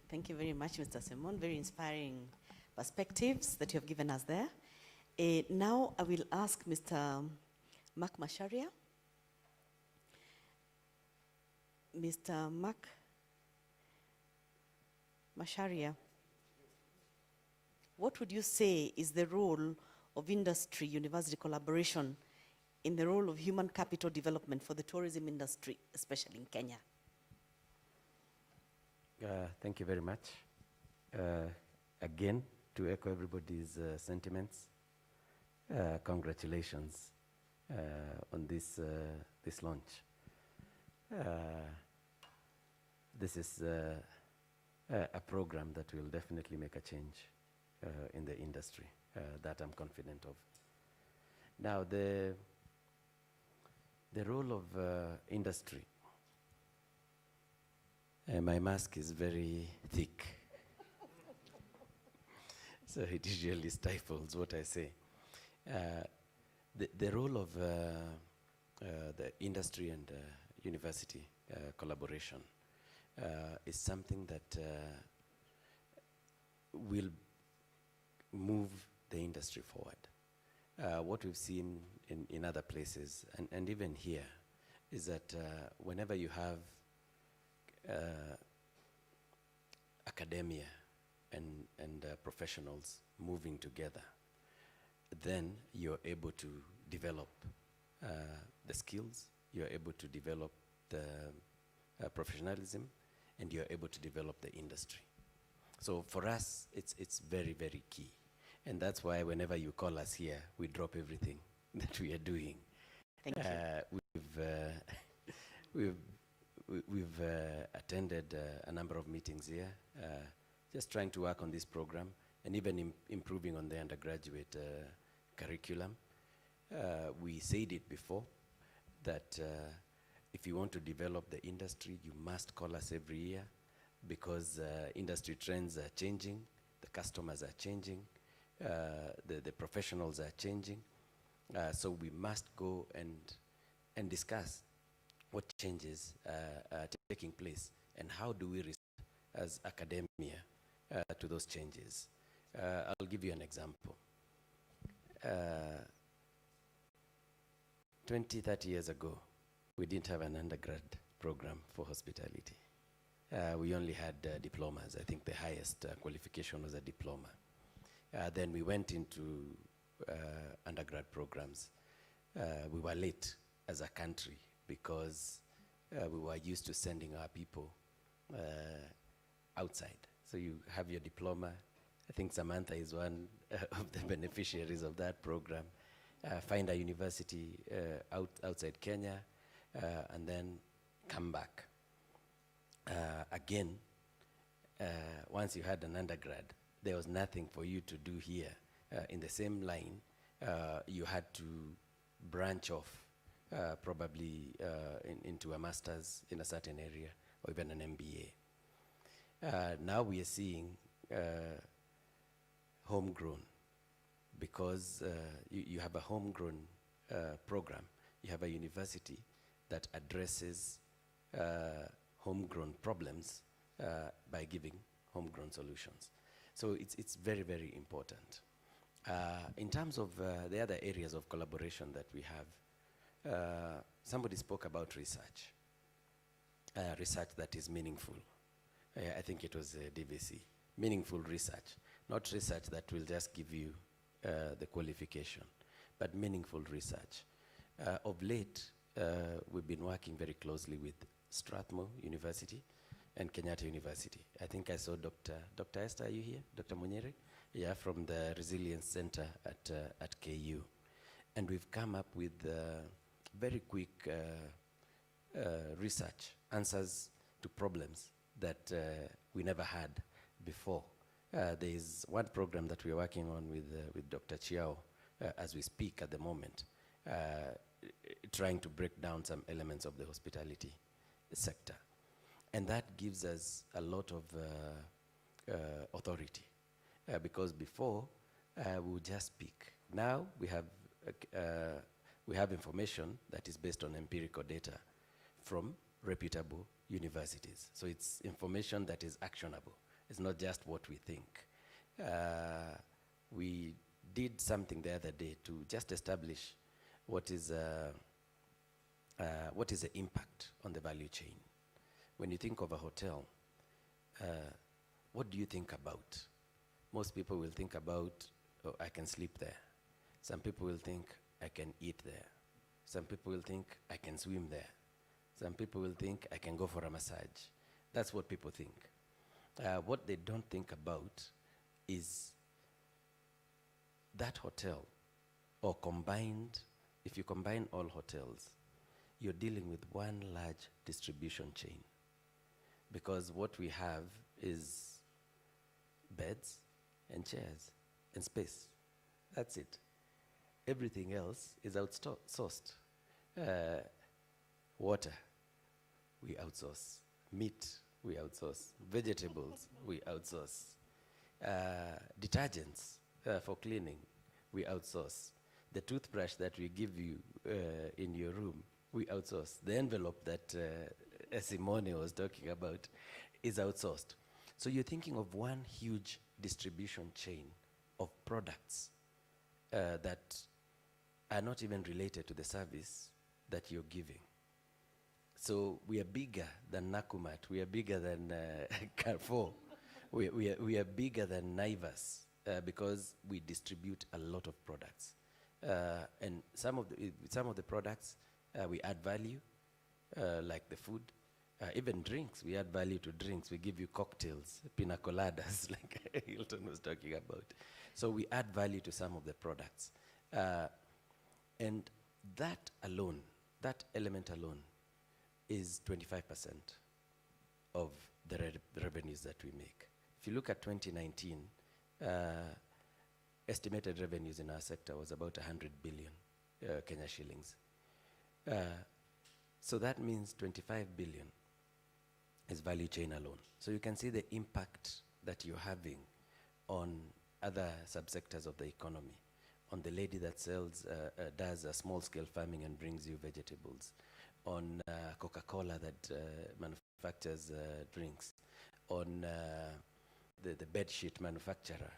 Thank you very much, Mr. Simon. Very inspiring perspectives that you have given us there. Now I will ask Mr. Mark Masharia. Mr. Mark Masharia, what would you say is the role of industry-university collaboration in the role of human capital development for the tourism industry, especially in Kenya? Thank you very much. Again, to echo everybody's sentiments, congratulations on this launch. This is a program that will definitely make a change in the industry, that I'm confident of. Now, the role of industry. My mask is very thick, so it usually stifles what I say. The role of the industry and university collaboration is something that will move the industry forward. What we've seen in other places, and even here, is that whenever you have academia and professionals moving together, then you're able to develop the skills, you're able to develop the professionalism, and you're able to develop the industry. So for us, it's very, very key. And that's why whenever you call us here, we drop everything that we are doing. Thank you. We've attended a number of meetings here, just trying to work on this program and even improving on the undergraduate curriculum. We said it before, that if you want to develop the industry, you must call us every year, because industry trends are changing, the customers are changing, the professionals are changing. So we must go and discuss what changes are taking place and how do we respond as academia to those changes. I'll give you an example. 20, 30 years ago, we didn't have an undergrad program for hospitality. We only had diplomas. I think the highest qualification was a diploma. Then we went into undergrad programs. We were late as a country because we were used to sending our people outside. So you have your diploma I think Samantha is one of the beneficiaries of that program. Find a university outside Kenya, and then come back. Again, once you had an undergrad, there was nothing for you to do here. In the same line, you had to branch off, probably into a master's in a certain area, or even an MBA. Now we are seeing homegrown, because you have a homegrown program. You have a university that addresses homegrown problems by giving homegrown solutions. So it's very, very important. In terms of the other areas of collaboration that we have, somebody spoke about research, research that is meaningful. I think it was DVC, meaningful research, not research that will just give you the qualification, but meaningful research. Of late, we've been working very closely with Strathmore University and Kenyatta University. I think I saw Dr. Esther, are you here? Dr. Munyere? Yeah, from the Resilience Center at KU. And we've come up with very quick research, answers to problems that we never had before. There is one program that we're working on with Dr. Chiao as we speak at the moment, trying to break down some elements of the hospitality sector. And that gives us a lot of authority, because before we would just speak. Now we have information that is based on empirical data from reputable universities. So it's information that is actionable. It's not just what we think. We did something the other day to just establish what is the impact on the value chain. When you think of a hotel, what do you think about? Most people will think about, oh, I can sleep there. Some people will think, I can eat there. Some people will think, I can swim there. Some people will think, I can go for a massage. That's what people think. What they don't think about is that hotel, or combined, if you combine all hotels, you're dealing with one large distribution chain. Because what we have is beds and chairs and space. That's it. Everything else is outsourced. Water, we outsource. Meat, we outsource. Vegetables, we outsource. Detergents for cleaning, we outsource. The toothbrush that we give you in your room, we outsource. The envelope that Simone was talking about is outsourced. So you're thinking of one huge distribution chain of products that are not even related to the service that you're giving. So we are bigger than Nakumat. We are bigger than Carrefour. We are bigger than Naivas because we distribute a lot of products. And some of the products, we add value, like the food. Even drinks, we add value to drinks. We give you cocktails, pina coladas, like Hilton was talking about. So we add value to some of the products. And that alone, that element alone, is 25% of the revenues that we make. If you look at 2019, estimated revenues in our sector was about 100 billion Kenya shillings. So that means 25 billion is value chain alone. So you can see the impact that you're having on other subsectors of the economy, on the lady that does a small-scale farming and brings you vegetables, on Coca-Cola that manufactures drinks, on the bed sheet manufacturer,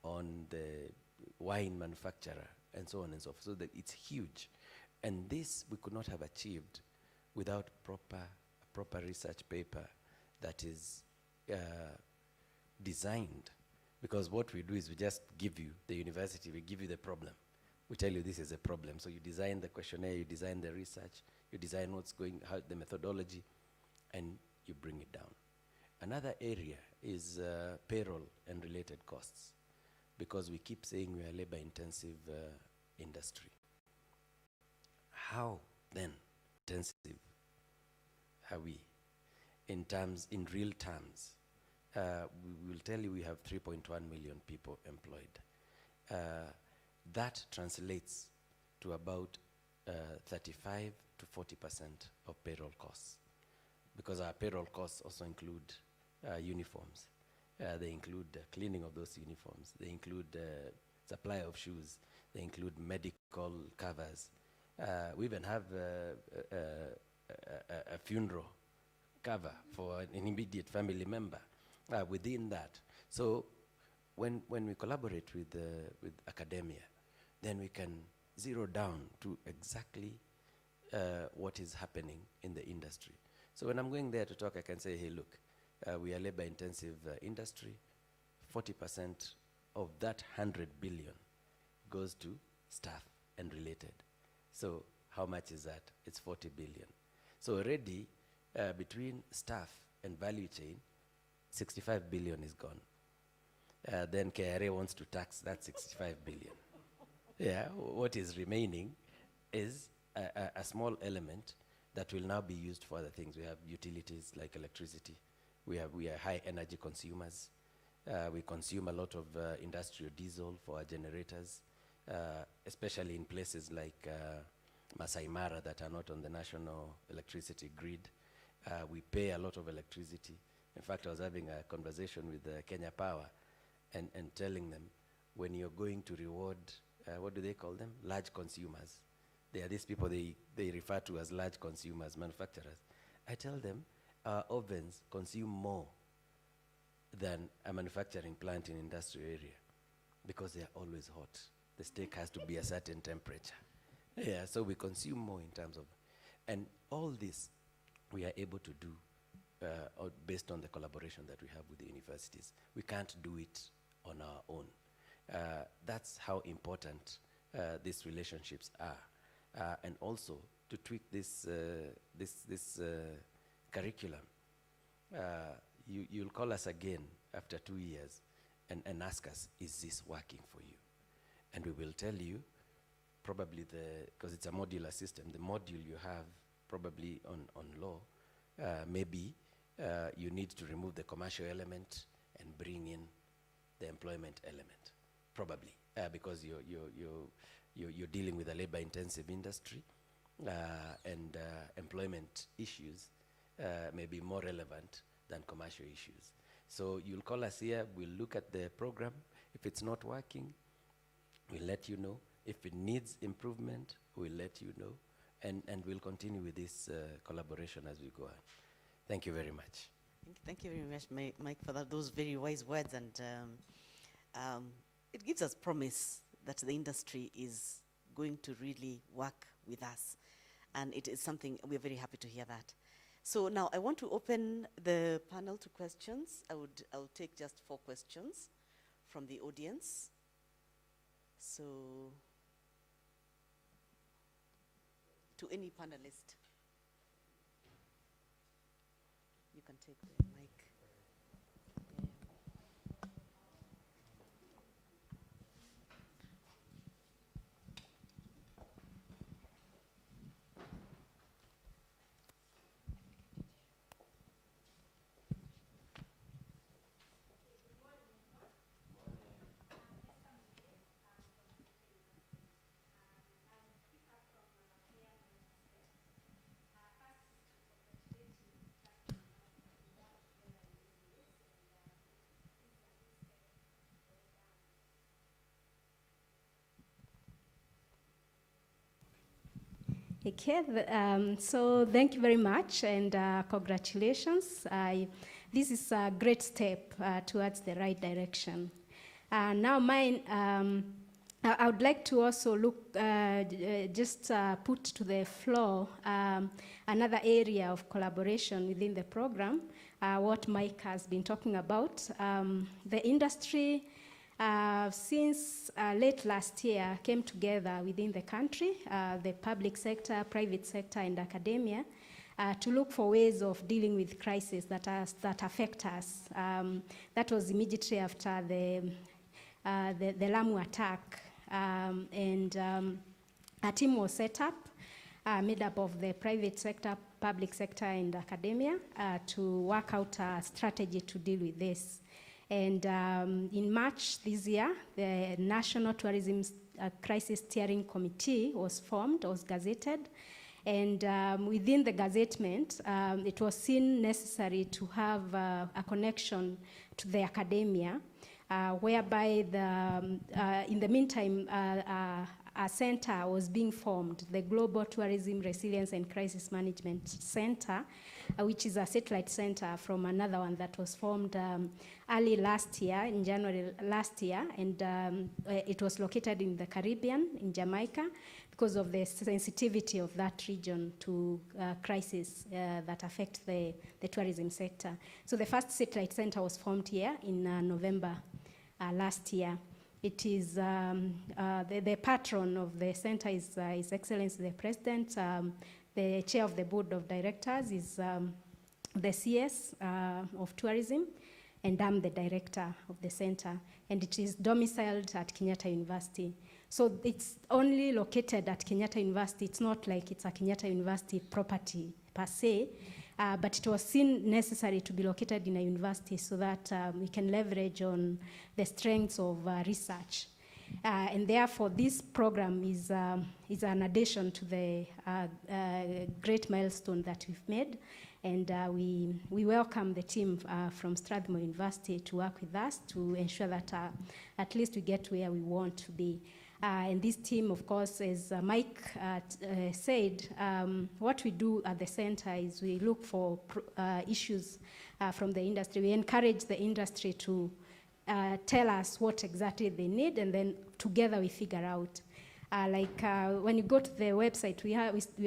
on the wine manufacturer, and so on and so forth. So that it's huge. And this we could not have achieved without proper research paper that is designed. Because what we do is we just give you, the university, we give you the problem. We tell you this is a problem. So you design the questionnaire, you design the research, you design what's going, how the methodology, and you bring it down. Another area is payroll and related costs, because we keep saying we are a labor-intensive industry. How then intensive are we in real terms? We will tell you we have 3.1 million people employed. That translates to about 35 to 40% of payroll costs, because our payroll costs also include uniforms. They include cleaning of those uniforms. They include supply of shoes. They include medical covers. We even have a funeral cover for an immediate family member within that. So when we collaborate with academia, then we can zero down to exactly what is happening in the industry. So when I'm going there to talk, I can say, hey, look, we are a labor-intensive industry. 40% of that 100 billion goes to staff and related. So how much is that? It's 40 billion. So already between staff and value chain, 65 billion is gone. Then KRA wants to tax that 65 billion. Yeah, what is remaining is a small element that will now be used for other things. We have utilities like electricity. We are high energy consumers. We consume a lot of industrial diesel for our generators, especially in places like Masai Mara that are not on the national electricity grid. We pay a lot of electricity. In fact, I was having a conversation with Kenya Power and telling them, when you're going to reward, what do they call them? Large consumers. They are these people they refer to as large consumers, manufacturers. I tell them, ovens consume more than a manufacturing plant in industrial area because they are always hot. The steak has to be a certain temperature. Yeah, so we consume more in terms of, and all this we are able to do based on the collaboration that we have with the universities. We can't do it on our own. That's how important these relationships are. And also to tweak this curriculum. You'll call us again after 2 years and ask us, is this working for you? And we will tell you, probably because it's a modular system, the module you have probably on law, maybe you need to remove the commercial element and bring in the employment element, probably, because you're dealing with a labor-intensive industry, and employment issues may be more relevant than commercial issues. So you'll call us here, we'll look at the program. If it's not working, we'll let you know. If it needs improvement, we'll let you know. And we'll continue with this collaboration as we go on. Thank you very much. Thank you very much, Mike, for those very wise words. And it gives us promise that the industry is going to really work with us. And it is something, we're very happy to hear that. So now I want to open the panel to questions. I'll take just 4 questions from the audience. So, to any panelist, you can take the mic. Okay, so thank you very much and congratulations. This is a great step towards the right direction. Now mine, I would like to also look, put to the floor another area of collaboration within the program, what Mike has been talking about. The industry, since late last year, came together within the country, the public sector, private sector, and academia, to look for ways of dealing with crises that affect us. That was immediately after the Lamu attack, and a team was set up, made up of the private sector, public sector, and academia to work out a strategy to deal with this. And in March this year, the National Tourism Crisis Steering Committee was formed, was gazetted, and within the gazettement, it was seen necessary to have a connection to the academia, whereby in the meantime, a center was being formed, the Global Tourism Resilience and Crisis Management Center, which is a satellite center from another one that was formed early last year, in January last year, and it was located in the Caribbean, in Jamaica, because of the sensitivity of that region to crises that affect the tourism sector. So the first satellite center was formed here in November last year. It is, the patron of the center is His Excellency the President. The chair of the board of directors is the CS of tourism, and I'm the director of the center. And it is domiciled at Kenyatta University. So it's only located at Kenyatta University. It's not like it's a Kenyatta University property per se, but it was seen necessary to be located in a university so that we can leverage on the strengths of research. And therefore, this program is an addition to the great milestone that we've made. And we welcome the team from Strathmore University to work with us to ensure that at least we get where we want to be. And this team, of course, as Mike said, what we do at the center is we look for issues from the industry. We encourage the industry to tell us what exactly they need, and then together we figure out. When you go to the website, we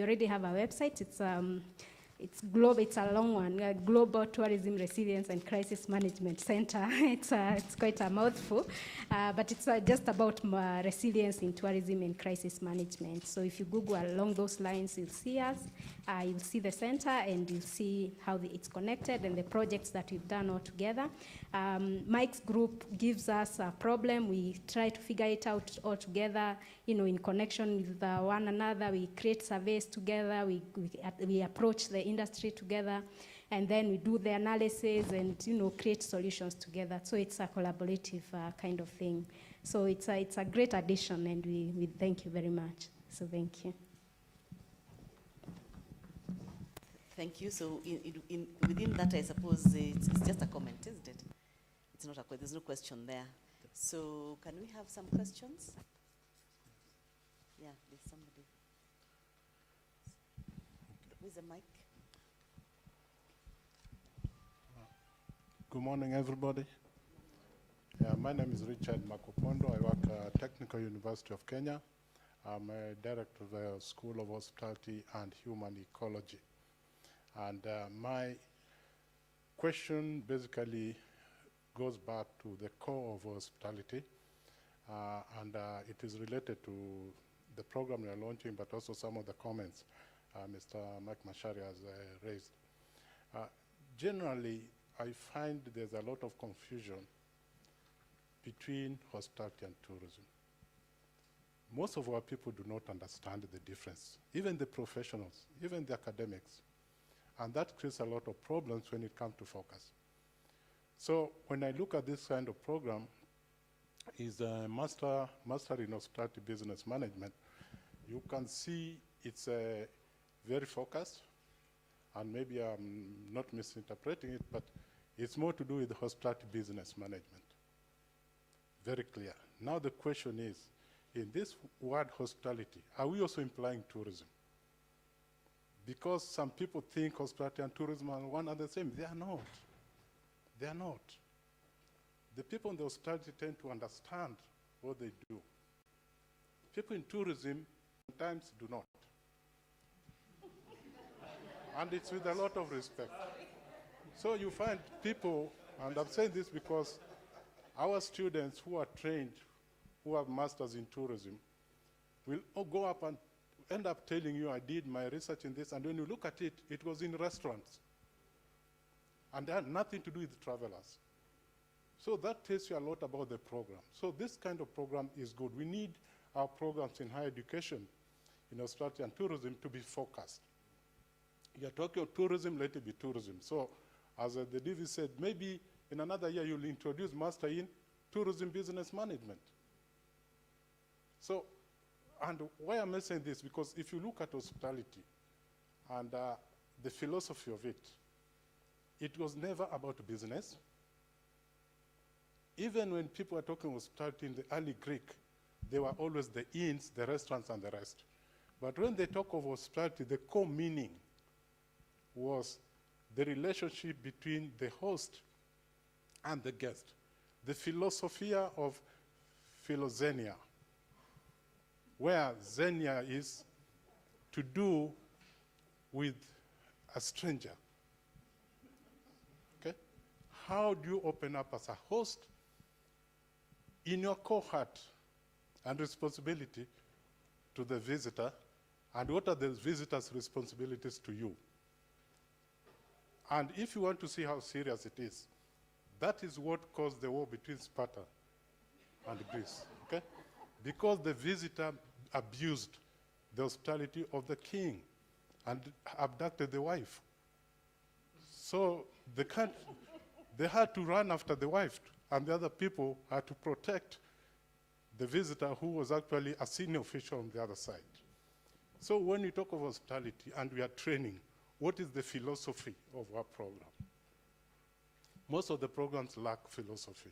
already have a website. It's a long one, Global Tourism Resilience and Crisis Management Center. It's quite a mouthful, but it's just about resilience in tourism and crisis management. So if you Google along those lines, you'll see us, you'll see the center, and you'll see how it's connected and the projects that we've done all together. Mike's group gives us a problem. We try to figure it out all together, in connection with one another. We create surveys together. We approach the industry together, and then we do the analysis and create solutions together. So it's a collaborative kind of thing. So it's a great addition, and we thank you very much. So thank you. Thank you. So within that, I suppose it's just a comment, isn't it? It's not a question. There's no question there. So can we have some questions? Yeah, there's somebody. Where's the mic? Good morning, everybody. My name is Richard Makopondo. I work at Technical University of Kenya. I'm a director of the School of Hospitality and Human Ecology. And my question basically goes back to the core of hospitality, and it is related to the program we are launching, but also some of the comments Mr. Mike Mashari has raised. Generally, I find there's a lot of confusion between hospitality and tourism. Most of our people do not understand the difference, even the professionals, even the academics. And that creates a lot of problems when it comes to focus. So when I look at this kind of program, is a Master in Hospitality Business Management, you can see it's very focused, and maybe I'm not misinterpreting it, but it's more to do with hospitality business management. Very clear. Now the question is, in this word hospitality, are we also implying tourism? Because some people think hospitality and tourism are one and the same. They are not. They are not. The people in the hospitality tend to understand what they do. People in tourism sometimes do not. And it's with a lot of respect. So you find people, and I'm saying this because our students who are trained, who have masters in tourism, will all go up and end up telling you I did my research in this, and when you look at it, it was in restaurants. And they had nothing to do with travelers. So that tells you a lot about the program. So this kind of program is good. We need our programs in higher education, in hospitality and tourism to be focused. You're talking of tourism, let it be tourism. So as the DV said, maybe in another year you'll introduce master in tourism business management. So, and why am I saying this? Because if you look at hospitality and the philosophy of it was never about business. Even when people were talking hospitality in the early Greek, they were always the inns, the restaurants, and the rest. But when they talk of hospitality, the core meaning was the relationship between the host and the guest. The philosophia of philoxenia, where xenia is to do with a stranger. Okay? How do you open up as a host in your cohort and responsibility to the visitor, and what are the visitor's responsibilities to you? And if you want to see how serious it is, that is what caused the war between Sparta and Greece, okay? Because the visitor abused the hospitality of the king and abducted the wife. So they had to run after the wife, and the other people had to protect the visitor who was actually a senior official on the other side. So when we talk of hospitality and we are training, what is the philosophy of our program? Most of the programs lack philosophy.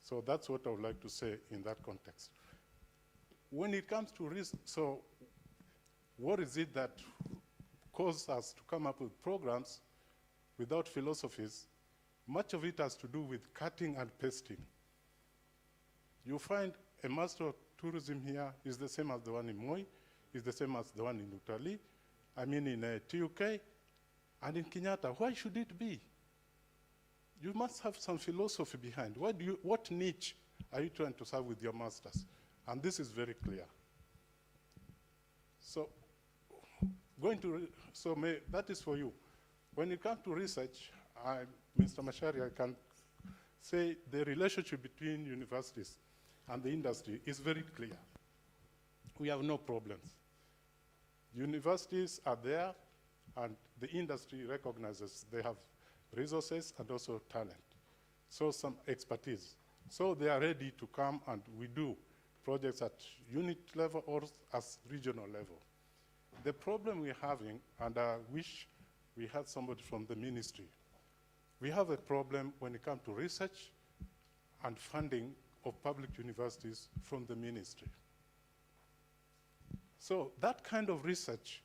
So that's what I would like to say in that context. When it comes to risk, so what is it that caused us to come up with programs without philosophies? Much of it has to do with cutting and pasting. You find a master of tourism here is the same as the one in Moi, is the same as the one in Utali, I mean in TUK, and in Kenyatta. Why should it be? You must have some philosophy behind. What niche are you trying to serve with your masters? And this is very clear. So, that is for you. When it comes to research, Mr. Mashari, I can say the relationship between universities and the industry is very clear. We have no problems. Universities are there, and the industry recognizes they have resources and also talent, so some expertise. So they are ready to come, and we do projects at unit level or as regional level. The problem we're having, and I wish we had somebody from the ministry, we have a problem when it comes to research and funding of public universities from the ministry. So that kind of research,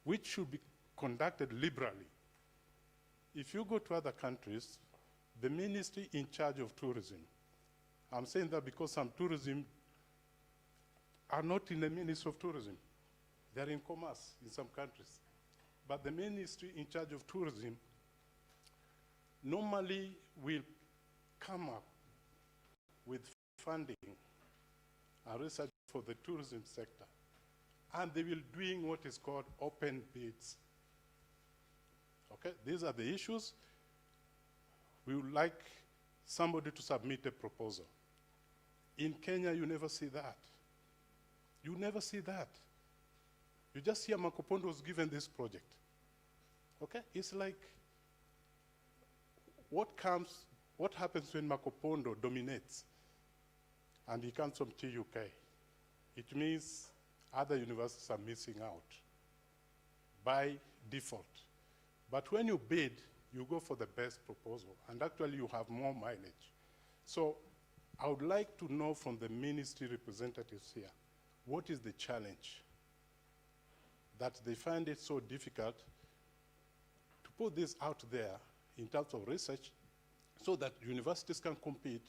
which should be conducted liberally. If you go to other countries, the ministry in charge of tourism, I'm saying that because some tourism are not in the Ministry of Tourism. They're in commerce in some countries. But the ministry in charge of tourism normally will come up with funding and research for the tourism sector. And they will be doing what is called open bids. Okay, these are the issues. We would like somebody to submit a proposal. In Kenya, you never see that. You never see that. You just hear Makopondo was given this project. Okay, it's like, what happens when Makopondo dominates and he comes from TUK? It means other universities are missing out by default. But when you bid, you go for the best proposal, and actually you have more mileage. So I would like to know from the ministry representatives here, what is the challenge that they find it so difficult to put this out there in terms of research so that universities can compete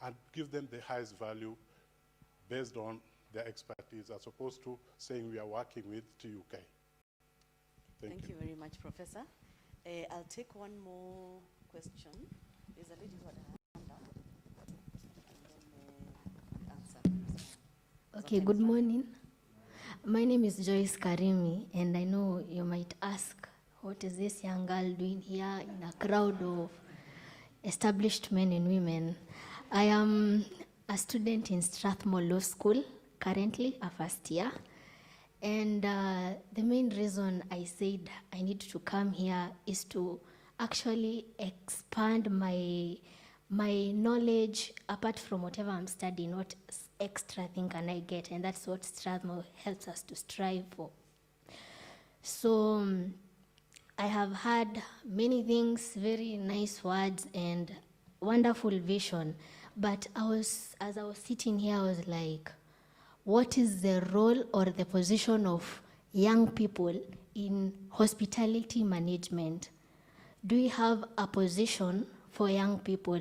and give them the highest value based on their expertise, as opposed to saying we are working with TUK. Thank you very much, Professor. I'll take one more question. There's a lady who had a hand up, and then answer. Okay, good morning. My name is Joyce Karimi, and I know you might ask, what is this young girl doing here in a crowd of established men and women? I am a student in Strathmore Law School, currently a first year. And the main reason I said I need to come here is to actually expand my knowledge apart from whatever I'm studying, what extra thing can I get? And that's what Strathmore helps us to strive for. So I have had many things, very nice words and wonderful vision. But as I was sitting here, I was like, what is the role or the position of young people in hospitality management? Do we have a position for young people?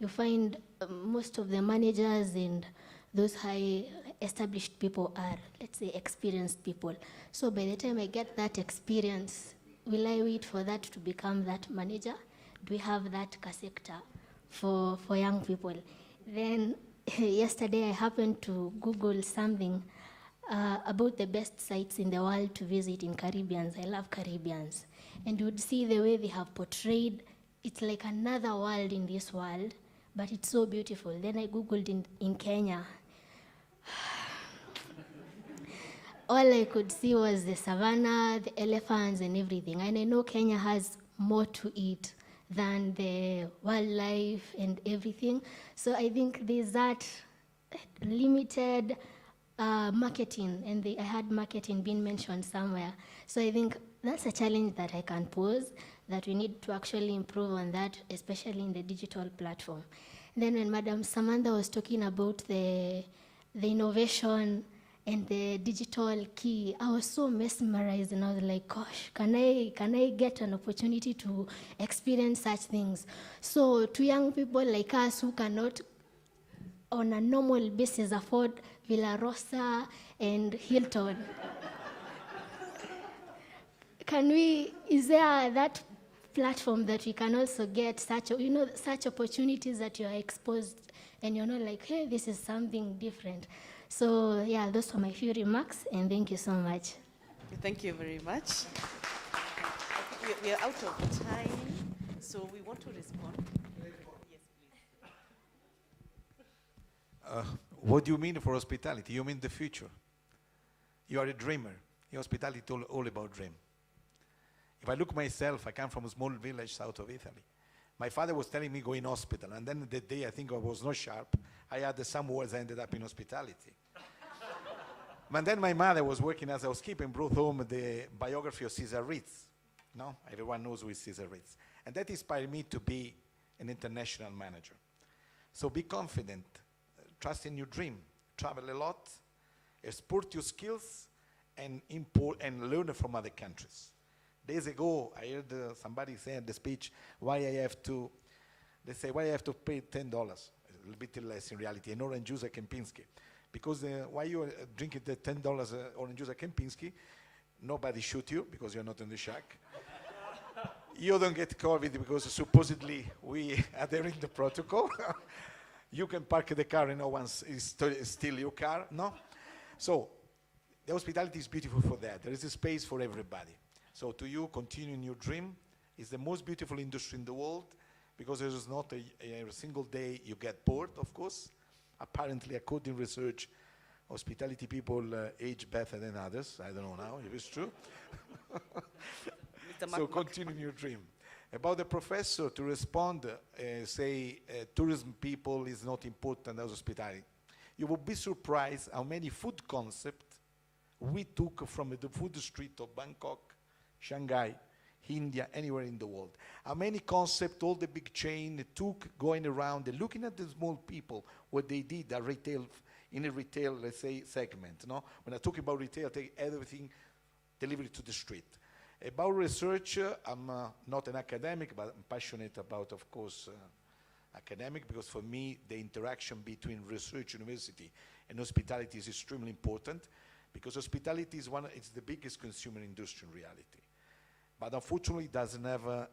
You find most of the managers and those high established people are, let's say, experienced people. So by the time I get that experience, will I wait for that to become that manager? Do we have that sector for young people? Then yesterday I happened to Google something about the best sites in the world to visit in Caribbeans. I love Caribbeans. And you would see the way they have portrayed, it's like another world in this world, but it's so beautiful. Then I Googled in Kenya. All I could see was the savannah, the elephants, and everything. And I know Kenya has more to it than the wildlife and everything. So I think there's that limited marketing, and I had marketing being mentioned somewhere. So I think that's a challenge that I can pose, that we need to actually improve on that, especially in the digital platform. Then when Madam Samantha was talking about the innovation and the digital key, I was so mesmerized, and I was like, gosh, can I get an opportunity to experience such things? So to young people like us who cannot on a normal basis afford Villa Rosa and Hilton, is there that platform that we can also get such opportunities that you are exposed and you're not like, hey, this is something different. So yeah, those were my few remarks, and thank you so much. Thank you very much. I think we are out of time, so we want to respond. Yes, please. What do you mean for hospitality? You mean the future. You are a dreamer. Your hospitality is all about dream. If I look myself, I come from a small village south of Italy. My father was telling me go in hospital, and then the day I think I was not sharp, I had some words, I ended up in hospitality. But then my mother was working as a housekeeper and brought home the biography of Cesar Ritz. No? Everyone knows who is Cesar Ritz. And that inspired me to be an international manager. So be confident, trust in your dream, travel a lot, export your skills, and import and learn from other countries. Days ago, I heard somebody say in the speech, why I have to pay $10, a little bit less in reality, an orange juice at Kempinski. Because while you are drinking the $10 orange juice at Kempinski, nobody shoot you because you're not in the shack. You don't get COVID because supposedly we adhering the protocol. You can park the car and no one is steal your car, no? So the hospitality is beautiful for that. There is a space for everybody. So to you, continuing your dream. It's the most beautiful industry in the world because there is not a single day you get bored, of course. Apparently, according to research, hospitality people age better than others. I don't know now if it's true. So continue your dream. About the professor, to respond, tourism people is not important as hospitality. You will be surprised how many food concepts we took from the food street of Bangkok, Shanghai, India, anywhere in the world. How many concepts all the big chain took going around and looking at the small people, what they did in a retail, let's say, segment. No? When I talk about retail, I take everything delivered to the street. About research, I'm not an academic, but I'm passionate about, of course, academic, because for me, the interaction between research, university, and hospitality is extremely important, because hospitality is it's the biggest consumer industry in reality. But unfortunately, it doesn't have a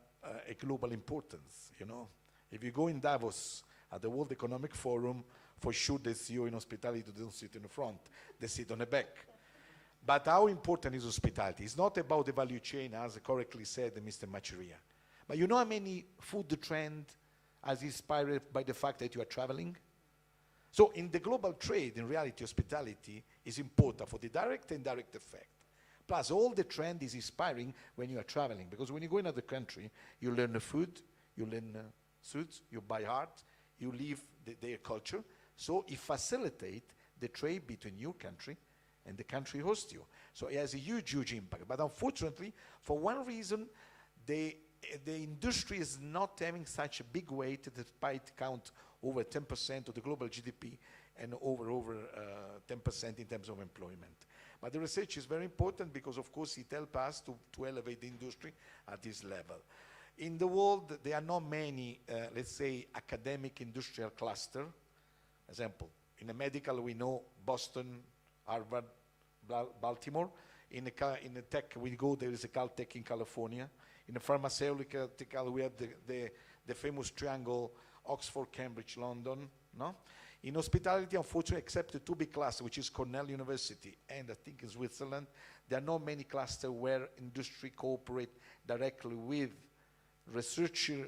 global importance, you know. If you go in Davos at the World Economic Forum, for sure the CEO in hospitality don't sit in the front, they sit on the back. But how important is hospitality? It's not about the value chain, as correctly said Mr. Macheria. But you know how many food trend is inspired by the fact that you are traveling? So in the global trade, in reality, hospitality is important for the direct and indirect effect. Plus, all the trend is inspiring when you are traveling, because when you go in another country, you learn the food, you learn suits, you buy art, you live their culture. So it facilitates the trade between your country and the country hosts you. So it has a huge, huge impact. But unfortunately, for one reason, the industry is not having such a big weight, despite count over 10% of the global GDP and over 10% in terms of employment. But the research is very important because, of course, it helps us to elevate the industry at this level. In the world, there are not many, let's say, academic industrial cluster. Example, in the medical, we know Boston, Harvard, Baltimore. In the tech, we go, there is a Caltech in California. In the pharmaceutical, we have the famous triangle, Oxford, Cambridge, London, no? In hospitality, unfortunately, except the two big clusters, which is Cornell University and I think in Switzerland, there are not many clusters where industry cooperate directly with researchers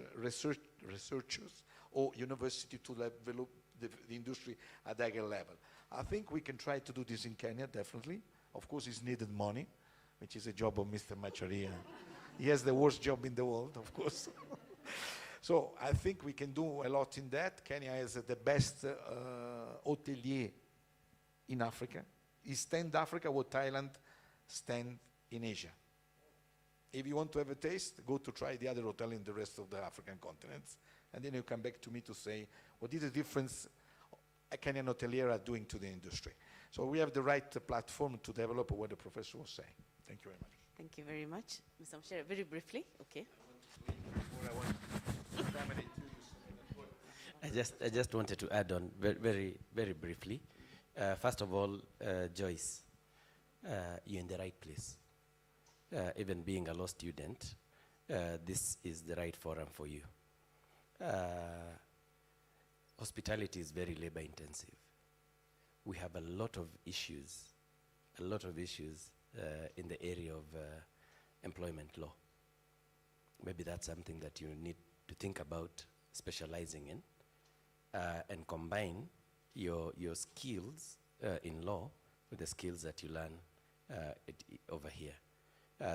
or university to develop the industry at that level. I think we can try to do this in Kenya, definitely. Of course, it's needed money, which is a job of Mr. Macharia. He has the worst job in the world, of course. So I think we can do a lot in that. Kenya has the best hotelier in Africa. He stands Africa what Thailand stands in Asia. If you want to have a taste, go to try the other hotel in the rest of the African continents. And then you come back to me to say, what is the difference a Kenyan hotelier are doing to the industry? So we have the right platform to develop what the professor was saying. Thank you very much. Thank you very much. Mr. Mshere, very briefly, okay. I just wanted to add on very, very briefly. First of all, Joyce, you're in the right place. Even being a law student, this is the right forum for you. Hospitality is very labor intensive. We have a lot of issues in the area of employment law. Maybe that's something that you need to think about specializing in and combine your skills in law with the skills that you learn over here.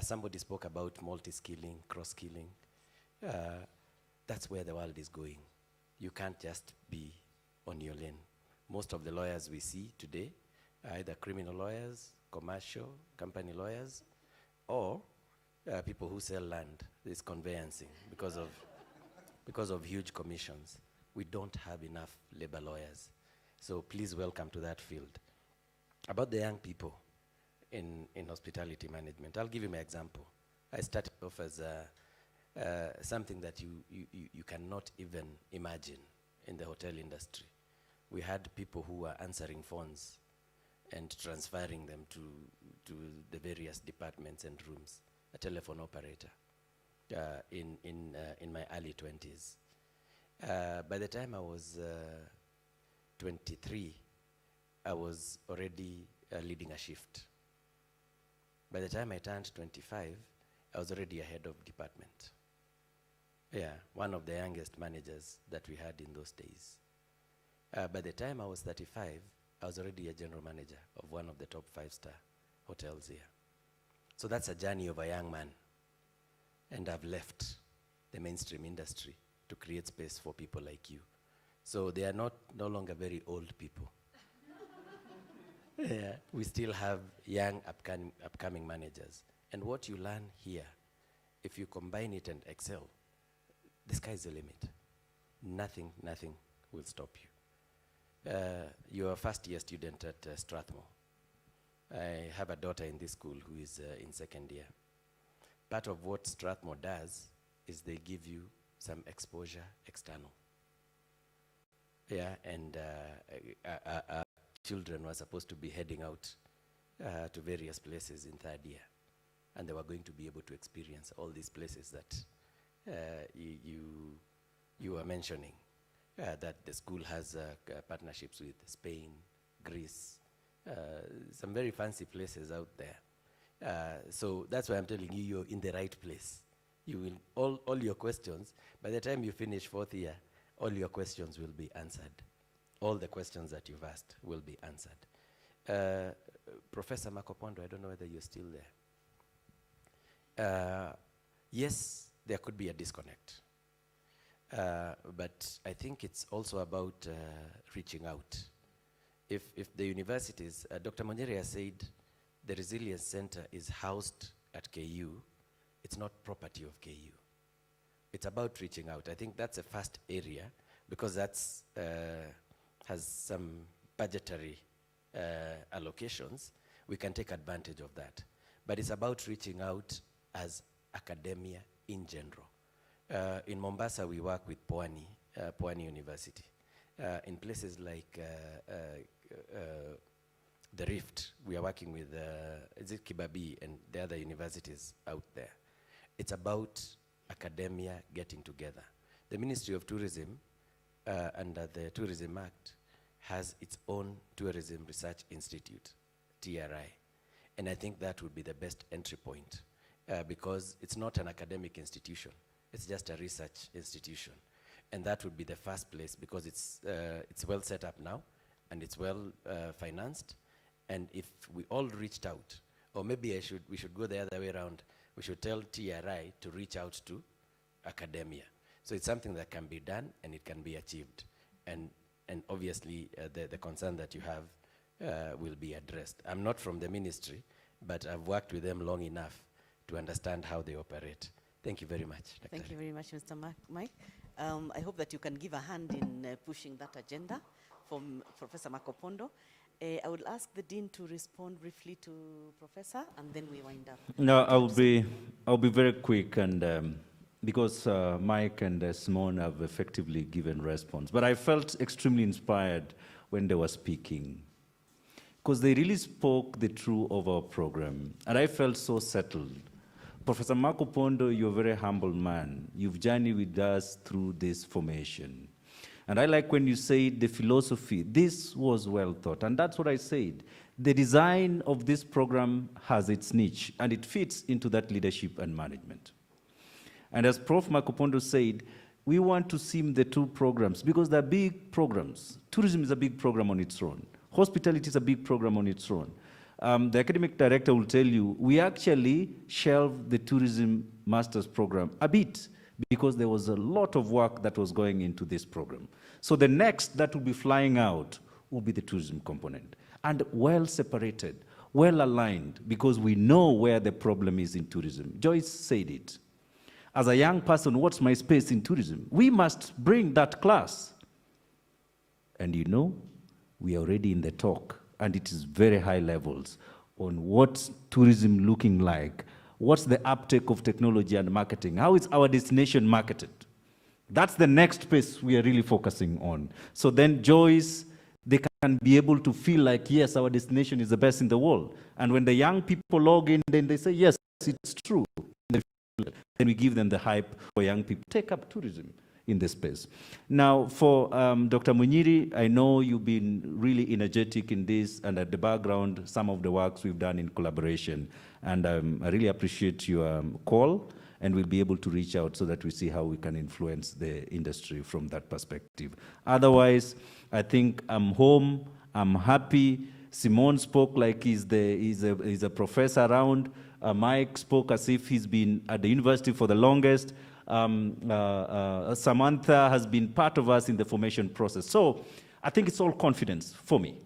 Somebody spoke about multi-skilling, cross-skilling. That's where the world is going. You can't just be on your lane. Most of the lawyers we see today are either criminal lawyers, commercial, company lawyers, or people who sell land. This conveyancing because of huge commissions. We don't have enough labor lawyers. So please welcome to that field. About the young people in hospitality management, I'll give you my example. I started off as something that you cannot even imagine in the hotel industry. We had people who were answering phones and transferring them to the various departments and rooms, a telephone operator, in my early 20s. By the time I was 23, I was already leading a shift. By the time I turned 25, I was already a head of department. Yeah, one of the youngest managers that we had in those days. By the time I was 35, I was already a general manager of one of the top 5-star hotels here. So that's a journey of a young man. And I've left the mainstream industry to create space for people like you. So they are no longer very old people. Yeah, we still have young upcoming managers. And what you learn here, if you combine it and excel, the sky's the limit. Nothing will stop you. You're a first-year student at Strathmore. I have a daughter in this school who is in second year. Part of what Strathmore does is they give you some exposure external. Yeah, and children were supposed to be heading out to various places in third year, and they were going to be able to experience all these places that you were mentioning, that the school has partnerships with Spain, Greece, some very fancy places out there. So that's why I'm telling you, you're in the right place. You will, all your questions, by the time you finish 4th year, all your questions will be answered. All the questions that you've asked will be answered. Professor Makopondo, I don't know whether you're still there. Yes, there could be a disconnect. But I think it's also about reaching out. If the universities, Dr. Monyeria said the Resilience Center is housed at KU, it's not property of KU. It's about reaching out. I think that's a first area because that's has some budgetary allocations. We can take advantage of that. But it's about reaching out as academia in general. In Mombasa, we work with Pwani University. In places like the Rift, we are working with Kibabii and the other universities out there. It's about academia getting together. The Ministry of Tourism, under the Tourism Act, has its own Tourism Research Institute, TRI. And I think that would be the best entry point because it's not an academic institution. It's just a research institution. And that would be the first place because it's well set up now and it's well financed. And if we all reached out, or maybe we should go the other way around, we should tell TRI to reach out to academia. So it's something that can be done and it can be achieved. And obviously the concern that you have will be addressed. I'm not from the ministry, but I've worked with them long enough to understand how they operate. Thank you very much, Dr. Thank you very much, Mr. Mike. I hope that you can give a hand in pushing that agenda from Professor Makopondo. I will ask the Dean to respond briefly to Professor, and then we wind up. No, I'll be very quick, and because Mike and Simone have effectively given response. But I felt extremely inspired when they were speaking, because they really spoke the truth of our program, and I felt so settled. Professor Makopondo, you're a very humble man. You've journeyed with us through this formation. And I like when you say the philosophy, this was well thought. And that's what I said. The design of this program has its niche, and it fits into that leadership and management. And as Prof. Makopondo said, we want to sim the two programs because they're big programs. Tourism is a big program on its own. Hospitality is a big program on its own. The academic director will tell you, we actually shelved the tourism master's program a bit because there was a lot of work that was going into this program. So the next that will be flying out will be the tourism component. And well separated, well aligned, because we know where the problem is in tourism. Joyce said it. As a young person, what's my space in tourism? We must bring that class. And you know, we are already in the talk. And it is very high levels on what's tourism looking like, what's the uptake of technology and marketing, how is our destination marketed. That's the next space we are really focusing on. So then Joyce, they can be able to feel like, yes, our destination is the best in the world. And when the young people log in, then they say, yes, it's true. Then we give them the hype for young people. Take up tourism in this space. Now, for Dr. Munyiri, I know you've been really energetic in this, and at the background, some of the works we've done in collaboration. And I really appreciate your call, and we'll be able to reach out so that we see how we can influence the industry from that perspective. Otherwise, I think I'm home, I'm happy. Simone spoke like he's a professor around. Mike spoke as if he's been at the university for the longest. Samantha has been part of us in the formation process. So I think it's all confidence for me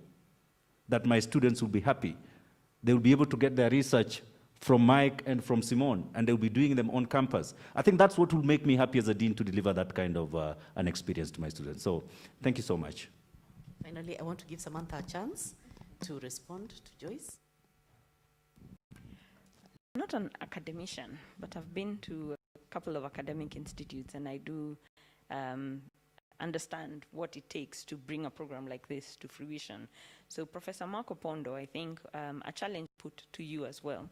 that my students will be happy. They will be able to get their research from Mike and from Simone, and they'll be doing them on campus. I think that's what will make me happy as a dean to deliver that kind of an experience to my students. So thank you so much. Finally, I want to give Samantha a chance to respond to Joyce. I'm not an academician, but I've been to a couple of academic institutes, and I do understand what it takes to bring a program like this to fruition. So Professor Makopondo, I think a challenge put to you as well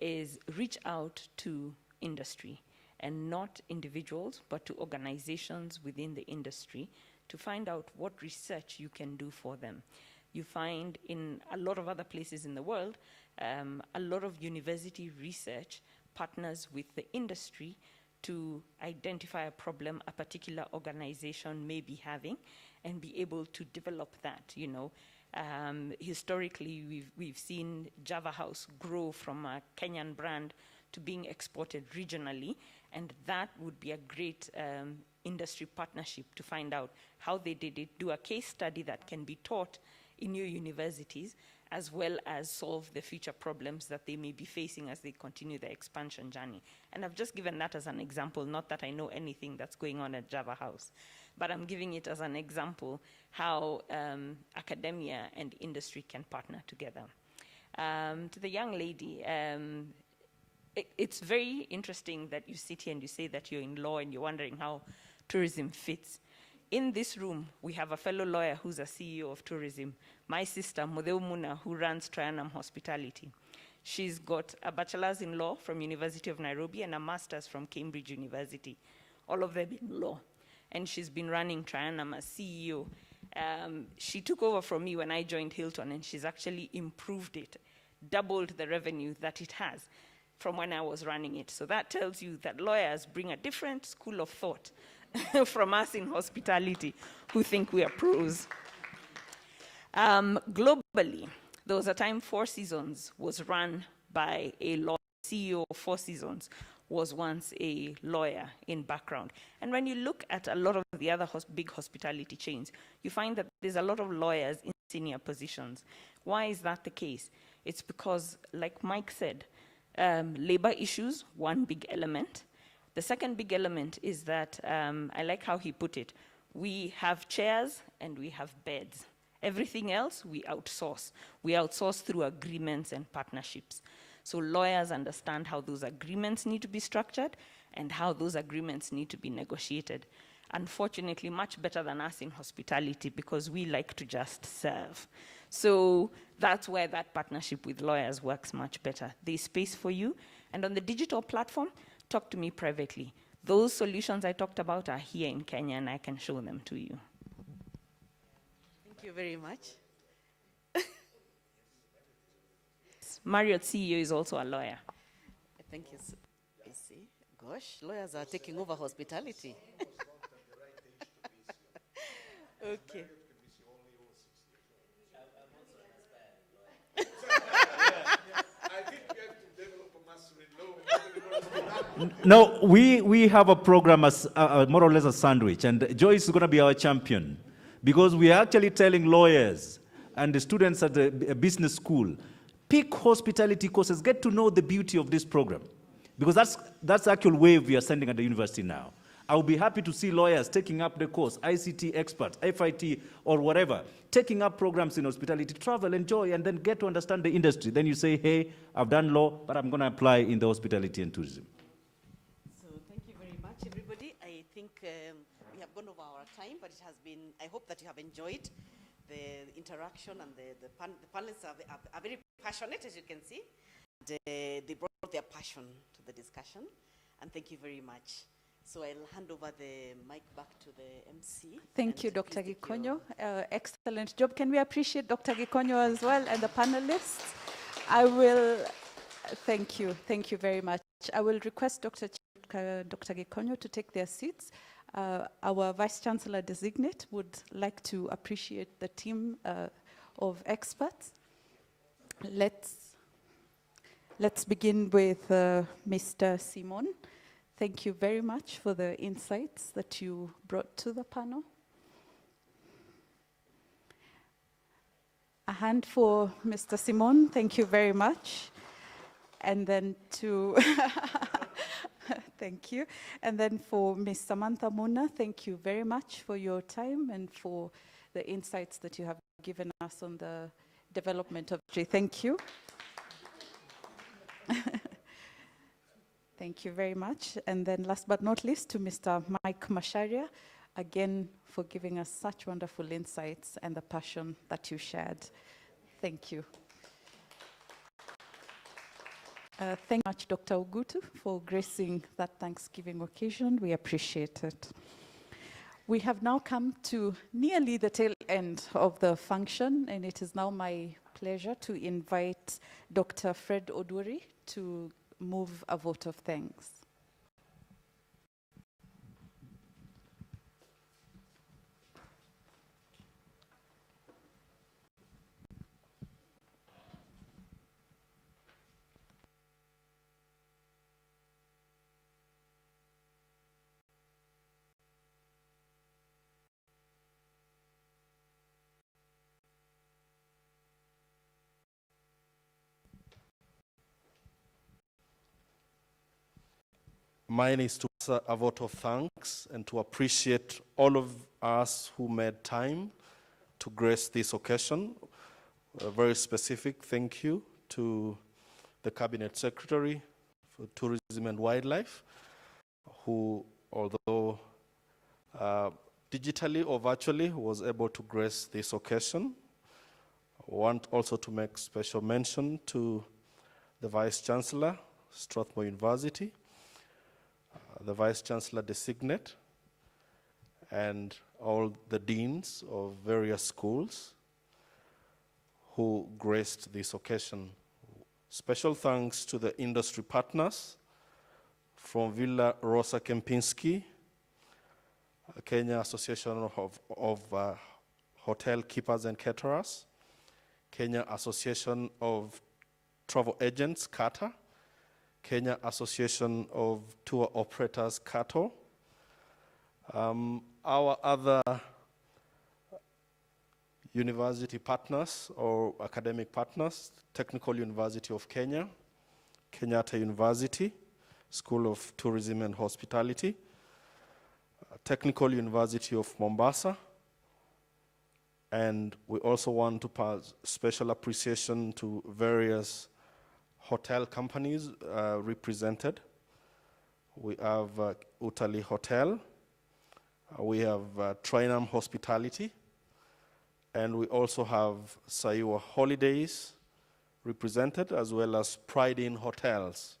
is reach out to industry, and not individuals, but to organizations within the industry to find out what research you can do for them. you find in a lot of other places in the world, a lot of university research partners with the industry to identify a problem a particular organization may be having and be able to develop that, you know. Historically, we've seen Java House grow from a Kenyan brand to being exported regionally, and that would be a great industry partnership to find out how they did it, do a case study that can be taught in your universities, as well as solve the future problems that they may be facing as they continue their expansion journey. And I've just given that as an example, not that I know anything that's going on at Java House, but I'm giving it as an example how academia and industry can partner together. To the young lady, it's very interesting that you sit here and you say that you're in law and you're wondering how tourism fits. In this room, we have a fellow lawyer who's a CEO of tourism, my sister, Modeu Muna, who runs Trianum Hospitality. She's got a bachelor's in law from University of Nairobi and a master's from Cambridge University, all of them in law. And she's been running Trianum as CEO. She took over from me when I joined Hilton, and she's actually improved it, doubled the revenue that it has from when I was running it. So that tells you that lawyers bring a different school of thought from us in hospitality who think we are pros. Globally, there was a time Four Seasons was run by a lawyer. CEO of Four Seasons was once a lawyer in background. And when you look at a lot of the other big hospitality chains, you find that there's a lot of lawyers in senior positions. Why is that the case? It's because, like Mike said, labor issues, one big element. The second big element is that, I like how he put it, we have chairs and we have beds. Everything else, we outsource. We outsource through agreements and partnerships. So lawyers understand how those agreements need to be structured and how those agreements need to be negotiated. Unfortunately, much better than us in hospitality because we like to just serve. So that's where that partnership with lawyers works much better. There's space for you. And on the digital platform, talk to me privately. Those solutions I talked about are here in Kenya, and I can show them to you. Thank you very much. Marriott CEO is also a lawyer. Thank you. I see. Gosh, lawyers are taking over hospitality. Okay. No, we have a program as more or less a sandwich, and Joyce is going to be our champion because we are actually telling lawyers and the students at the business school, pick hospitality courses, get to know the beauty of this program, because that's the actual wave we are sending at the university now. I would be happy to see lawyers taking up the course, ICT experts, FIT, or whatever, taking up programs in hospitality, travel, enjoy, and then get to understand the industry. Then you say, hey, I've done law, but I'm going to apply in the hospitality and tourism. So thank you very much, everybody. I think we have gone over our time, but it has been, I hope that you have enjoyed the interaction, and the panelists are very passionate, as you can see. They brought their passion to the discussion, and thank you very much. So I'll hand over the mic back to the MC. Thank you, Dr. Gikonyo. Excellent job. Can we appreciate Dr. Gikonyo as well and the panelists? I will, thank you very much. I will request Dr. Gikonyo to take their seats. Our Vice Chancellor designate would like to appreciate the team of experts. Let's begin with Mr. Simon. Thank you very much for the insights that you brought to the panel. A hand for Mr. Simon, thank you very much. And then to, thank you. And then for Ms. Samantha Muna, thank you very much for your time and for the insights that you have given us on the development of J. Thank you. Thank you very much. And then last but not least, to Mr. Mike Masharia, again, for giving us such wonderful insights and the passion that you shared. Thank you. Thank you much, Dr. Ogutu, for gracing that Thanksgiving occasion. We appreciate it. We have now come to nearly the tail end of the function, and it is now my pleasure to invite Dr. Fred Oduri to move a vote of thanks. Mine is to say a vote of thanks and to appreciate all of us who made time to grace this occasion. A very specific thank you to the Cabinet Secretary for Tourism and Wildlife, who, although digitally or virtually, was able to grace this occasion. I want also to make special mention to the Vice Chancellor, Strathmore University, the Vice Chancellor designate, and all the deans of various schools who graced this occasion. Special thanks to the industry partners from Villa Rosa Kempinski, Kenya Association of Hotel Keepers and Caterers, Kenya Association of Travel Agents, CATA, Kenya Association of Tour Operators, CATO. Our other university partners or academic partners, Technical University of Kenya, Kenyatta University, School of Tourism and Hospitality, Technical University of Mombasa, and we also want to pass special appreciation to various hotel companies represented. We have Utali Hotel, we have Trinam Hospitality, and we also have Saiwa Holidays represented, as well as Pride Inn Hotels.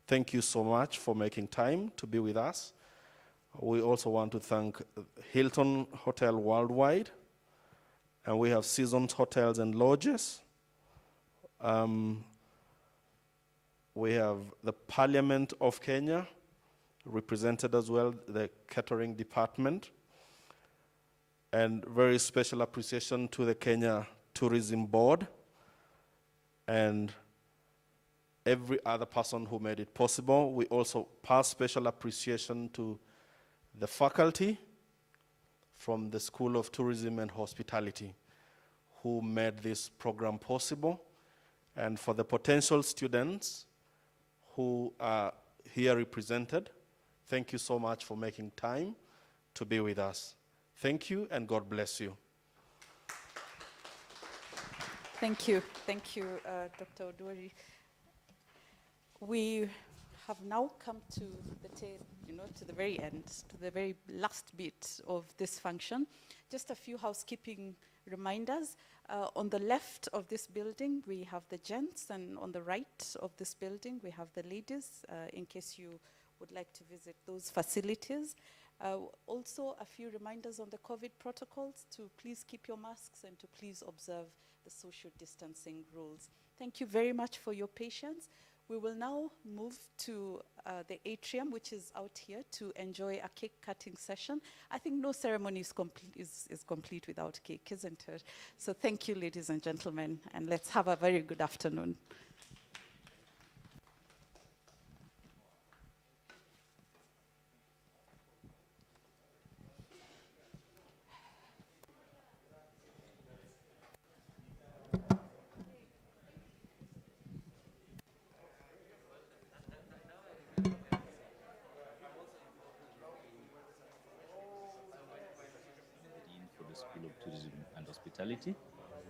Thank you so much for making time to be with us. We also want to thank Hilton Hotel Worldwide, and we have Seasons Hotels and Lodges. We have the Parliament of Kenya represented as well, the catering department, and very special appreciation to the Kenya Tourism Board and every other person who made it possible. We also pass special appreciation to the faculty from the School of Tourism and Hospitality who made this program possible, and for the potential students who are here represented, thank you so much for making time to be with us. Thank you, and God bless you. Thank you, Dr. Oduri. We have now come to the very end, to the very last bit of this function. Just a few housekeeping reminders. On the left of this building, we have the gents, and on the right of this building, we have the ladies, in case you would like to visit those facilities. Also, a few reminders on the COVID protocols to please keep your masks and to please observe the social distancing rules. Thank you very much for your patience. We will now move to the atrium, which is out here, to enjoy a cake cutting session. I think no ceremony is complete without cake, isn't it? So thank you, ladies and gentlemen, and let's have a very good afternoon. School of Tourism and Hospitality,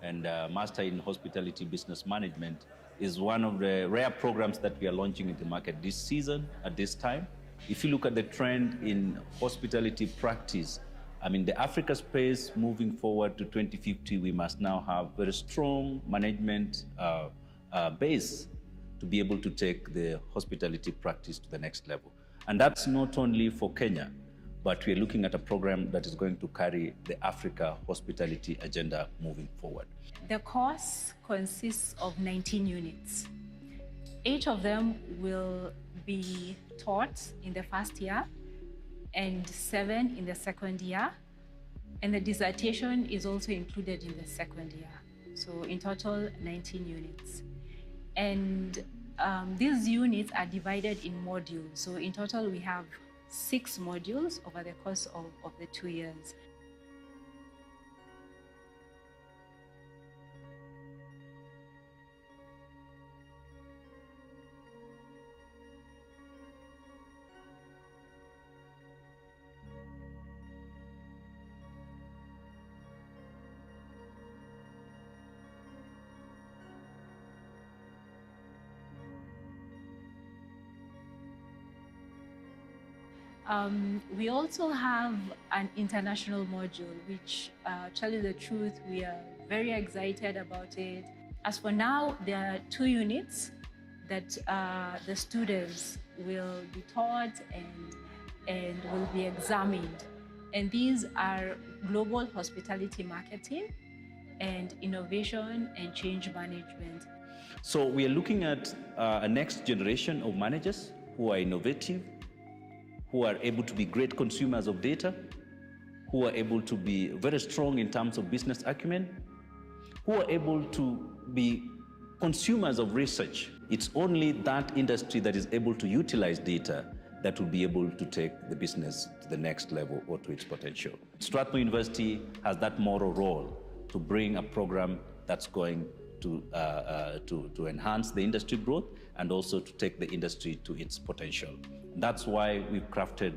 and Master in Hospitality Business Management is one of the rare programs that we are launching in the market this season at this time. If you look at the trend in hospitality practice, I mean, the Africa space moving forward to 2050, we must now have very strong management base to be able to take the hospitality practice to the next level. And that's not only for Kenya. but we're looking at a program that is going to carry the Africa hospitality agenda moving forward. The course consists of 19 units. 8 of them will be taught in the first year and 7 in the second year. And the dissertation is also included in the second year. So in total, 19 units. And these units are divided in modules. So in total, we have 6 modules over the course of the 2 years. We also have an international module, which, tell you the truth, we are very excited about it. As for now, there are 2 units that the students will be taught and will be examined. And these are global hospitality marketing and innovation and change management. So we are looking at a next generation of managers who are innovative, who are able to be great consumers of data, who are able to be very strong in terms of business acumen, who are able to be consumers of research. It's only that industry that is able to utilize data that will be able to take the business to the next level or to its potential. Strathmore University has that moral role to bring a program that's going to enhance the industry growth and also to take the industry to its potential. That's why we've crafted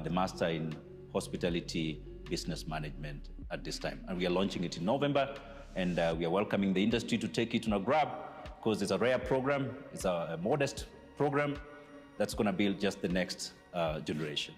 the Master in Hospitality Business Management at this time. And we are launching it in November, and we are welcoming the industry to take it on a grab, because it's a rare program, it's a modest program that's going to build just the next generation.